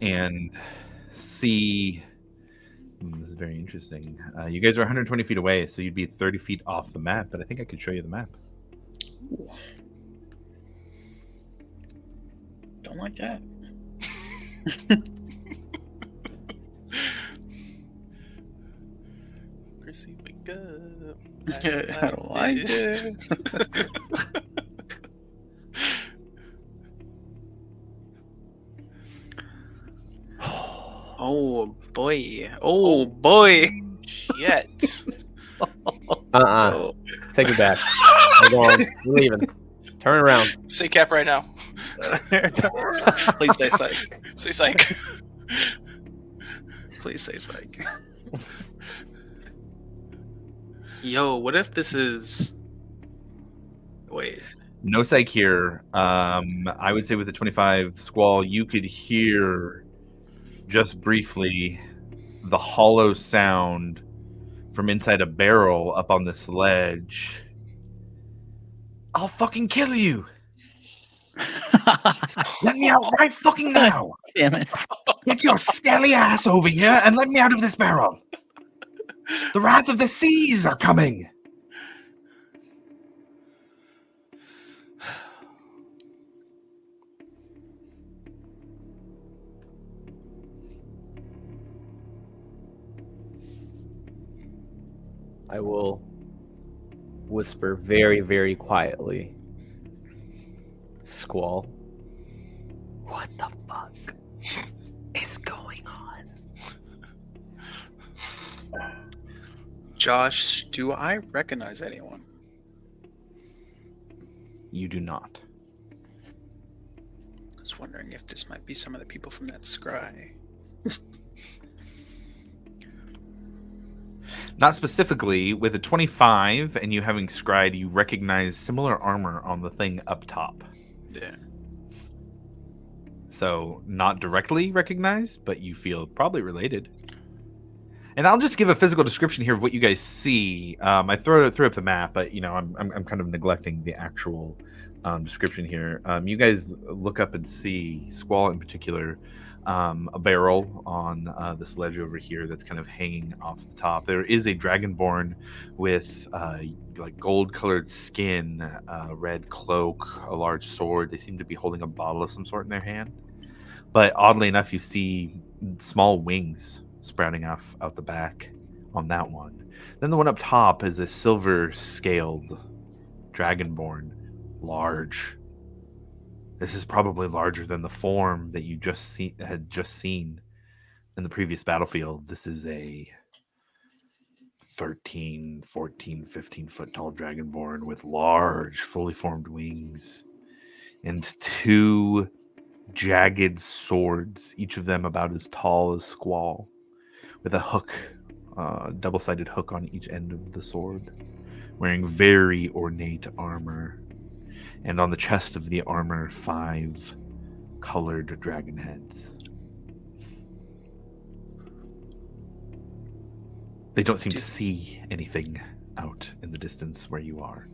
and see. This is very interesting. You guys are 120 feet away, so you'd be 30 feet off the map, but I think I could show you the map. Ooh. Don't like that. Percy, wake up. I don't like this. Oh boy. Oh boy. Yet. Uh-uh. Take it back. We're going. We're leaving. Turn around. Say cap right now. Please say psych. Say psych. Please say psych. Yo, what if this is... Wait. No psych here. I would say with the 25 Squall, you could hear just briefly the hollow sound from inside a barrel up on this ledge. I'll fucking kill you. Let me out right fucking now. Damn it. Get your scaly ass over here and let me out of this barrel. The wrath of the seas are coming. I will whisper very, very quietly. Squall. What the fuck is going on? Josh, do I recognize anyone? You do not. I was wondering if this might be some of the people from that scry. Not specifically. With a 25 and you having scryed, you recognize similar armor on the thing up top. Yeah. So not directly recognized, but you feel probably related. And I'll just give a physical description here of what you guys see. I threw up the map, but I'm kind of neglecting the actual description here. You guys look up and see Squall in particular. A barrel on this ledge over here that's kind of hanging off the top. There is a dragonborn with like gold-colored skin, red cloak, a large sword. They seem to be holding a bottle of some sort in their hand. But oddly enough, you see small wings sprouting out the back on that one. Then the one up top is a silver-scaled dragonborn, large. This is probably larger than the form that you had just seen in the previous battlefield. This is a 13, 14, 15 foot tall dragonborn with large, fully formed wings and 2 jagged swords, each of them about as tall as Squall, with a hook, double-sided hook on each end of the sword, wearing very ornate armor. And on the chest of the armor, 5 colored dragon heads. They don't seem to see anything out in the distance where you are.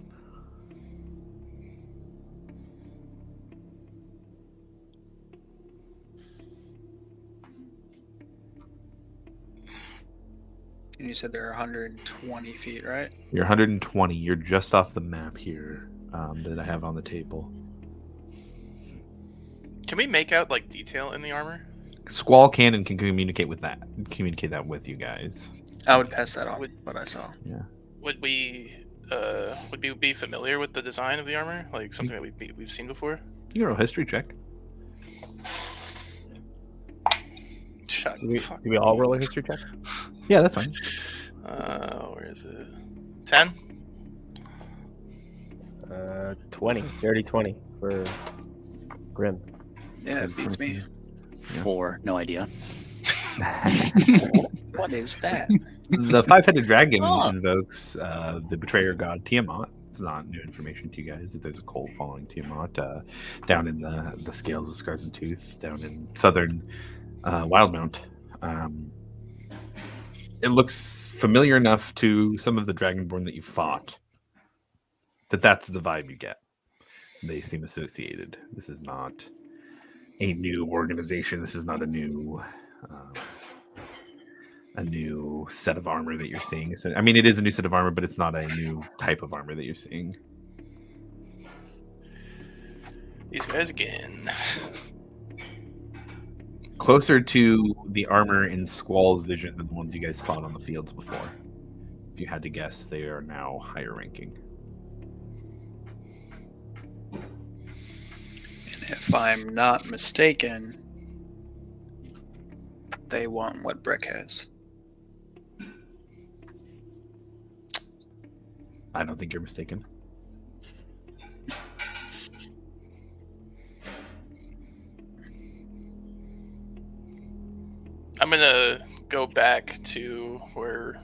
And you said they're 120 feet, right? You're 120. You're just off the map here. That I have on the table. Can we make out like detail in the armor? Squall can communicate that with you guys. I would pass that on. What I saw. Yeah. Would we be familiar with the design of the armor? Like something that we've seen before? You can roll a history check. Do we all roll a history check? Yeah, that's fine. Where is it? 10? 20. Dirty 20 for Grim. Yeah, it beats me. 4, no idea. What is that? The 5-headed dragon invokes the betrayer god Tiamat. It's not new information to you guys that there's a cult following Tiamat down in the scales of Scars and Tooth, down in southern Wildmount. It looks familiar enough to some of the dragonborn that you fought that's the vibe you get. They seem associated. This is not a new organization. This is not a new set of armor that you're seeing. So, I mean, it is a new set of armor, but it's not a new type of armor that you're seeing. These guys again. Closer to the armor in Squall's vision than the ones you guys fought on the fields before. If you had to guess, they are now higher ranking. And if I'm not mistaken, they want what Breck has. I don't think you're mistaken. I'm gonna go back to where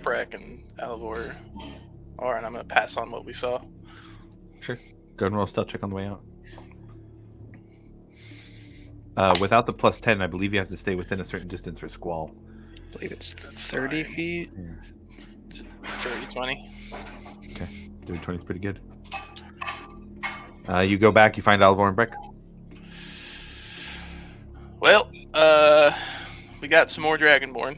Breck and Alvor are, and I'm gonna pass on what we saw. Sure. Go and roll a stealth check on the way out. Without the +10, I believe you have to stay within a certain distance for Squall. I believe it's 30 feet. 30, 20. Okay. 30, 20 is pretty good. You go back, you find Alvor and Breck. Well, we got some more Dragonborn.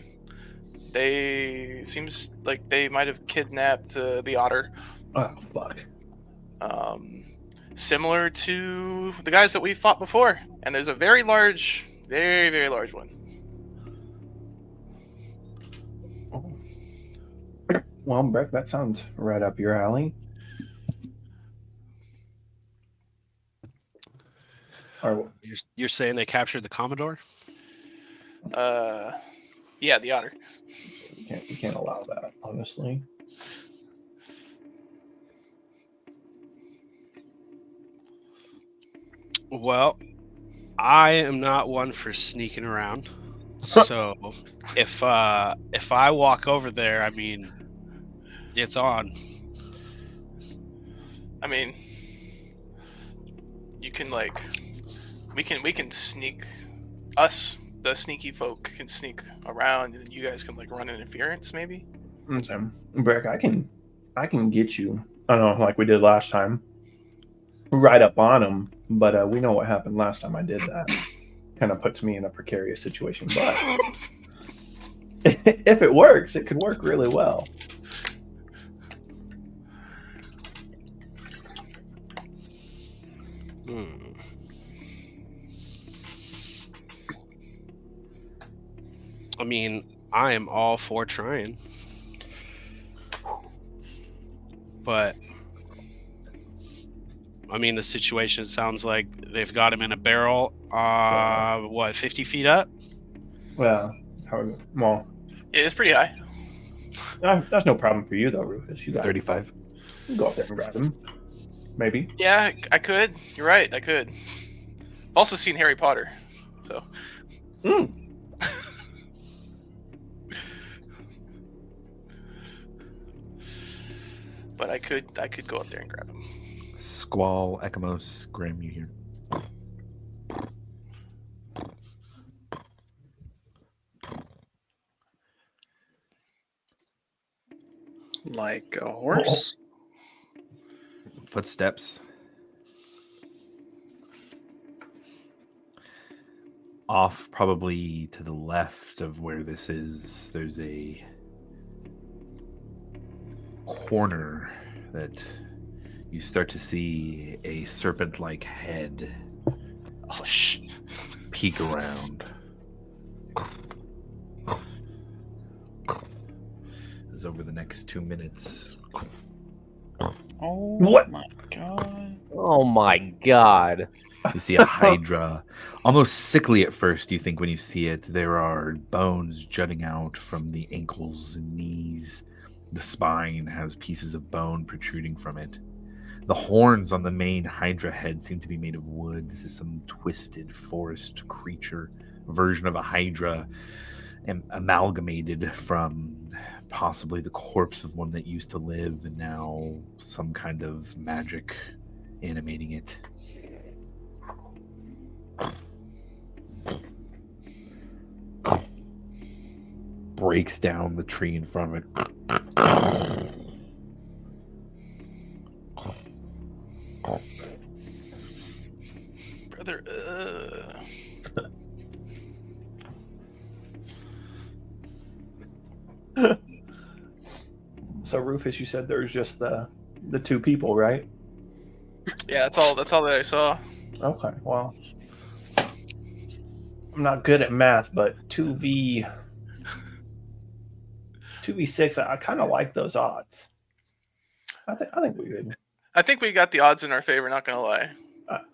Seems like they might have kidnapped the otter. Oh, fuck. Similar to the guys that we fought before. And there's a very large, very, very large one. Oh. Well, Breck, that sounds right up your alley. You're saying they captured the Commodore? Yeah, the otter. You can't allow that, honestly. Well, I am not one for sneaking around. So if I walk over there, I mean, it's on. I mean, you can we can sneak. Us, the sneaky folk, can sneak around, and you guys can run interference, maybe. Okay. Breck, I can get you. I don't know, like we did last time. Right up on him, but we know what happened last time I did that. Kind of puts me in a precarious situation, but if it works, it could work really well. I mean, I am all for trying. But I mean, the situation sounds like they've got him in a barrel, 50 feet up? Well, Yeah, it's pretty high. That's no problem for you, though, Rufus. You got 35. You go up there and grab him. Maybe. Yeah, I could. You're right, I could. I've also seen Harry Potter, so. But I could go up there and grab him. Squall, Ekamos, Grim, you hear. Like a horse? Footsteps. Off, probably to the left of where this is, there's a corner that you start to see a serpent-like head peek around. As over the next 2 minutes. Oh what? My god. Oh my god. You see a hydra, almost sickly at first, you think, when you see it. There are bones jutting out from the ankles and knees. The spine has pieces of bone protruding from it. The horns on the main hydra head seem to be made of wood. This is some twisted forest creature version of a hydra, amalgamated from possibly the corpse of one that used to live, and now some kind of magic animating it. Breaks down the tree in front of it. Brother, So Rufus, you said there's just the two people, right? Yeah, that's all that I saw. Okay, well, I'm not good at math, but 2v 2v6. I kind of like those odds. I think we could. I think we got the odds in our favor. Not gonna lie,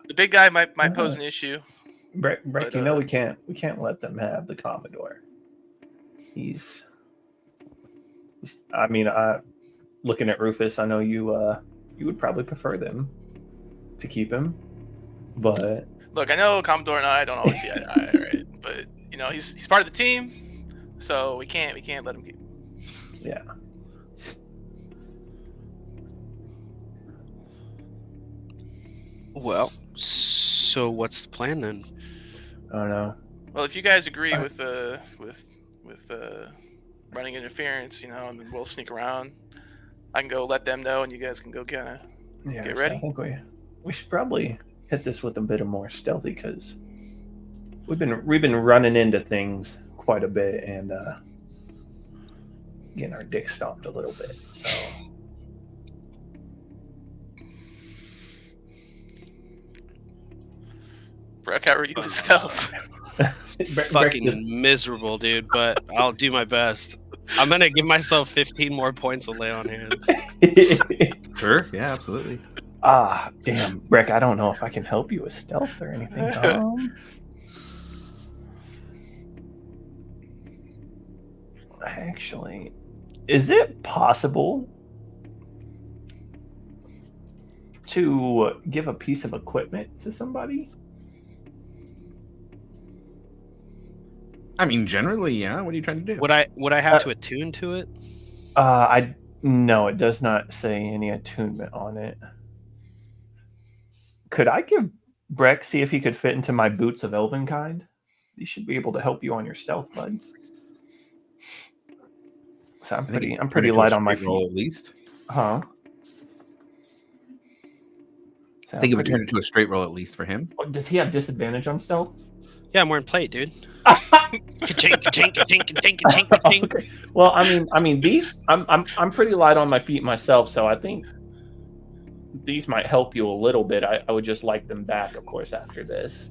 the big guy might pose an issue. Breck, you know we can't let them have the Commodore. He's I mean, looking at Rufus, I know you would probably prefer them to keep him, but look, I know Commodore and I don't always see eye to eye, right? But you know, he's part of the team, so we can't let him keep him. Yeah. Well, so what's the plan then? I don't know. Well, if you guys agree with running interference, you know, and then we'll sneak around. I can go let them know, and you guys can go kind of get ready. I think we should probably hit this with a bit of more stealthy because we've been running into things quite a bit and getting our dick stomped a little bit. So. Breck, how are you with stealth? Fucking miserable, dude, but I'll do my best. I'm gonna give myself 15 more points of lay on hands. Sure, yeah, absolutely. Damn, Breck, I don't know if I can help you with stealth or anything. Actually, is it possible to give a piece of equipment to somebody? I mean, generally, yeah. What are you trying to do? Would I have to attune to it? No, it does not say any attunement on it. Could I give Breck see if he could fit into my boots of Elvenkind? He should be able to help you on your stealth, bud. So I'm pretty light on my feet. Roll at least. Huh? I think it would turn into a straight roll at least for him. Does he have disadvantage on stealth? Yeah, I'm wearing plate, dude. Ka-chink, ka-chink, ka-chink, ka-chink, ka-chink, ka-chink. Okay. Well, I mean, these I'm pretty light on my feet myself, so I think these might help you a little bit. I would just like them back, of course, after this.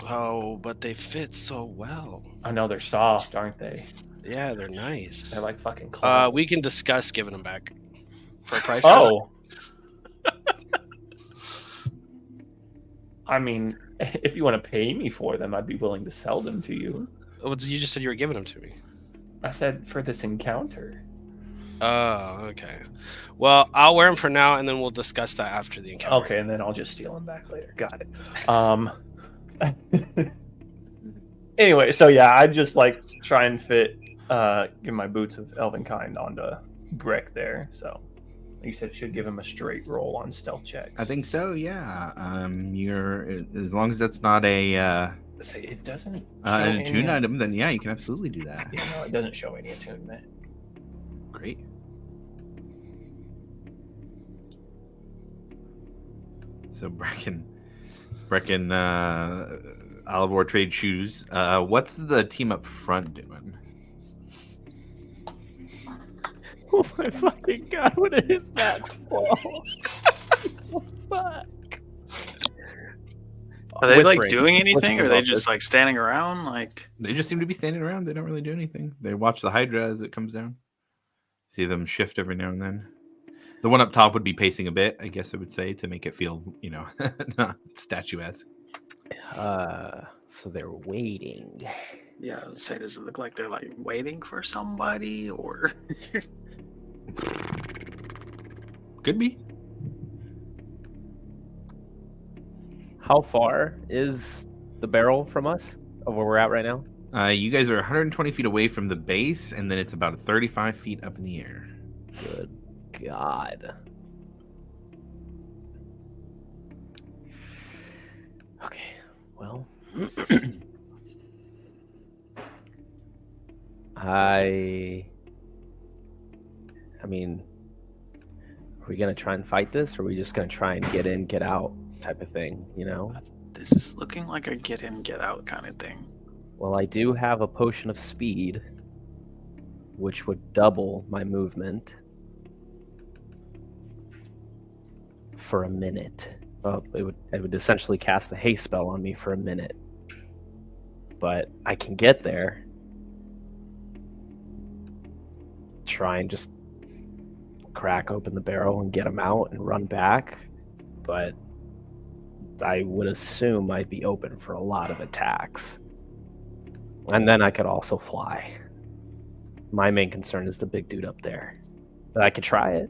Oh, but they fit so well. I know they're soft, aren't they? Yeah, they're nice. They're like fucking clouds. We can discuss giving them back for a price. Oh. I mean, if you want to pay me for them, I'd be willing to sell them to you. Well, you just said you were giving them to me. I said for this encounter. Oh, okay. Well, I'll wear them for now, and then we'll discuss that after the encounter. Okay, and then I'll just steal them back later. Got it. Anyway, so yeah, I'd just like try and fit, give my boots of Elvenkind onto Breck there. So you said it should give him a straight roll on stealth checks. I think so. Yeah. You're as long as that's not a say it doesn't an attune item, then yeah, you can absolutely do that. Yeah, no, it doesn't show any attunement. Great. So Brecken, Alivor trade shoes. What's the team up front doing? Oh my fucking god, what is that? Fuck. Are they like Whispering. doing anything, or are they Whispering just about like standing around? Like, They just seem to be standing around. They don't really do anything. They watch the Hydra as it comes down. See them shift every now and then. The one up top would be pacing a bit, I guess I would say, to make it feel, not statuesque. So they're waiting. yeah, I would say, does it look like they're like waiting for somebody, or? Could be. How far is the barrel from us, of where we're at right now? You guys are 120 feet away from the base, and then it's about 35 feet up in the air. Good God. Okay, well, I mean, are we gonna try and fight this, or are we just gonna try and get in, get out type of thing, This is looking like a get in, get out kind of thing. Well, I do have a potion of speed, which would double my movement for a minute. Well, it would essentially cast the haste spell on me for a minute. But I can get there. try and just crack open the barrel and get them out and run back, but I would assume I'd be open for a lot of attacks. And then I could also fly. My main concern is the big dude up there. But I could try it.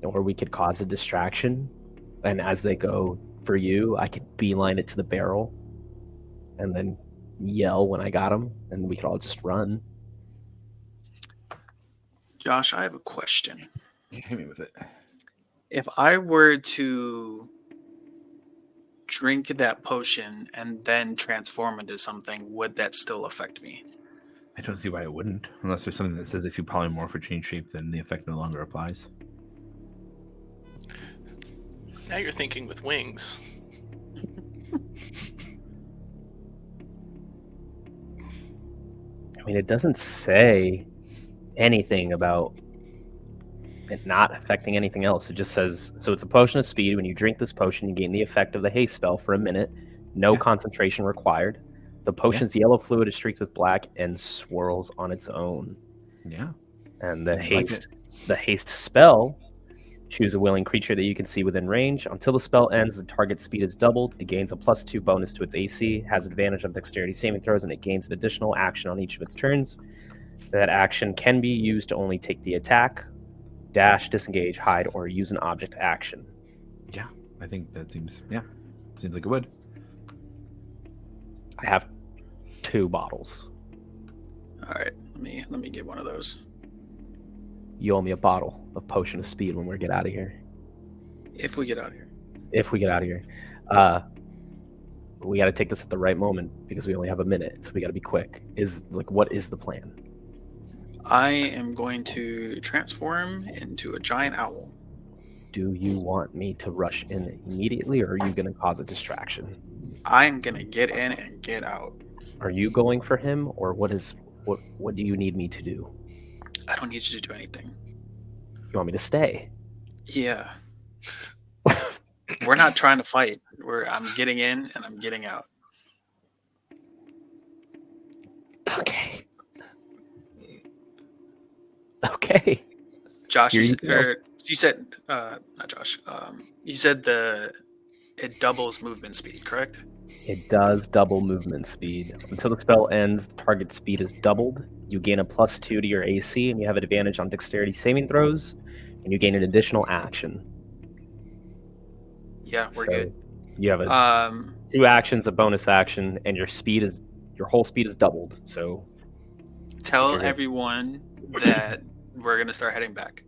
Or we could cause a distraction, and as they go for you, I could beeline it to the barrel and then yell when I got him, and we could all just run. Josh, I have a question. Hit me with it. If I were to drink that potion and then transform into something, would that still affect me? I don't see why it wouldn't, unless there's something that says if you polymorph or change shape, then the effect no longer applies. Now you're thinking with wings. I mean, it doesn't say anything about it not affecting anything else. It just says, so it's a potion of speed. When you drink this potion, you gain the effect of the haste spell for a minute. No concentration required. The potion's yellow fluid is streaked with black and swirls on its own. Yeah. And the haste spell, choose a willing creature that you can see within range. Until the spell ends, the target's speed is doubled. It gains a +2 bonus to its AC, has advantage on dexterity saving throws, and it gains an additional action on each of its turns. That action can be used to only take the attack, dash, disengage, hide, or use an object action. Yeah, I think that seems like it would. I have 2 bottles. All right, let me get one of those. You owe me a bottle of potion of speed when we get out of here. If we get out of here. If we get out of here. We got to take this at the right moment because we only have a minute, so we got to be quick. What is the plan? I am going to transform into a giant owl. Do you want me to rush in immediately, or are you going to cause a distraction? I'm going to get in and get out. Are you going for him, or what do you need me to do? I don't need you to do anything. You want me to stay? Yeah. We're not trying to fight. I'm getting in and I'm getting out. Okay. Okay. Josh, you said not Josh. You said it doubles movement speed, correct? It does double movement speed. Until the spell ends, target speed is doubled. You gain a +2 to your AC, and you have an advantage on dexterity saving throws, and you gain an additional action. Yeah, we're good. You have 2 actions, a bonus action, and your whole speed is doubled. So tell everyone that we're gonna start heading back.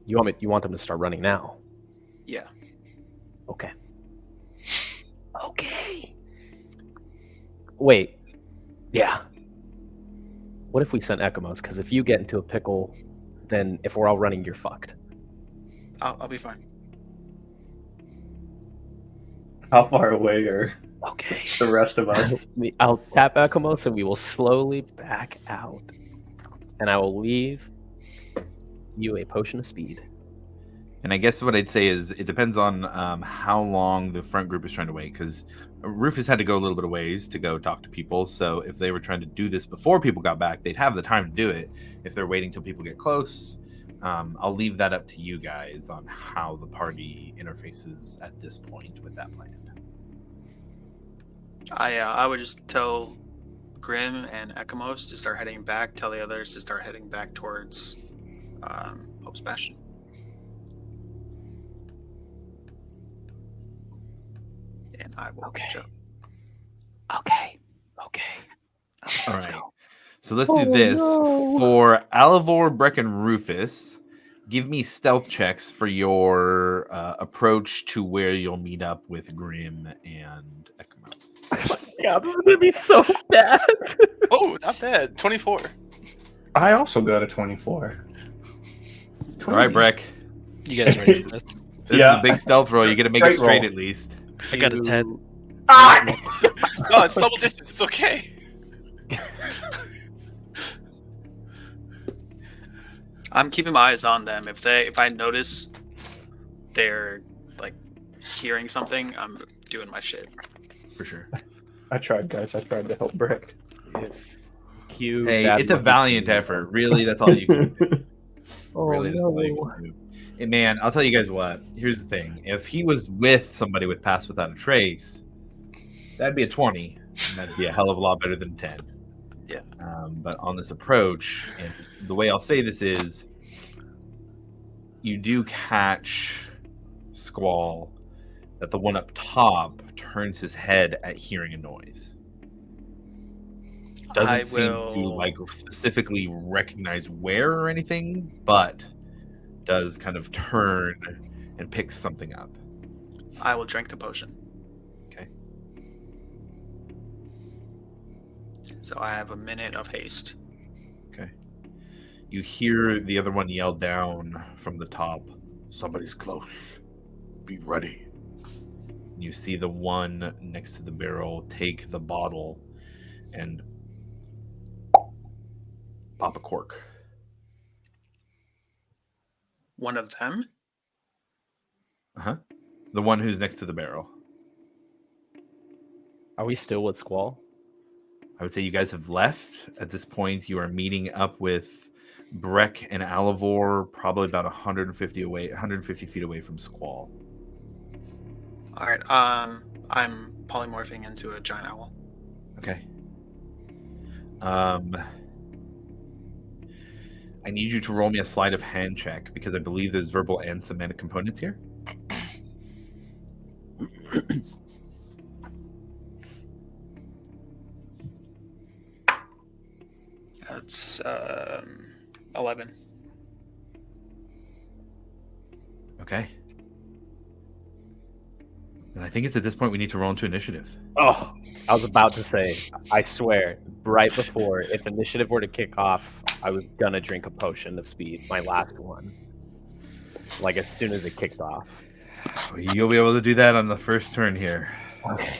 You want them to start running now? Yeah. Okay. Okay. Wait. Yeah. What if we sent Ekamos? Because if you get into a pickle, then if we're all running, you're fucked. I'll be fine. How far away are Okay. the rest of us? I'll tap Ekamos and we will slowly back out. And I will leave you a potion of speed. And I guess what I'd say is it depends on how long the front group is trying to wait, because Rufus had to go a little bit of ways to go talk to people. So if they were trying to do this before people got back, they'd have the time to do it. If they're waiting till people get close, I'll leave that up to you guys on how the party interfaces at this point with that plan. I would just tell Grim and Ekamos to start heading back. Tell the others to start heading back towards Hope's Bastion. And I will catch up. Okay. All right. So let's do this. For Alivor, Breck, and Rufus, give me stealth checks for your approach to where you'll meet up with Grim and Ekamos. God, this is going to be so bad. Oh, not bad. 24. I also got a 24. All right, Breck. You guys ready for this? This is a big stealth roll. You got to make it straight at least. I got a 10. No, it's double digits. It's okay. I'm keeping my eyes on them. If I notice they're like hearing something, I'm doing my shit. For sure. I tried, guys. I tried to help Brick. Q. Hey, bad it's a monkey valiant thing. effort. Really, that's all you can do. Oh, Really, that's all you can do. Hey, man, I'll tell you guys what. Here's the thing: if he was with somebody with Pass Without a Trace, that'd be a 20, and that'd be a hell of a lot better than 10. Yeah. But on this approach, and the way I'll say this is, you do catch Squall that the one up top turns his head at hearing a noise. Doesn't seem to like specifically recognize where or anything, but does kind of turn and pick something up. I will drink the potion. Okay. So I have a minute of haste. Okay. You hear the other one yell down from the top, "Somebody's close. Be ready." You see the one next to the barrel take the bottle and pop a cork. One of them? Uh-huh. The one who's next to the barrel. Are we still with Squall? I would say you guys have left. At this point, you are meeting up with Breck and Alivor, probably about 150 feet away from Squall. All right. I'm polymorphing into a giant owl. Okay. I need you to roll me a sleight of hand check because I believe there's verbal and semantic components here. That's 11. Okay. And I think it's at this point we need to roll into initiative. Oh, I was about to say, I swear, right before, if initiative were to kick off, I was gonna drink a potion of speed, my last one. Like as soon as it kicked off. You'll be able to do that on the first turn here. Okay.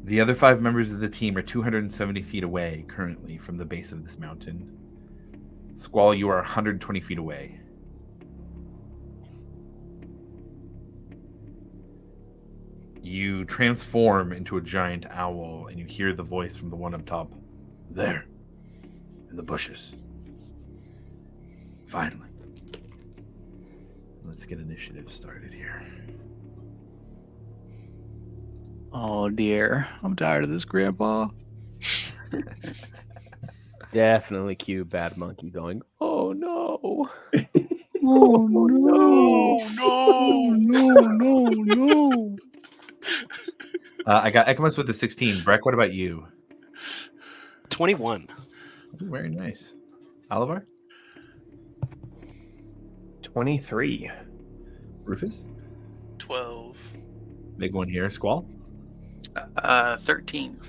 The other 5 members of the team are 270 feet away currently from the base of this mountain. Squall, you are 120 feet away. You transform into a giant owl and you hear the voice from the one up top. There, in the bushes. Finally. Let's get initiative started here. Oh dear, I'm tired of this, Grandpa. Definitely cue bad monkey going, oh no. Oh no. I got Ekamos with the 16. Breck, what about you? 21. Ooh, very nice. Oliver? 23. Rufus? 12. Big one here. Squall? 13.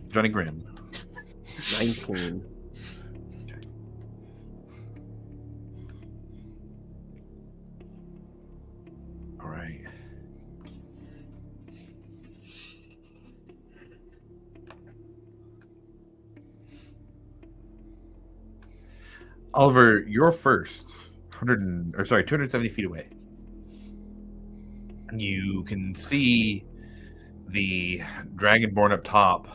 Johnny Grimm? 19. All right. Oliver, you're first. 270 feet away. You can see the Dragonborn up top.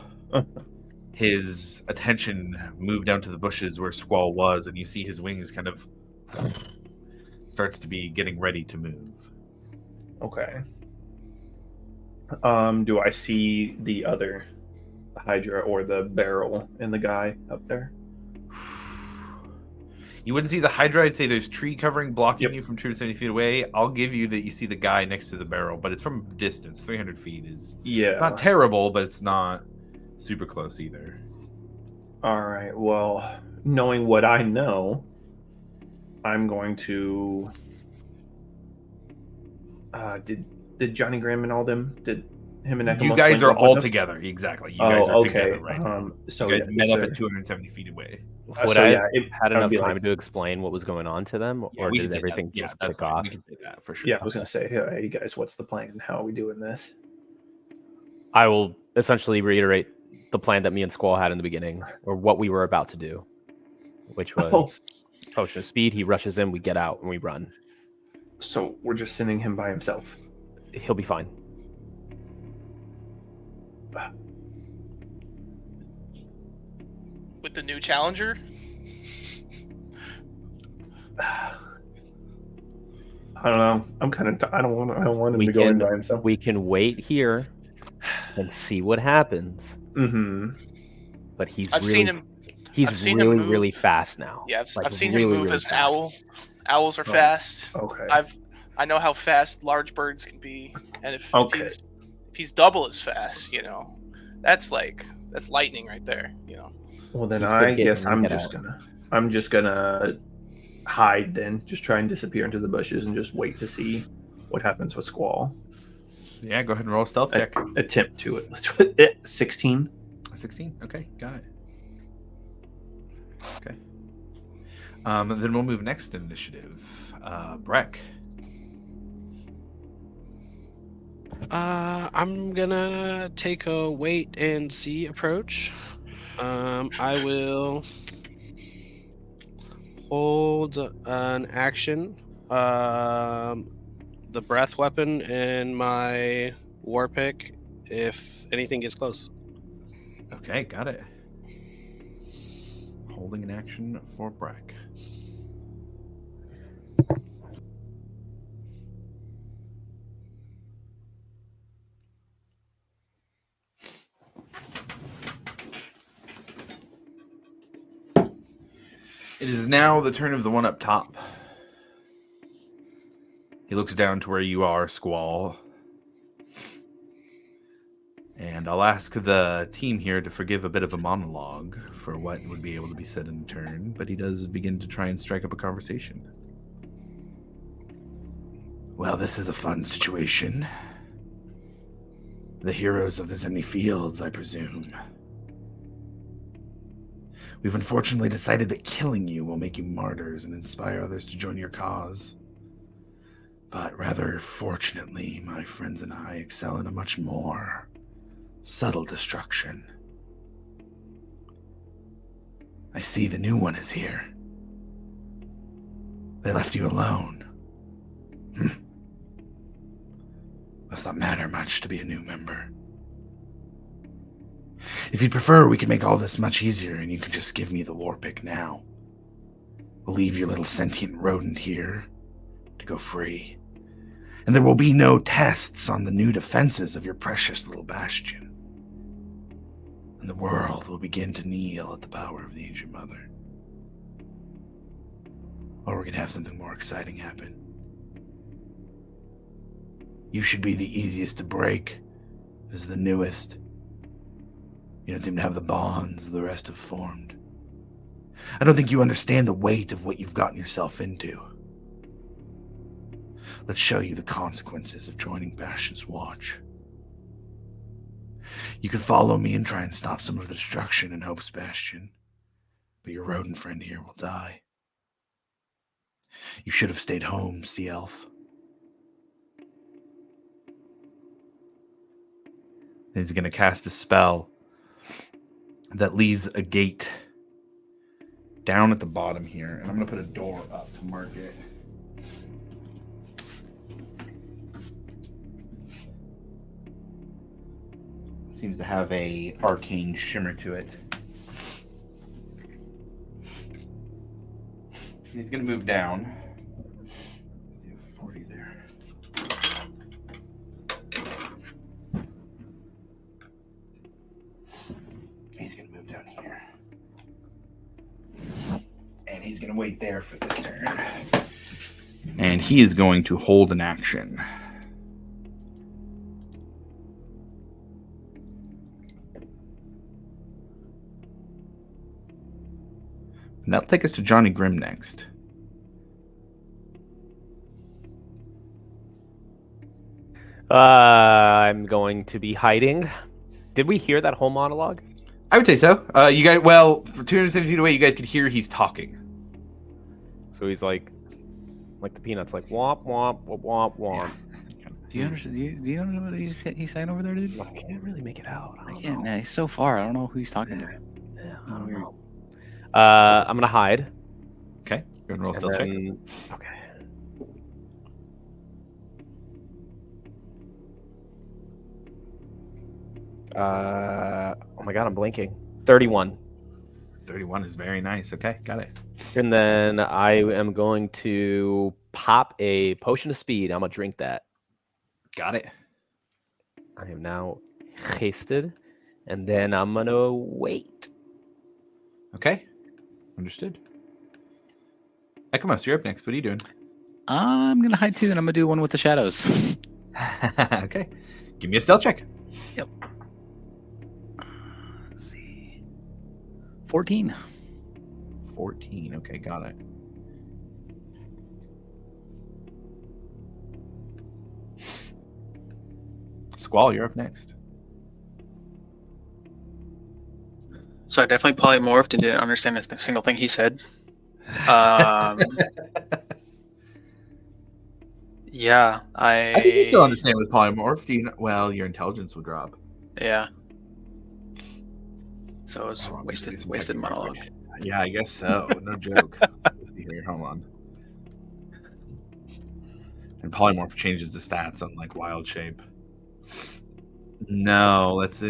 His attention moved down to the bushes where Squall was, and you see his wings kind of starts to be getting ready to move. Okay. Do I see the other Hydra or the barrel and the guy up there? You wouldn't see the Hydra. I'd say there's tree covering blocking Yep. you from 270 feet away. I'll give you that you see the guy next to the barrel, but it's from distance. 300 feet is not terrible, but it's not super close either. All right. Well, knowing what I know, I'm going to. Did Johnny Graham and all them? Did him and Ekamos You guys link are up all with us? together. Exactly. You guys are okay. together right now. So You guys yeah, met up so- at 270 feet away. Would so I yeah, have had I would enough be time like- to explain what was going on to them, Yeah, or we can did say everything that. Yeah, just that's kick fine. off? We can say that for sure. Yeah, I was gonna say, hey, you guys, what's the plan? How are we doing this? I will essentially reiterate the plan that me and Squall had in the beginning, or what we were about to do, which was potion of speed. He rushes in, we get out, and we run. So we're just sending him by himself. He'll be fine. With the new challenger? I don't know. I'm kind of. I don't want him to go in by himself. We can wait here and see what happens. Mm-hmm. But he's seen him. He's really fast now. Yeah, I've seen him move as an owl. Owls are fast. Okay. I know how fast large birds can be, and if he's double as fast, that's lightning right there. Well, then I guess I'm just gonna hide then. Just try and disappear into the bushes and just wait to see what happens with Squall. Yeah, go ahead and roll a stealth check. Attempt to it. Let's do it. 16. 16. Okay, got it. Okay. Then we'll move next in initiative. Breck. I'm gonna take a wait and see approach. I will hold an action. The breath weapon and my war pick if anything gets close. Okay, got it. Holding an action for Breck. It is now the turn of the one up top. He looks down to where you are, Squall. And I'll ask the team here to forgive a bit of a monologue for what would be able to be said in turn, but he does begin to try and strike up a conversation. Well, this is a fun situation. The heroes of the Zemni Fields, I presume. We've unfortunately decided that killing you will make you martyrs and inspire others to join your cause. But rather fortunately, my friends and I excel in a much more subtle destruction. I see the new one is here. They left you alone. Must not matter much to be a new member. If you'd prefer, we can make all this much easier and you can just give me the war pick now. We'll leave your little sentient rodent here to go free. And there will be no tests on the new defenses of your precious little bastion. And the world will begin to kneel at the power of the Ancient Mother. Or we're going to have something more exciting happen. You should be the easiest to break, as the newest. You don't seem to have the bonds the rest have formed. I don't think you understand the weight of what you've gotten yourself into. Let's show you the consequences of joining Bastion's Watch. You can follow me and try and stop some of the destruction in Hope's Bastion, but your rodent friend here will die. You should have stayed home, Sea Elf. He's going to cast a spell that leaves a gate down at the bottom here, and I'm going to put a door up to mark it. Seems to have a arcane shimmer to it. He's going to move down. 40 there. He's going to move down here. And he's going to wait there for this turn. And he is going to hold an action. And that'll take us to Johnny Grimm next. I'm going to be hiding. Did we hear that whole monologue? I would say so. You guys, well, for 270 feet away, you guys could hear he's talking. So he's like the peanuts, like womp womp womp womp womp. Yeah. Do you understand? Do you know what he's saying over there, dude? I can't really make it out. I can't. Know. He's so far. I don't know who he's talking to. Yeah, I don't know. I'm gonna hide. Okay. You're gonna roll stealth check. Okay. Oh my god, I'm blinking. 31. 31 is very nice. Okay, got it. And then I am going to pop a potion of speed. I'm gonna drink that. Got it. I am now hasted, and then I'm gonna wait. Okay, understood. Ekamos, you're up next. What are you doing? I'm gonna hide too, and I'm gonna do one with the shadows. Okay, give me a stealth check. Yep. Let's see. 14. 14. Okay, got it. Squall, you're up next. So I definitely polymorphed and didn't understand a single thing he said. Yeah, I think you still understand with polymorph. Well, your intelligence will drop. Yeah. So it was wasted monologue. Yeah, I guess so. No joke. Here, hold on. And polymorph changes the stats on like wild shape. No, let's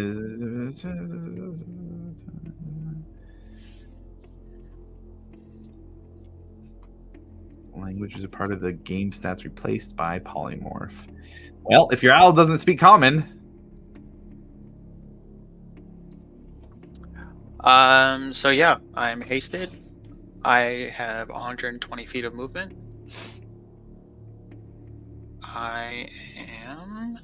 language is a part of the game stats replaced by polymorph. Well, if your owl doesn't speak common. So yeah, I'm hasted. I have 120 feet of movement. I am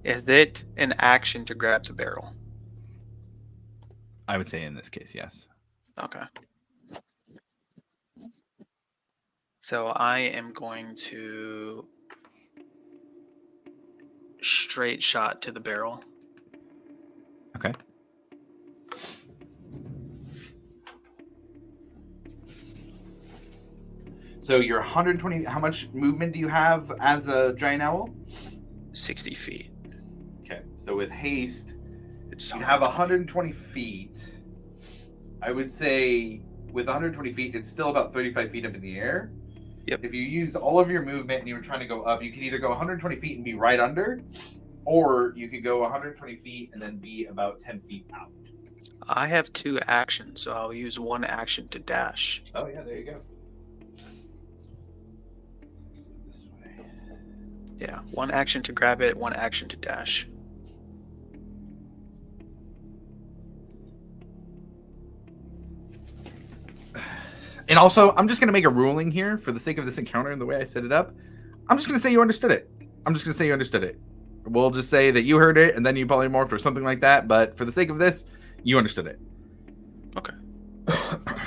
Is it an action to grab the barrel? I would say in this case, yes. Okay. So I am going to straight shot to the barrel. Okay. So you're 120. How much movement do you have as a giant owl? 60 feet. Okay. So with haste, It's you have 120 feet. I would say with 120 feet, it's still about 35 feet up in the air. Yep. If you used all of your movement and you were trying to go up, you could either go 120 feet and be right under, or you could go 120 feet and then be about 10 feet out. I have 2 actions, so I'll use 1 action to dash. Oh, yeah, there you go. This way. Yeah, 1 action to grab it, 1 action to dash. And also, I'm just going to make a ruling here for the sake of this encounter and the way I set it up. I'm just going to say you understood it. We'll just say that you heard it and then you polymorphed or something like that. But for the sake of this, you understood it. Okay.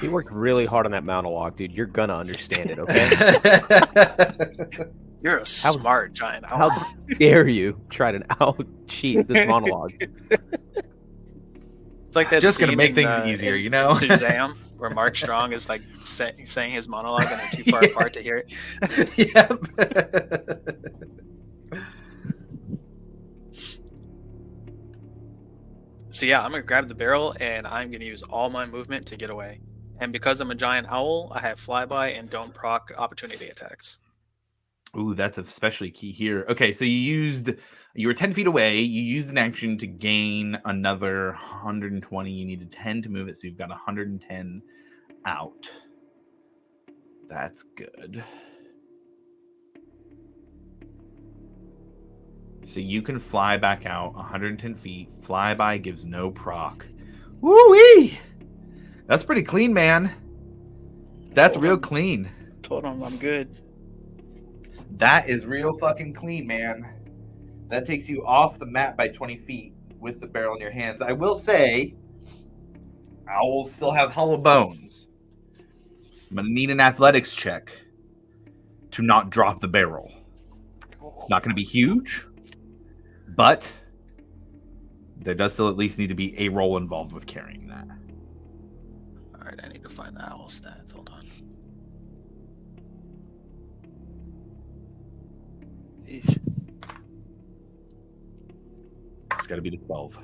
You worked really hard on that monologue, dude. You're gonna understand it, okay? You're a smart giant owl. How dare you try to out-cheat this monologue? It's like that Just gonna scene make in, things easier, you know? Shazam, where Mark Strong is like saying his monologue and they're too far apart to hear it. Yep. So yeah, I'm gonna grab the barrel and I'm gonna use all my movement to get away. And because I'm a giant owl, I have flyby and don't proc opportunity attacks. Ooh, that's especially key here. Okay, so you were 10 feet away. You used an action to gain another 120. You needed 10 to move it, so you've got 110 out. That's good. So you can fly back out 110 feet. Flyby gives no proc. Woo-wee! That's pretty clean, man. That's real clean. Told him I'm good. That is real fucking clean, man. That takes you off the map by 20 feet with the barrel in your hands. I will say, owls still have hollow bones. I'm going to need an athletics check to not drop the barrel. It's not going to be huge, but there does still at least need to be a roll involved with carrying that. All right, I need to find the owl stats. Hold on. Eesh. It's got to be the 12.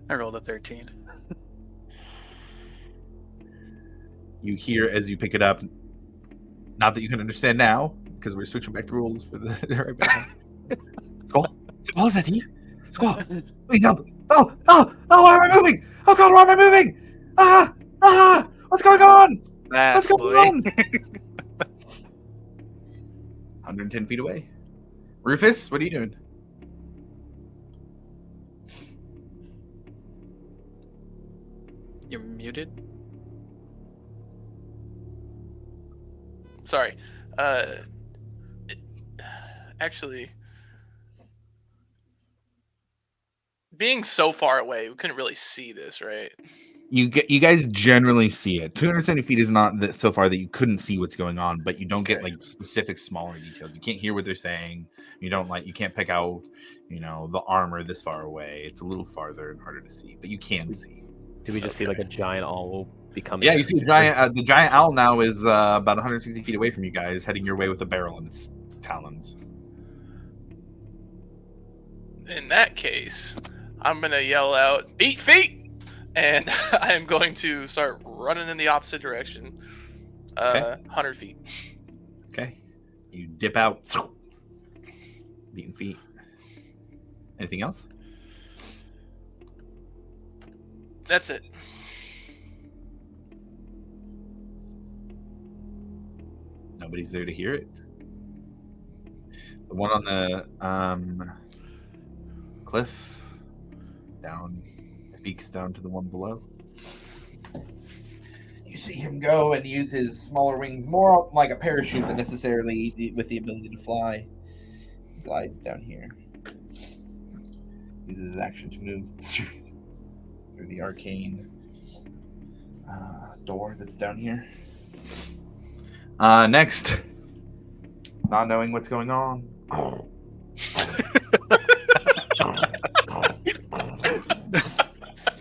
I rolled a 13. You hear as you pick it up. Not that you can understand now, because we're switching back to rules for the right back. Squall, is that you? Squall, please help! Oh! Why am I moving? Oh God, why am I moving? What's going on? What's going on? 110 feet away. Rufus, what are you doing? You're muted. Sorry. Actually, being so far away, we couldn't really see this, right? You guys generally see it. 270 feet is not so far that you couldn't see what's going on, but you don't get like specific smaller details. You can't hear what they're saying. You can't pick out, the armor this far away. It's a little farther and harder to see, but you can see. Do we just see like a giant owl becoming? Yeah, you see the giant owl now is about 160 feet away from you guys, heading your way with a barrel in its talons. In that case, I'm gonna yell out, "Beat feet!" And I'm going to start running in the opposite direction, 100 feet. Okay. You dip out. Beating feet. Anything else? That's it. Nobody's there to hear it. The one on the cliff speaks down to the one below. You see him go and use his smaller wings more like a parachute than necessarily with the ability to fly. He glides down here. Uses his action to move through the arcane door that's down here. Next. Not knowing what's going on.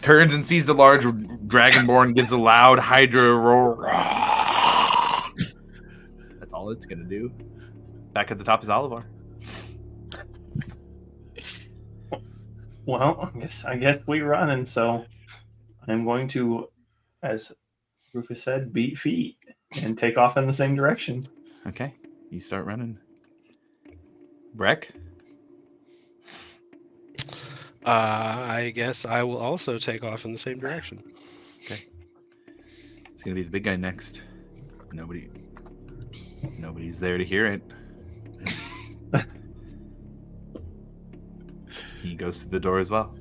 Turns and sees the large dragonborn, gives a loud hydra roar. That's all it's gonna do. Back at the top is Olivar. Well, I guess we run, and so I'm going to, as Rufus said, beat feet and take off in the same direction. Okay, you start running. Breck? I guess I will also take off in the same direction. Okay. It's gonna be the big guy next. Nobody's there to hear it. He goes to the door as well.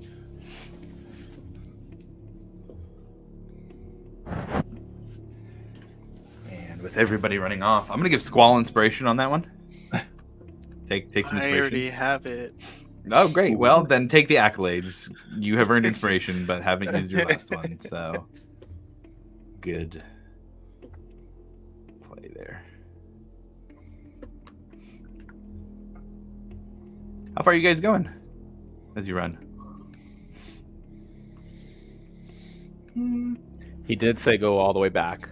And with everybody running off, I'm gonna give Squall inspiration on that one. Take some inspiration. I already have it. Oh, great. Well, then take the accolades. You have earned inspiration, but haven't used your last one, so good play there. How far are you guys going as you run? He did say go all the way back.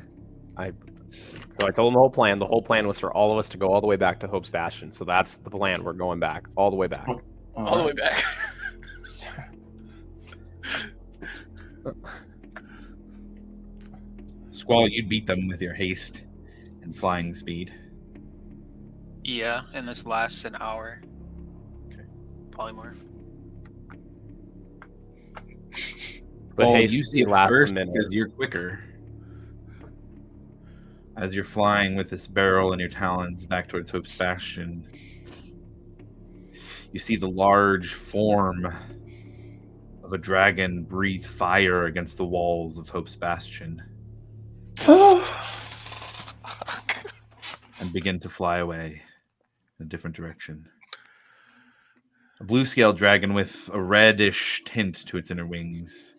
So I told him the whole plan. The whole plan was for all of us to go all the way back to Hope's Bastion. So that's the plan. We're going back, all the way back. All the way back. Squall, you'd beat them with your haste and flying speed. Yeah, and this lasts an hour. Okay. Polymorph. But haste you see it lasts first a minute. because you're quicker. As you're flying with this barrel in your talons back towards Hope's Bastion, you see the large form of a dragon breathe fire against the walls of Hope's Bastion and begin to fly away in a different direction. A blue-scaled dragon with a reddish tint to its inner wings.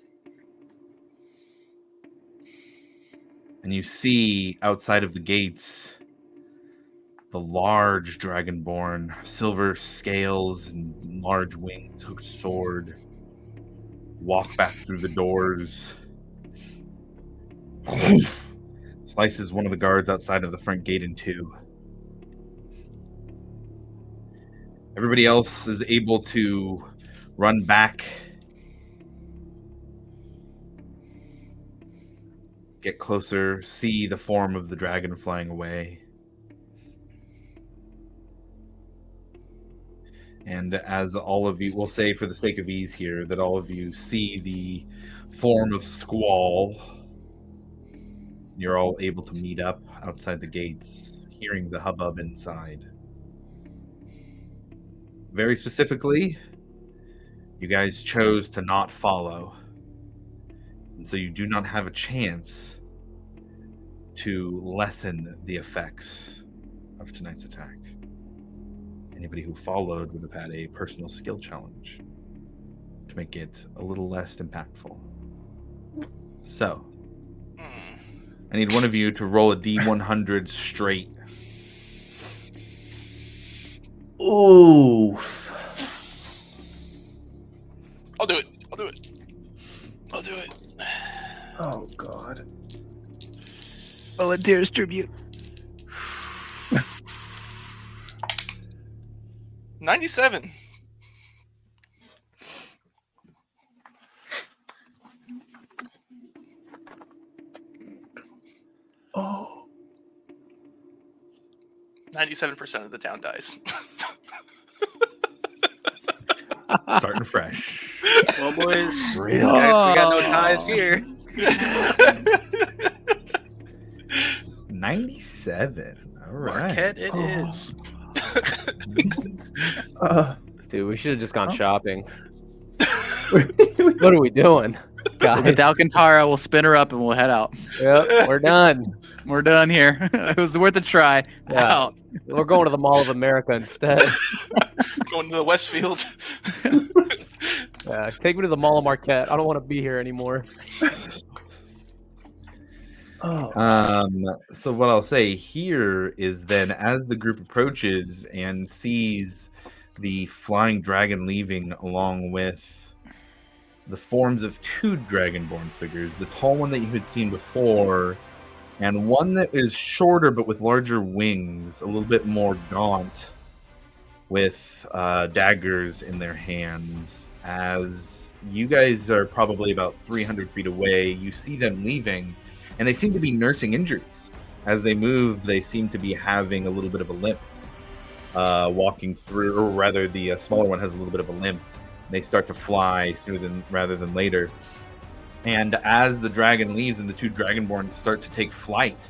And you see outside of the gates the large dragonborn, silver scales and large wings, hooked sword, walk back through the doors, slices one of the guards outside of the front gate in two. Everybody else is able to run back get closer, see the form of the dragon flying away. And as all of you, we'll say for the sake of ease here, that all of you see the form of Squall. You're all able to meet up outside the gates, hearing the hubbub inside. Very specifically, you guys chose to not follow. And so you do not have a chance to lessen the effects of tonight's attack. Anybody who followed would have had a personal skill challenge to make it a little less impactful. So, I need one of you to roll a D100 straight. Ooh. I'll do it. I'll do it. Oh, God. Volunteers tribute. 97. Oh. 97% of the town dies. Starting fresh. Well, boys, Really? guys, we got no ties here. 97. All right. Marquette it is. Dude, we should have just gone shopping. What are we doing? We'll get to Alcantara, we'll spin her up, and we'll head out. Yep, we're done. We're done here. It was worth a try. Yeah. Out. We're going to the Mall of America instead. Going to the Westfield. Yeah, take me to the Mall of Marquette. I don't want to be here anymore. So what I'll say here is then as the group approaches and sees the flying dragon leaving along with the forms of two dragonborn figures, the tall one that you had seen before and one that is shorter but with larger wings, a little bit more gaunt, with daggers in their hands. As you guys are probably about 300 feet away, you see them leaving, and they seem to be nursing injuries. As they move, they seem to be having a little bit of a limp, walking through, or rather the smaller one has a little bit of a limp. They start to fly sooner rather than later. And as the dragon leaves and the two dragonborns start to take flight,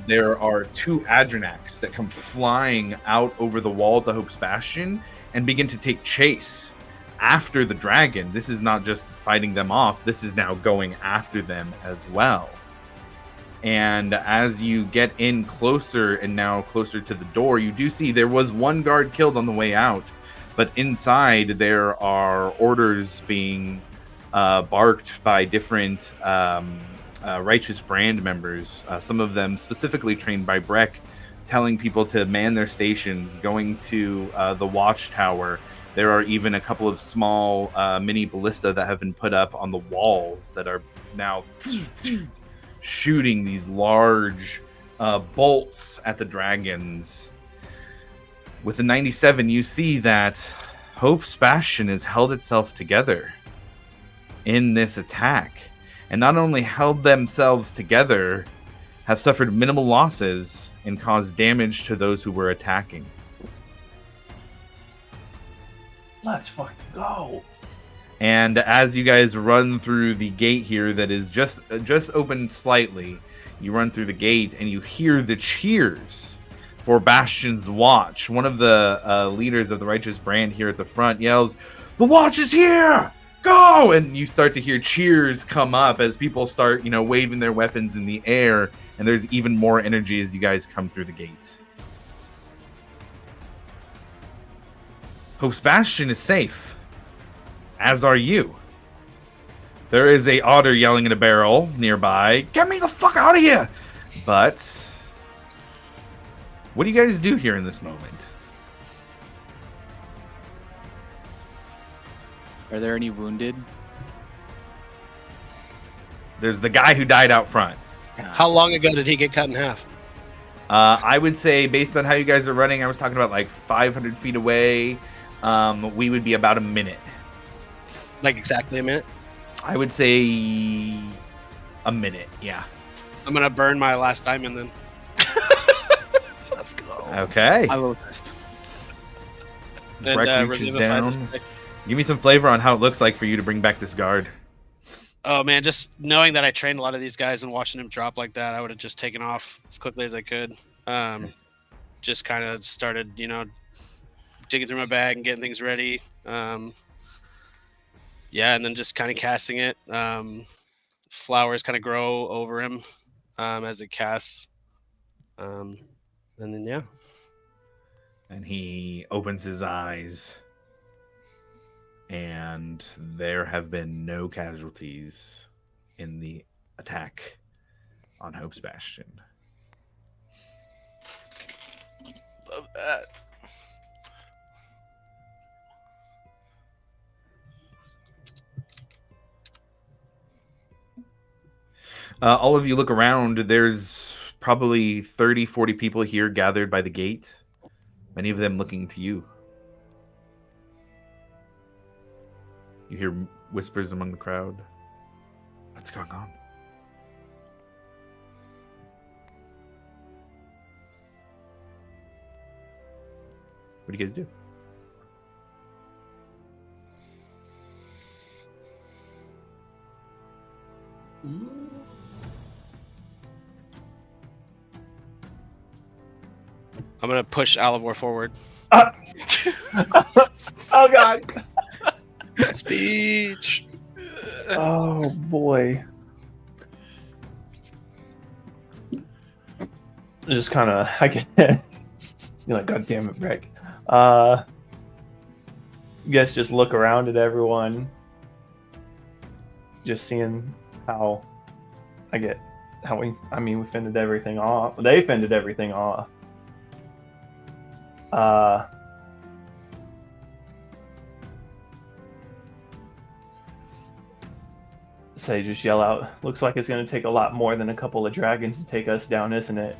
there are two Adrenacs that come flying out over the wall to Hope's Bastion and begin to take chase after the dragon. This is not just fighting them off, this is now going after them as well. And as you get in closer and now closer to the door, you do see there was one guard killed on the way out, but inside there are orders being barked by different Righteous Brand members, some of them specifically trained by Breck, telling people to man their stations, going to the watchtower. There are even a couple of small mini ballista that have been put up on the walls that are now shooting these large bolts at the dragons. With the 97, you see that Hope's Bastion has held itself together in this attack, and not only held themselves together, have suffered minimal losses and caused damage to those who were attacking. Let's fucking go. And as you guys run through the gate here that is just opened slightly, you run through the gate and you hear the cheers for Bastion's watch. One of the leaders of the Righteous Brand here at the front yells, "The watch is here! Go!" And you start to hear cheers come up as people start, waving their weapons in the air, and there's even more energy as you guys come through the gate. Hope's Bastion is safe, as are you. There is a otter yelling in a barrel nearby, "Get me the fuck out of here!" But what do you guys do here in this moment? Are there any wounded? There's the guy who died out front. How long ago did he get cut in half? I would say, based on how you guys are running, I was talking about like 500 feet away. We would be about a minute. Like exactly a minute? I would say A minute, yeah. I'm gonna burn my last diamond then. Let's go. Okay. I will test. And Breck reaches revivify this down. thing. Give me some flavor on how it looks like for you to bring back this guard. Oh man, just knowing that I trained a lot of these guys and watching them drop like that, I would have just taken off as quickly as I could. Just kind of started, digging through my bag and getting things ready. And then just kind of casting it. Flowers kind of grow over him as it casts. And then, yeah. And he opens his eyes. And there have been no casualties in the attack on Hope's Bastion. Love that. All of you look around. There's probably 30, 40 people here gathered by the gate. Many of them looking to you. You hear whispers among the crowd. What's going on? What do you guys do? I'm gonna push Alivor forward. Oh god. Speech. Oh boy. Just kind of, I get. You're like, God damn it, Breck. Guess just look around at everyone. Just seeing how we fended everything off. They fended everything off. Say, just yell out. Looks like it's going to take a lot more than a couple of dragons to take us down, isn't it?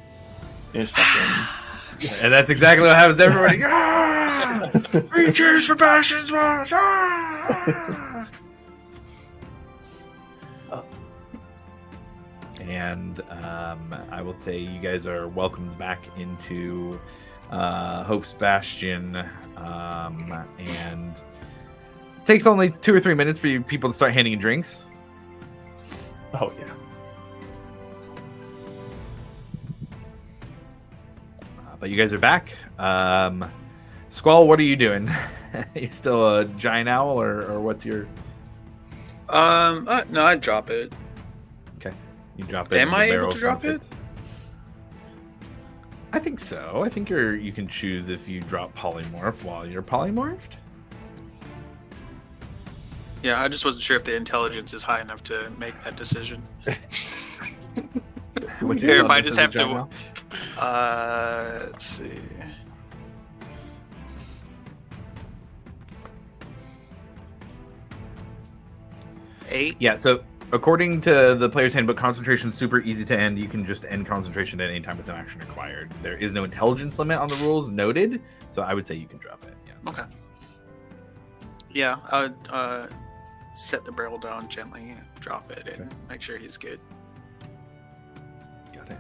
Just fucking... And that's exactly what happens to everybody. Ah! 3 cheers for Bastion's Walls! Ah! And I will say you guys are welcomed back into Hope's Bastion. And it takes only 2 or 3 minutes for you people to start handing you drinks. Oh, yeah. But you guys are back. Squall, what are you doing? You still a giant owl, or what's your... No, I'd drop it. Okay. You drop it. Am I able to drop it? I think so. I think you can choose if you drop polymorph while you're polymorphed. Yeah, I just wasn't sure if the intelligence is high enough to make that decision. What's Or if I intelligence just as a have giant to. owl? Let's see. Eight. Yeah, so according to the player's handbook, concentration is super easy to end. You can just end concentration at any time with no action required. There is no intelligence limit on the rules noted, so I would say you can drop it. Yeah. Okay. Yeah, I would set the barrel down gently, drop it, and make sure he's good. Got it.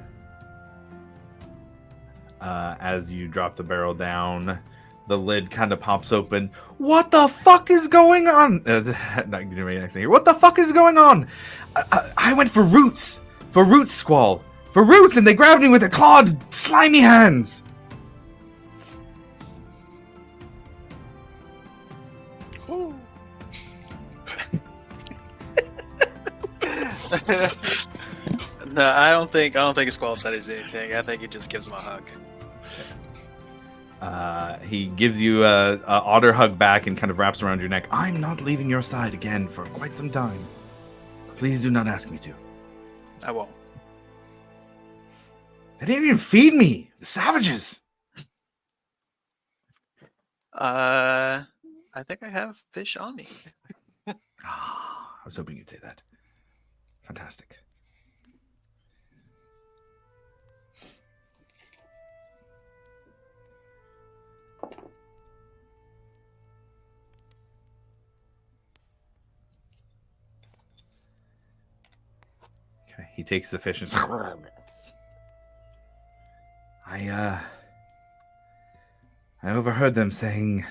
As you drop the barrel down, the lid kind of pops open. What the fuck is going on? Not gonna do my next thing here. What the fuck is going on? I went for roots, Squall, for roots, and they grabbed me with their clawed, slimy hands. No, I don't think Squall said anything. I think he just gives him a hug. He gives you a otter hug back and kind of wraps around your neck. I'm not leaving your side again for quite some time. Please do not ask me to. I won't. They didn't even feed me. The savages. I think I have fish on me. I was hoping you'd say that. Fantastic. Okay. He takes the fish and I overheard them saying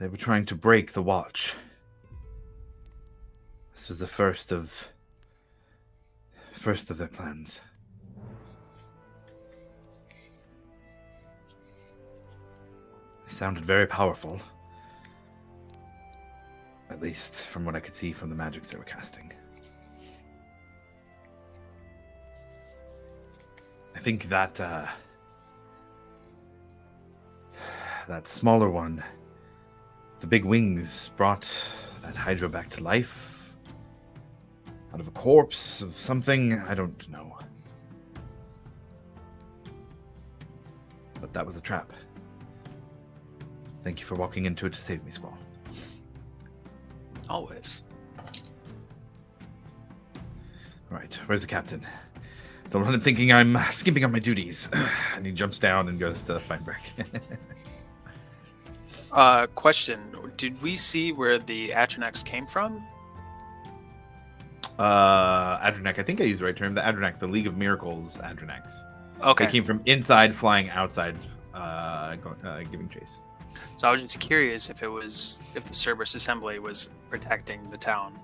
they were trying to break the watch. This was the first of their plans. They sounded very powerful. At least from what I could see from the magics they were casting. I think that that smaller one, the big wings, brought that Hydra back to life. Out of a corpse of something, I don't know. But that was a trap. Thank you for walking into it to save me, Squall. Always. Right, where's the captain? Don't want him thinking I'm skimping on my duties. And he jumps down and goes to Feinberg. Question. Did we see where the Atronax came from? Adronak, I think I used the right term. The Adronak, the League of Miracles Adronax. Okay. They came from inside, flying outside, giving chase. So I was just curious if the Cerberus Assembly was protecting the town.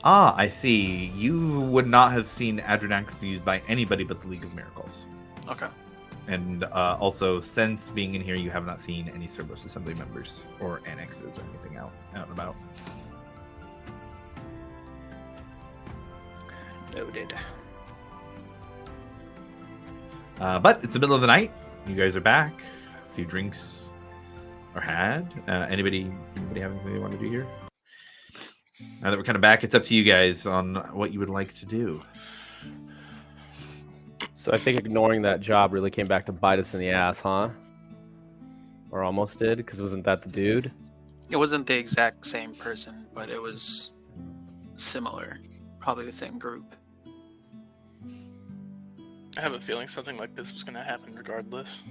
Ah, I see. You would not have seen Adronax used by anybody but the League of Miracles. Okay. And also, since being in here, you have not seen any Cerberus Assembly members or annexes or anything out and about. Noted. But it's the middle of the night. You guys are back. A few drinks are had. Anybody have anything they want to do here? Now that we're kind of back, it's up to you guys on what you would like to do. So I think ignoring that job really came back to bite us in the ass, huh? Or almost did, because wasn't that the dude? It wasn't the exact same person, but it was similar. Probably the same group. I have a feeling something like this was going to happen regardless.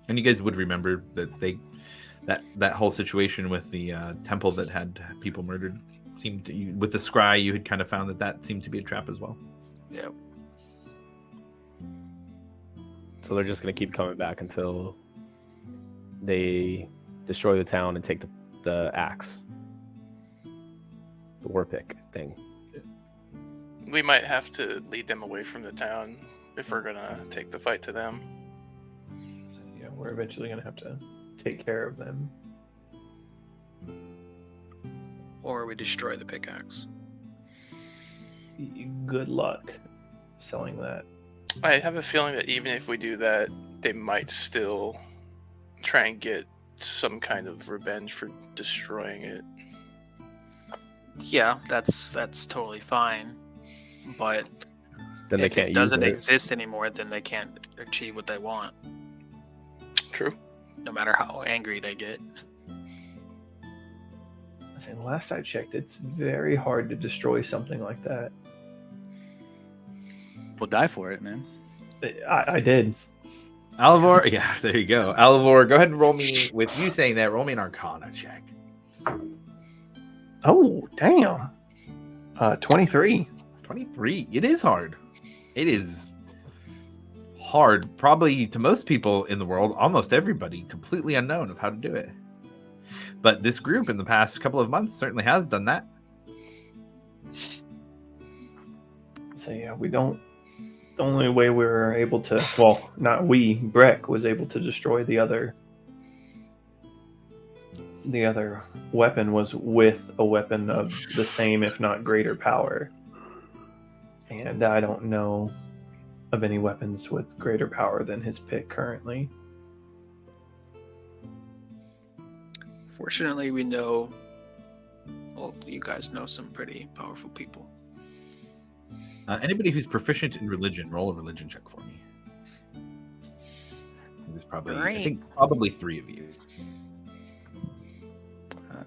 And you guys would remember that that whole situation with the temple that had people murdered seemed to, with the scry, you had kind of found that seemed to be a trap as well. Yep. So they're just going to keep coming back until they destroy the town and take the axe. The war pick thing. We might have to lead them away from the town if we're going to take the fight to them. Yeah, we're eventually going to have to take care of them. Or we destroy the pickaxe. Good luck selling that. I have a feeling that even if we do that, they might still try and get some kind of revenge for destroying it. Yeah, that's totally fine. But Then they if can't it doesn't use it. exist anymore, then they can't achieve what they want. True. No matter how angry they get. And last I checked, it's very hard to destroy something like that. We'll die for it, man. I did. Alivor, yeah, there you go. Alivor, go ahead and roll me, with you saying that, roll me an Arcana check. Oh, damn. 23. 23. It is hard. It is hard, probably to most people in the world, almost everybody, completely unknown of how to do it. But this group in the past couple of months certainly has done that. So yeah, we don't. The only way we were able to, well, not we, Breck was able to destroy the other weapon was with a weapon of the same, if not greater power. And I don't know of any weapons with greater power than his pick currently. Fortunately, we know. Well, you guys know some pretty powerful people. Anybody who's proficient in religion, roll a religion check for me. There's probably, I think, probably 3 of you. I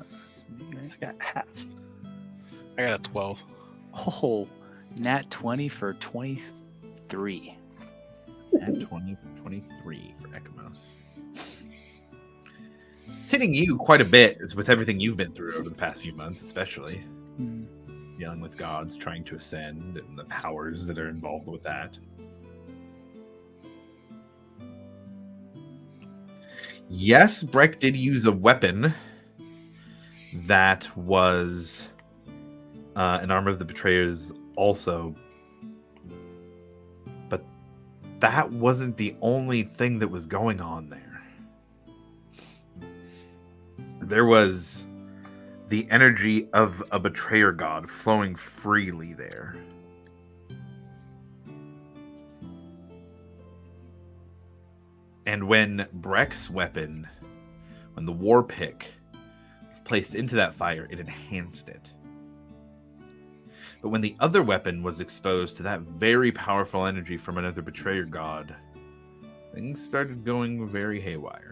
got half. I got a 12. Oh, nat 20 for 23. At 20, 23 for Ekamos. It's hitting you quite a bit with everything you've been through over the past few months, especially. Dealing with gods trying to ascend and the powers that are involved with that. Yes, Breck did use a weapon that was an Armor of the Betrayers also. But that wasn't the only thing that was going on there. There was the energy of a betrayer god flowing freely there. And when Breck's weapon, when the war pick was placed into that fire, it enhanced it. But when the other weapon was exposed to that very powerful energy from another betrayer god, things started going very haywire.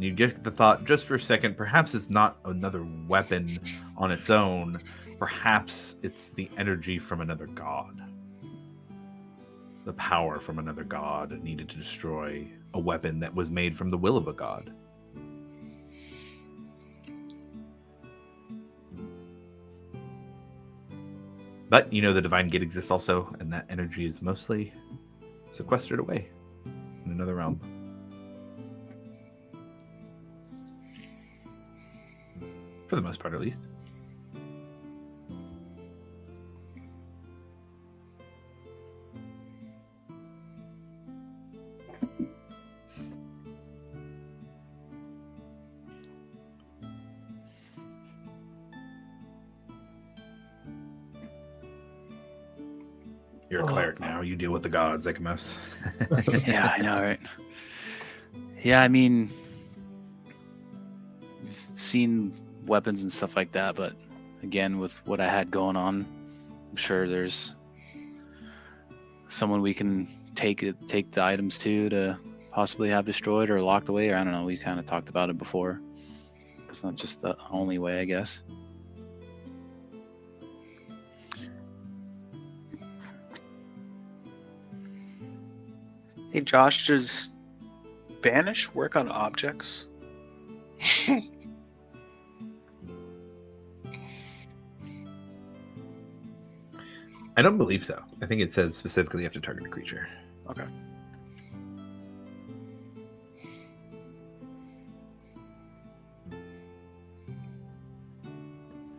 You get the thought just for a second, perhaps it's not another weapon on its own. Perhaps it's the energy from another god. The power from another god needed to destroy a weapon that was made from the will of a god. But, you know, the Divine Gate exists also, and that energy is mostly sequestered away in another realm. For the most part, at least. You're a cleric now. You deal with the gods, Ekamos. Yeah, I know, right? Yeah, I mean, we've seen weapons and stuff like that, but again, with what I had going on, I'm sure there's someone we can take the items to possibly have destroyed or locked away, or I don't know. We kind of talked about it before. It's not just the only way, I guess. Hey Josh, does banish work on objects? I don't believe so. I think it says specifically you have to target a creature. Okay.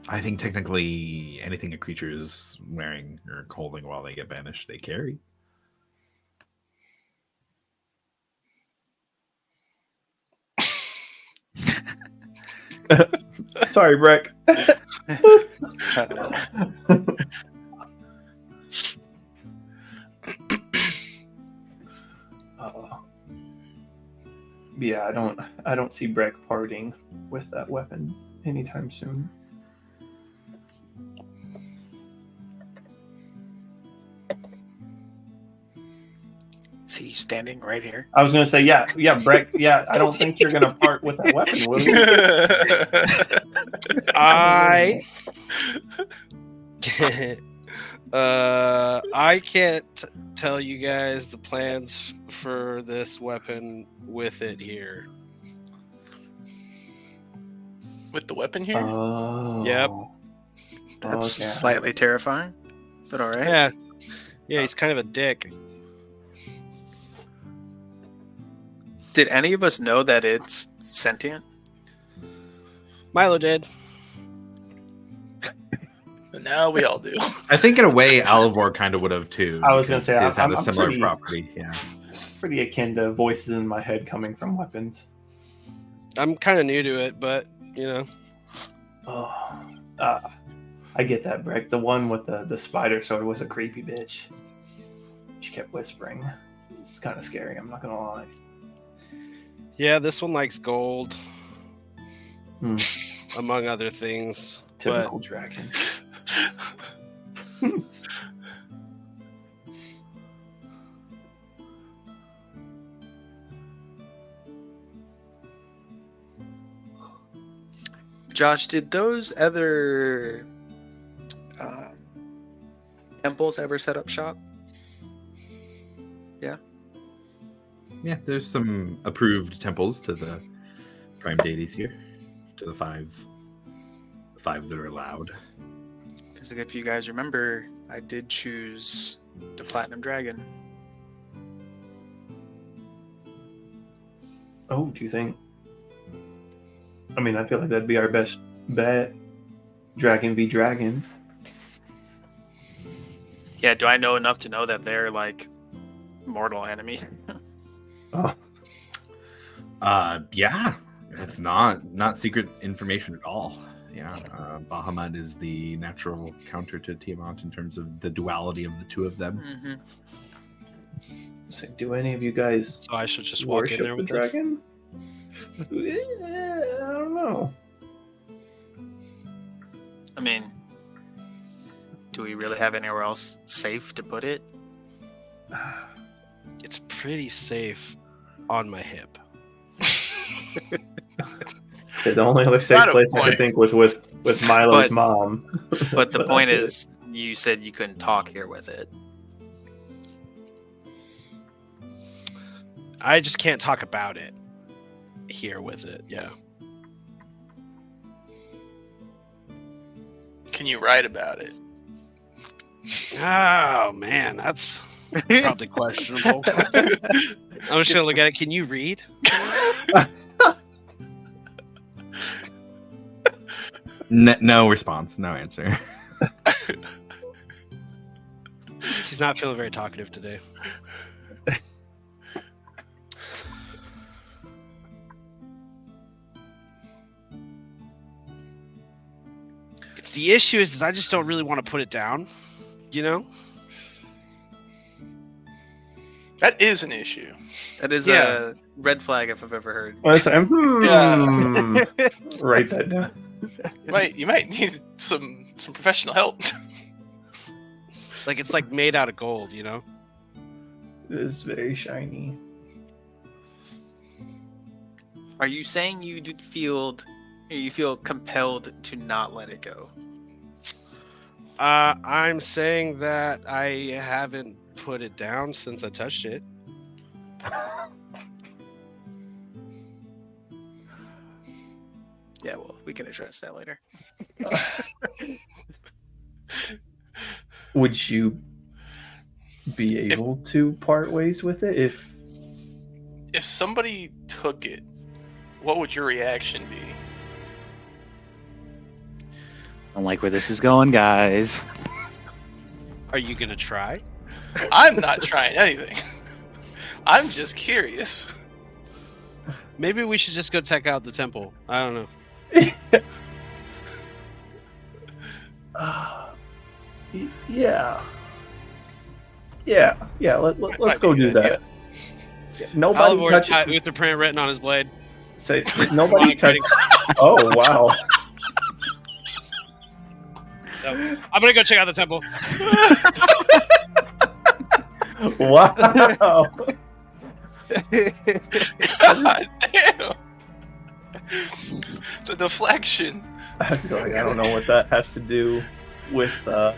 I think technically anything a creature is wearing or holding while they get banished, they carry. Sorry, Breck. Yeah, I don't see Breck parting with that weapon anytime soon. Is he standing right here? I was gonna say, yeah, Breck, yeah, I don't think you're gonna part with that weapon, will you? I can't tell you guys the plans for this weapon with it here. With the weapon here? Oh. Yep. That's slightly terrifying, but all right. Yeah, he's kind of a dick. Did any of us know that it's sentient? Milo did. Now we all do. I think in a way Alivor kind of would have too. I was gonna say, it's had I'm a similar pretty- property. Yeah. Pretty akin to voices in my head coming from weapons. I'm kind of new to it, but you know. Oh, I get that, Breck. The one with the spider sword was a creepy bitch. She kept whispering. It's kind of scary, I'm not gonna lie. Yeah, this one likes gold, Hmm. among other things. Typical dragon. Josh, did those other temples ever set up shop? Yeah, there's some approved temples to the prime deities here, to the five that are allowed. Because if you guys remember, I did choose the Platinum Dragon. Oh, do you think? I mean, I feel like that'd be our best bet. Dragon v Dragon. Yeah, do I know enough to know that they're like mortal enemy? Oh, Yeah, that's not secret information at all. Yeah, Bahamut is the natural counter to Tiamat in terms of the duality of the two of them. Mm-hmm. so do any of you guys So I should just walk in worship there the with this? dragon? I don't know. I mean, do we really have anywhere else safe to put it? It's pretty safe on my hip. The only other safe not a place I point. could think was with Milo's But- mom. But the But point that's is, you said you couldn't talk here with it. I just can't talk about it here with it. Yeah. Can you write about it? Oh man, that's probably questionable. I'm just gonna look at it. Can you read? No response, no answer. He's not feeling very talkative today. The issue is I just don't really want to put it down, you know? That is an issue. That is Yeah. a red flag if I've ever heard. I was like, Yeah. Write that down. You might need some professional help. Like it's like made out of gold, you know? It's very shiny. Are you saying you feel compelled to not let it go? I'm saying that I haven't put it down since I touched it. Yeah, well, we can address that later. Would you be able to part ways with it If somebody took it, what would your reaction be? I don't like where this is going, guys. Are you gonna try? I'm not trying anything. I'm just curious. Maybe we should just go check out the temple. I don't know. Yeah. Let's might go be a do good that. Yeah, nobody Olivor's touch got Uther written on his blade. Say nobody touch. Oh wow! So I'm gonna go check out the temple. Wow! God damn. The deflection. I feel like I don't know what that has to do with. I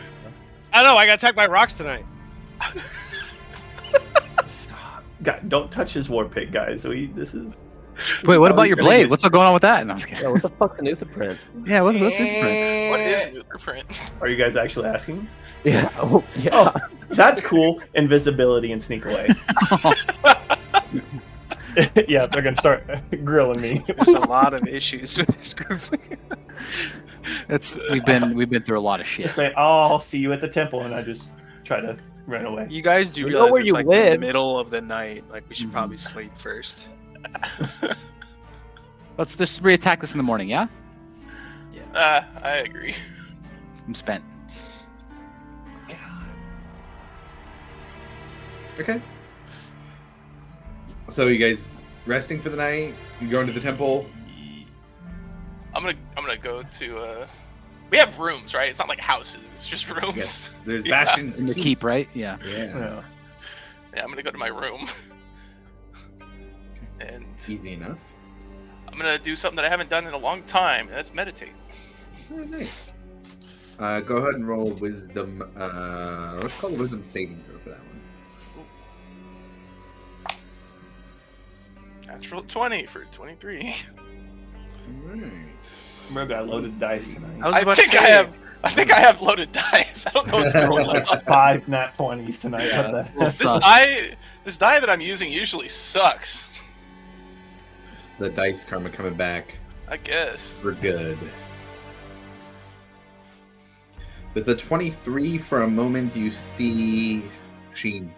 don't know. I got attacked by rocks tonight. God, don't touch his war pig, guys. This is. Wait, what about He's your gonna blade? get- What's going on with that? No, I'm just kidding. Yeah, what the fuck's an Utherprint? Yeah, what's different? What is Utherprint? Are you guys actually asking? Yeah. Oh, yeah. Oh, that's cool. Invisibility and sneak away. Yeah, they're gonna start grilling me. There's a lot of issues with this group. We've been through a lot of shit. Say, oh, I'll see you at the temple, and I just try to run away. You guys do We know realize where it's you like live. the middle of the night. Like we should probably sleep first. Let's just reattack this in the morning, yeah? I agree. I'm spent. Okay. So you guys resting for the night? You going to the temple? I'm gonna go to. We have rooms, right? It's not like houses. It's just rooms. Yes. There's Yeah. Bastion's In the keep, right? Yeah. Yeah. Yeah. Yeah, I'm gonna go to my room. And Easy enough. I'm gonna do something that I haven't done in a long time, and that's meditate. Oh, nice. Go ahead and roll wisdom. Let's call it wisdom saving throw for that one. Natural 20 for 23. Alright. Remember, I loaded dice tonight. I think I have loaded dice. I don't know what's going on. 5 nat 20s tonight. Yeah. This die that I'm using usually sucks. It's the dice karma coming back. I guess. We're good. With a 23, for a moment, you see Sheen.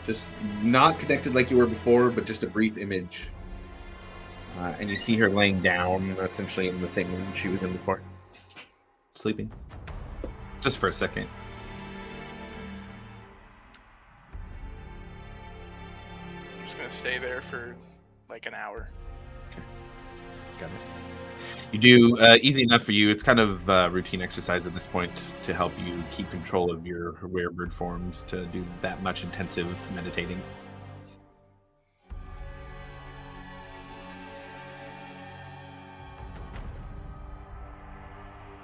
Just not connected like you were before, but just a brief image. And you see her laying down, essentially in the same room she was in before. Sleeping. Just for a second. I'm just gonna stay there for like an hour. Okay. Got it. You do easy enough for you. It's kind of routine exercise at this point to help you keep control of your werebird forms to do that much intensive meditating.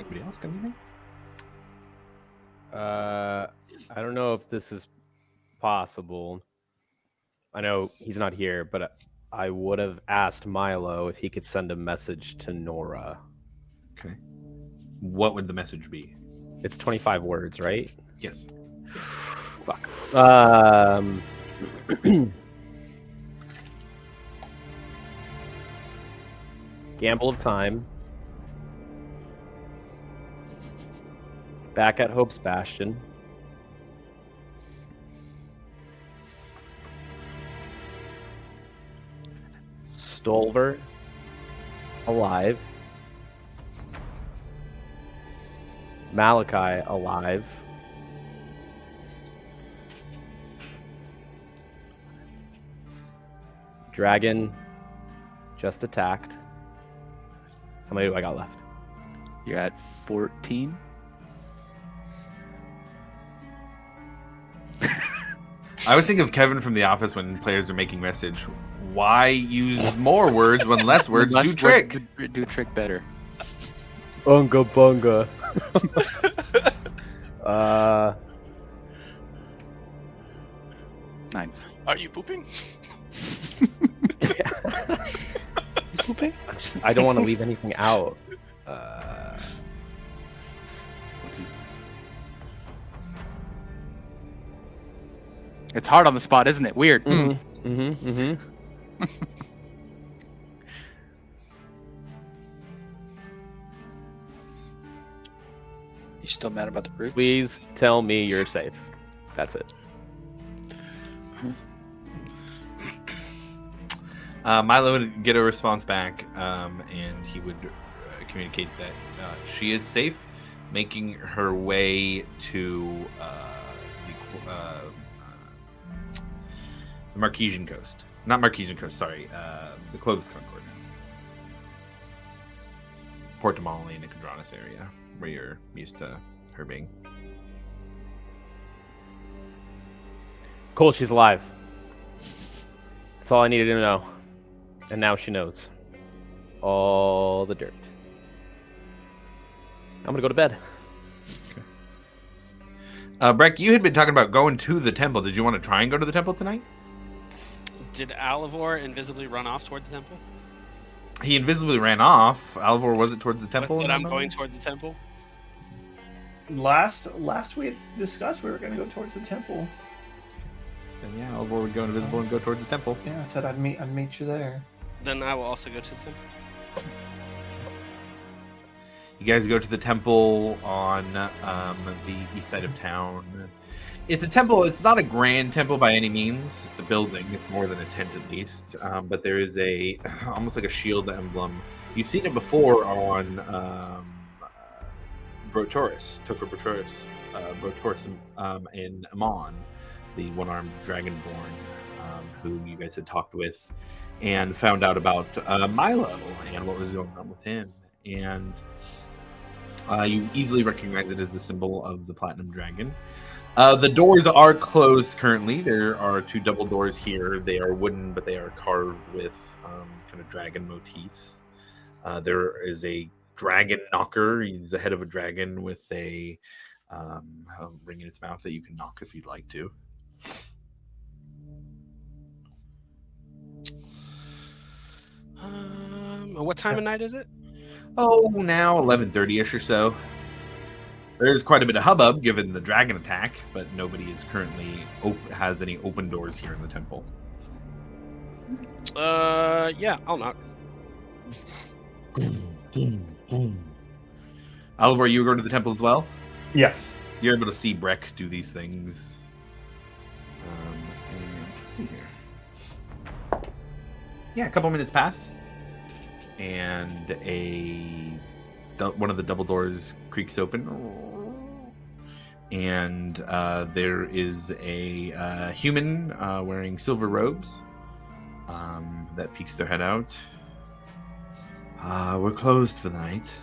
Anybody else got anything? I don't know if this is possible. I know he's not here, but I would have asked Milo if he could send a message to Nora. Okay. What would the message be? It's 25 words, right? Yes. Fuck. Gamble of time. Back at Hope's Bastion. Stolver. Alive. Malachi alive. Dragon just attacked. How many do I got left? You're at 14. I always think of Kevin from The Office when players are making message. Why use more words when less words do trick? Do trick better. Unga bunga. 9. Are you pooping? Pooping? I don't want to leave anything out. It's hard on the spot, isn't it? Weird. You still mad about the brutes? Please tell me you're safe. That's it. Milo would get a response back, and he would communicate that she is safe, making her way to the Marquesian coast. Not Marquesian coast, sorry. The Clovis Concord. Port de Molly, Nicodranus area, where you're used to her being. Cool, she's alive. That's all I needed to know. And now she knows. All the dirt. I'm gonna go to bed. Breck, you had been talking about going to the temple. Did you want to try and go to the temple tonight? Did Alivor invisibly run off toward the temple? He invisibly ran off. Alivor was it towards the temple? Said I'm going toward the temple. Last we had discussed we were going to go towards the temple. Then yeah, Alivor would go invisible and go towards the temple. Yeah, I said I'd meet you there. Then I will also go to the temple. You guys go to the temple on the east side of town. It's a temple. It's not a grand temple by any means. It's a building. It's more than a tent at least. But there is a almost like a shield emblem. You've seen it before on Brotaurus, Topher Brotaurus, in Amon, the one-armed dragonborn, who you guys had talked with and found out about Milo and what was going on with him. And You easily recognize it as the symbol of the Platinum Dragon. The doors are closed currently. There are 2 double doors here. They are wooden, but they are carved with kind of dragon motifs. There is a dragon knocker. He's the head of a dragon with a ring in its mouth that you can knock if you'd like to. What time of night is it? Oh, now 11:30ish or so. There's quite a bit of hubbub given the dragon attack, but nobody is currently has any open doors here in the temple. Yeah, I'll knock. Oliver, you go to the temple as well? Yes. You're able to see Breck do these things. And let's see here. Yeah, a couple minutes pass, and one of the double doors creaks open, and there is a human wearing silver robes that peeks their head out. We're closed for the night.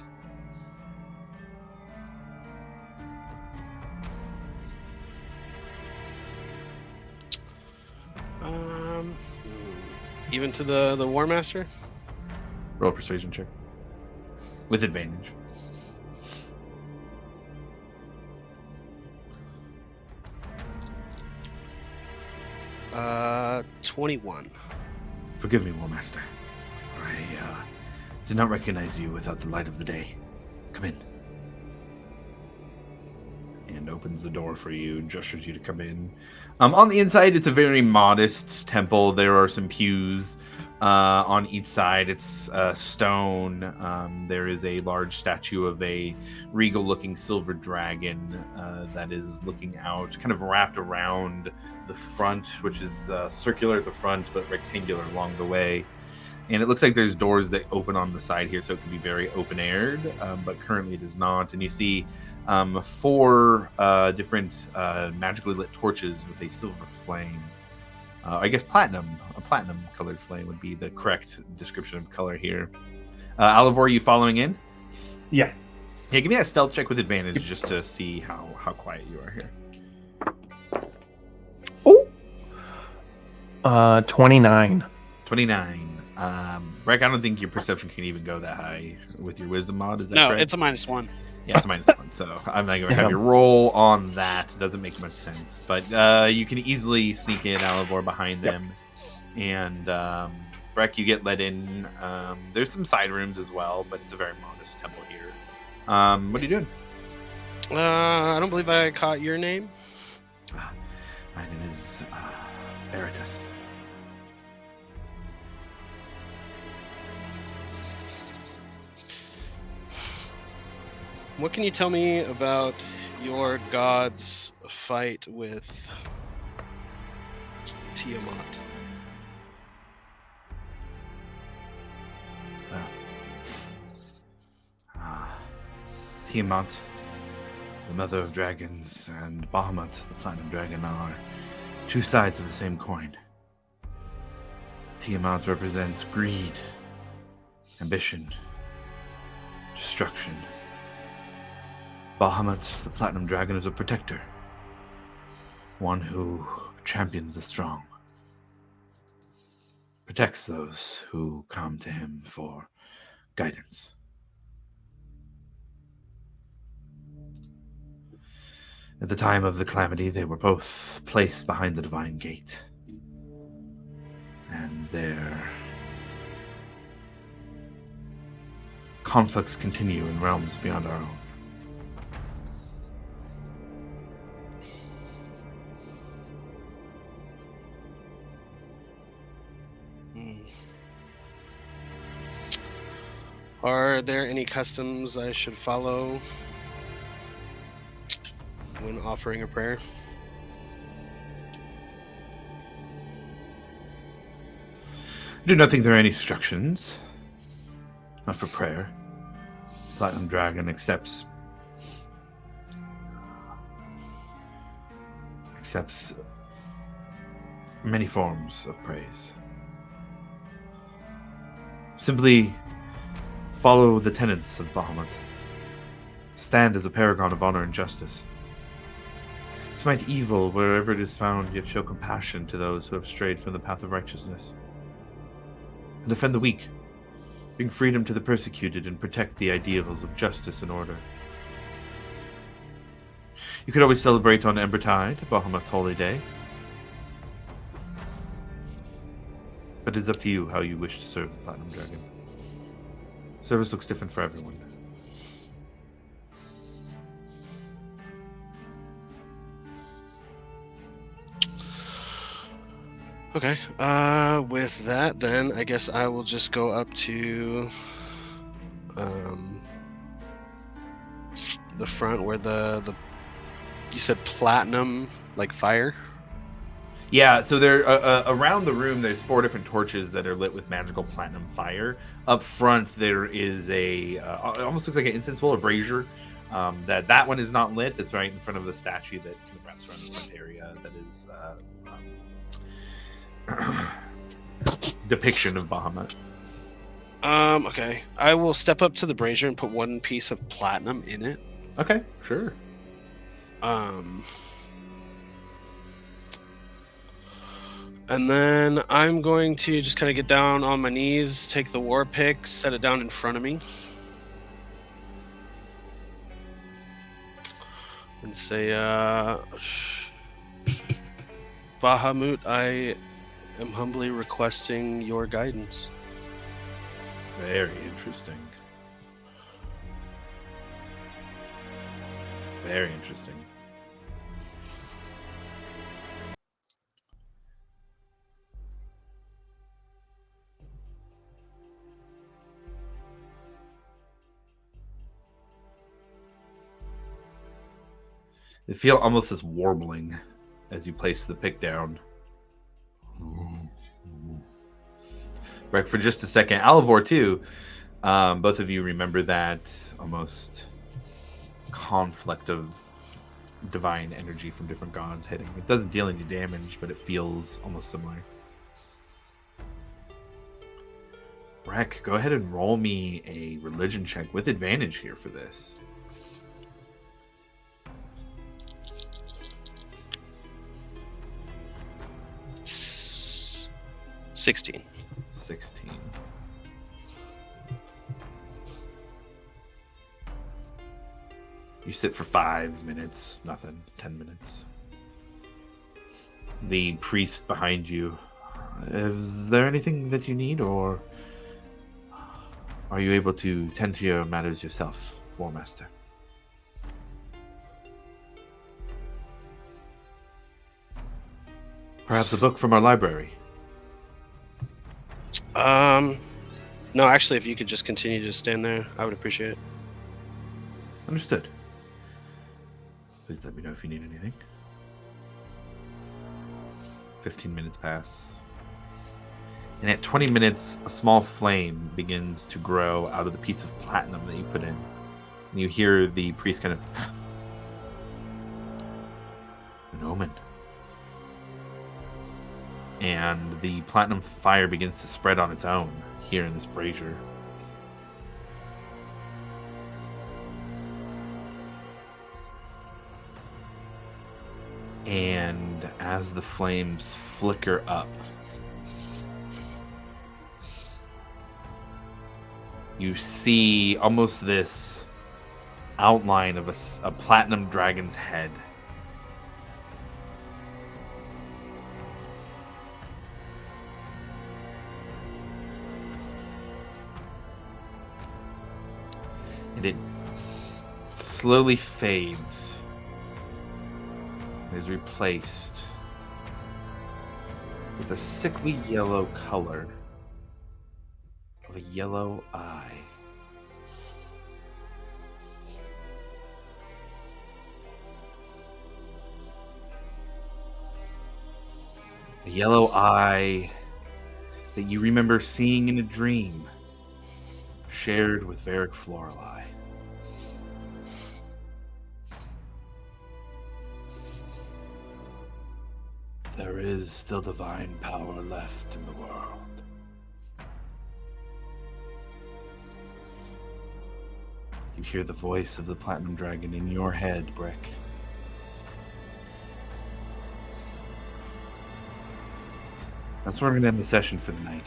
Even to the War Master? Roll a persuasion check. With advantage. 21. Forgive me, War Master. I did not recognize you without the light of the day. Come in. And opens the door for you, gestures you to come in. On the inside, it's a very modest temple. There are some pews on each side. It's stone. There is a large statue of a regal-looking silver dragon that is looking out, kind of wrapped around the front, which is circular at the front, but rectangular along the way. And it looks like there's doors that open on the side here, so it can be very open-aired, but currently it is not. And you see 4 different magically lit torches with a silver flame. I guess a platinum-colored flame would be the correct description of color here. Alivor, are you following in? Yeah. Yeah, give me a stealth check with advantage just to see how quiet you are here. Oh! 29. 29. Breck, I don't think your perception can even go that high with your wisdom mod. Is that No, correct? it's a -1. Yeah, it's a -1, so I'm not going to have you roll on that. It doesn't make much sense. But you can easily sneak in Alivor behind them. And Breck, you get let in. There's some side rooms as well, but it's a very modest temple here. What are you doing? I don't believe I caught your name. My name is Veritas. What can you tell me about your god's fight with Tiamat? Tiamat, the mother of dragons, and Bahamut, the platinum dragon, are 2 sides of the same coin. Tiamat represents greed, ambition, destruction. Bahamut, the platinum dragon, is a protector, one who champions the strong, protects those who come to him for guidance. At the time of the calamity, they were both placed behind the Divine Gate, and their conflicts continue in realms beyond our own. Are there any customs I should follow when offering a prayer? I do not think there are any instructions. Not for prayer. Platinum Dragon accepts many forms of praise. Simply follow the tenets of Bahamut. Stand as a paragon of honor and justice. Smite evil wherever it is found, yet show compassion to those who have strayed from the path of righteousness. And defend the weak. Bring freedom to the persecuted and protect the ideals of justice and order. You could always celebrate on Embertide, Bahamut's holy day. But it's up to you how you wish to serve the Platinum Dragon. Service looks different for everyone. Okay. With that, then I guess I will just go up to the front where the you said platinum like fire. Yeah, so there around the room, there's 4 different torches that are lit with magical platinum fire. Up front, there is a it almost looks like an incense bowl, a brazier. That one is not lit. That's right in front of the statue that kind of wraps around the front area. That is depiction of Bahamut. Okay. I will step up to the brazier and put 1 piece of platinum in it. Okay, sure. And then I'm going to just kind of get down on my knees, take the war pick, set it down in front of me, and say, Bahamut, I am humbly requesting your guidance. Very interesting. Very interesting. You feel almost this warbling as you place the pick down. Right, for just a second. Alivor, too. Both of you remember that almost conflict of divine energy from different gods hitting. It doesn't deal any damage, but it feels almost similar. Rek, go ahead and roll me a religion check with advantage here for this. It's 16. 16. You sit for 5 minutes, nothing. 10 minutes. The priest behind you. Is there anything that you need, or are you able to tend to your matters yourself, War Master? Perhaps a book from our library. No, actually, if you could just continue to stand there, I would appreciate it. Understood. Please let me know if you need anything. 15 minutes pass. And at 20 minutes, a small flame begins to grow out of the piece of platinum that you put in. And you hear the priest kind of... An omen. And the platinum fire begins to spread on its own here in this brazier. And as the flames flicker up, you see almost this outline of a platinum dragon's head. And it slowly fades and is replaced with a sickly yellow color of a yellow eye. A yellow eye that you remember seeing in a dream, shared with Varric Florali. There is still divine power left in the world. You hear the voice of the Platinum Dragon in your head, Brick. That's where we're going to end the session for the night.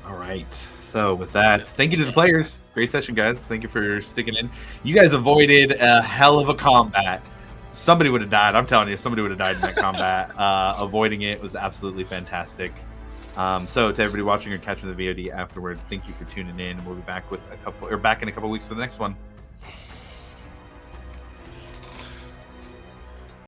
All right. So with that, thank you to the players. Great session, guys. Thank you for sticking in. You guys avoided a hell of a combat. Somebody would have died. I'm telling you, somebody would have died in that combat. Avoiding it was absolutely fantastic. So to everybody watching or catching the VOD afterwards, thank you for tuning in. We'll be back with back in a couple weeks for the next one.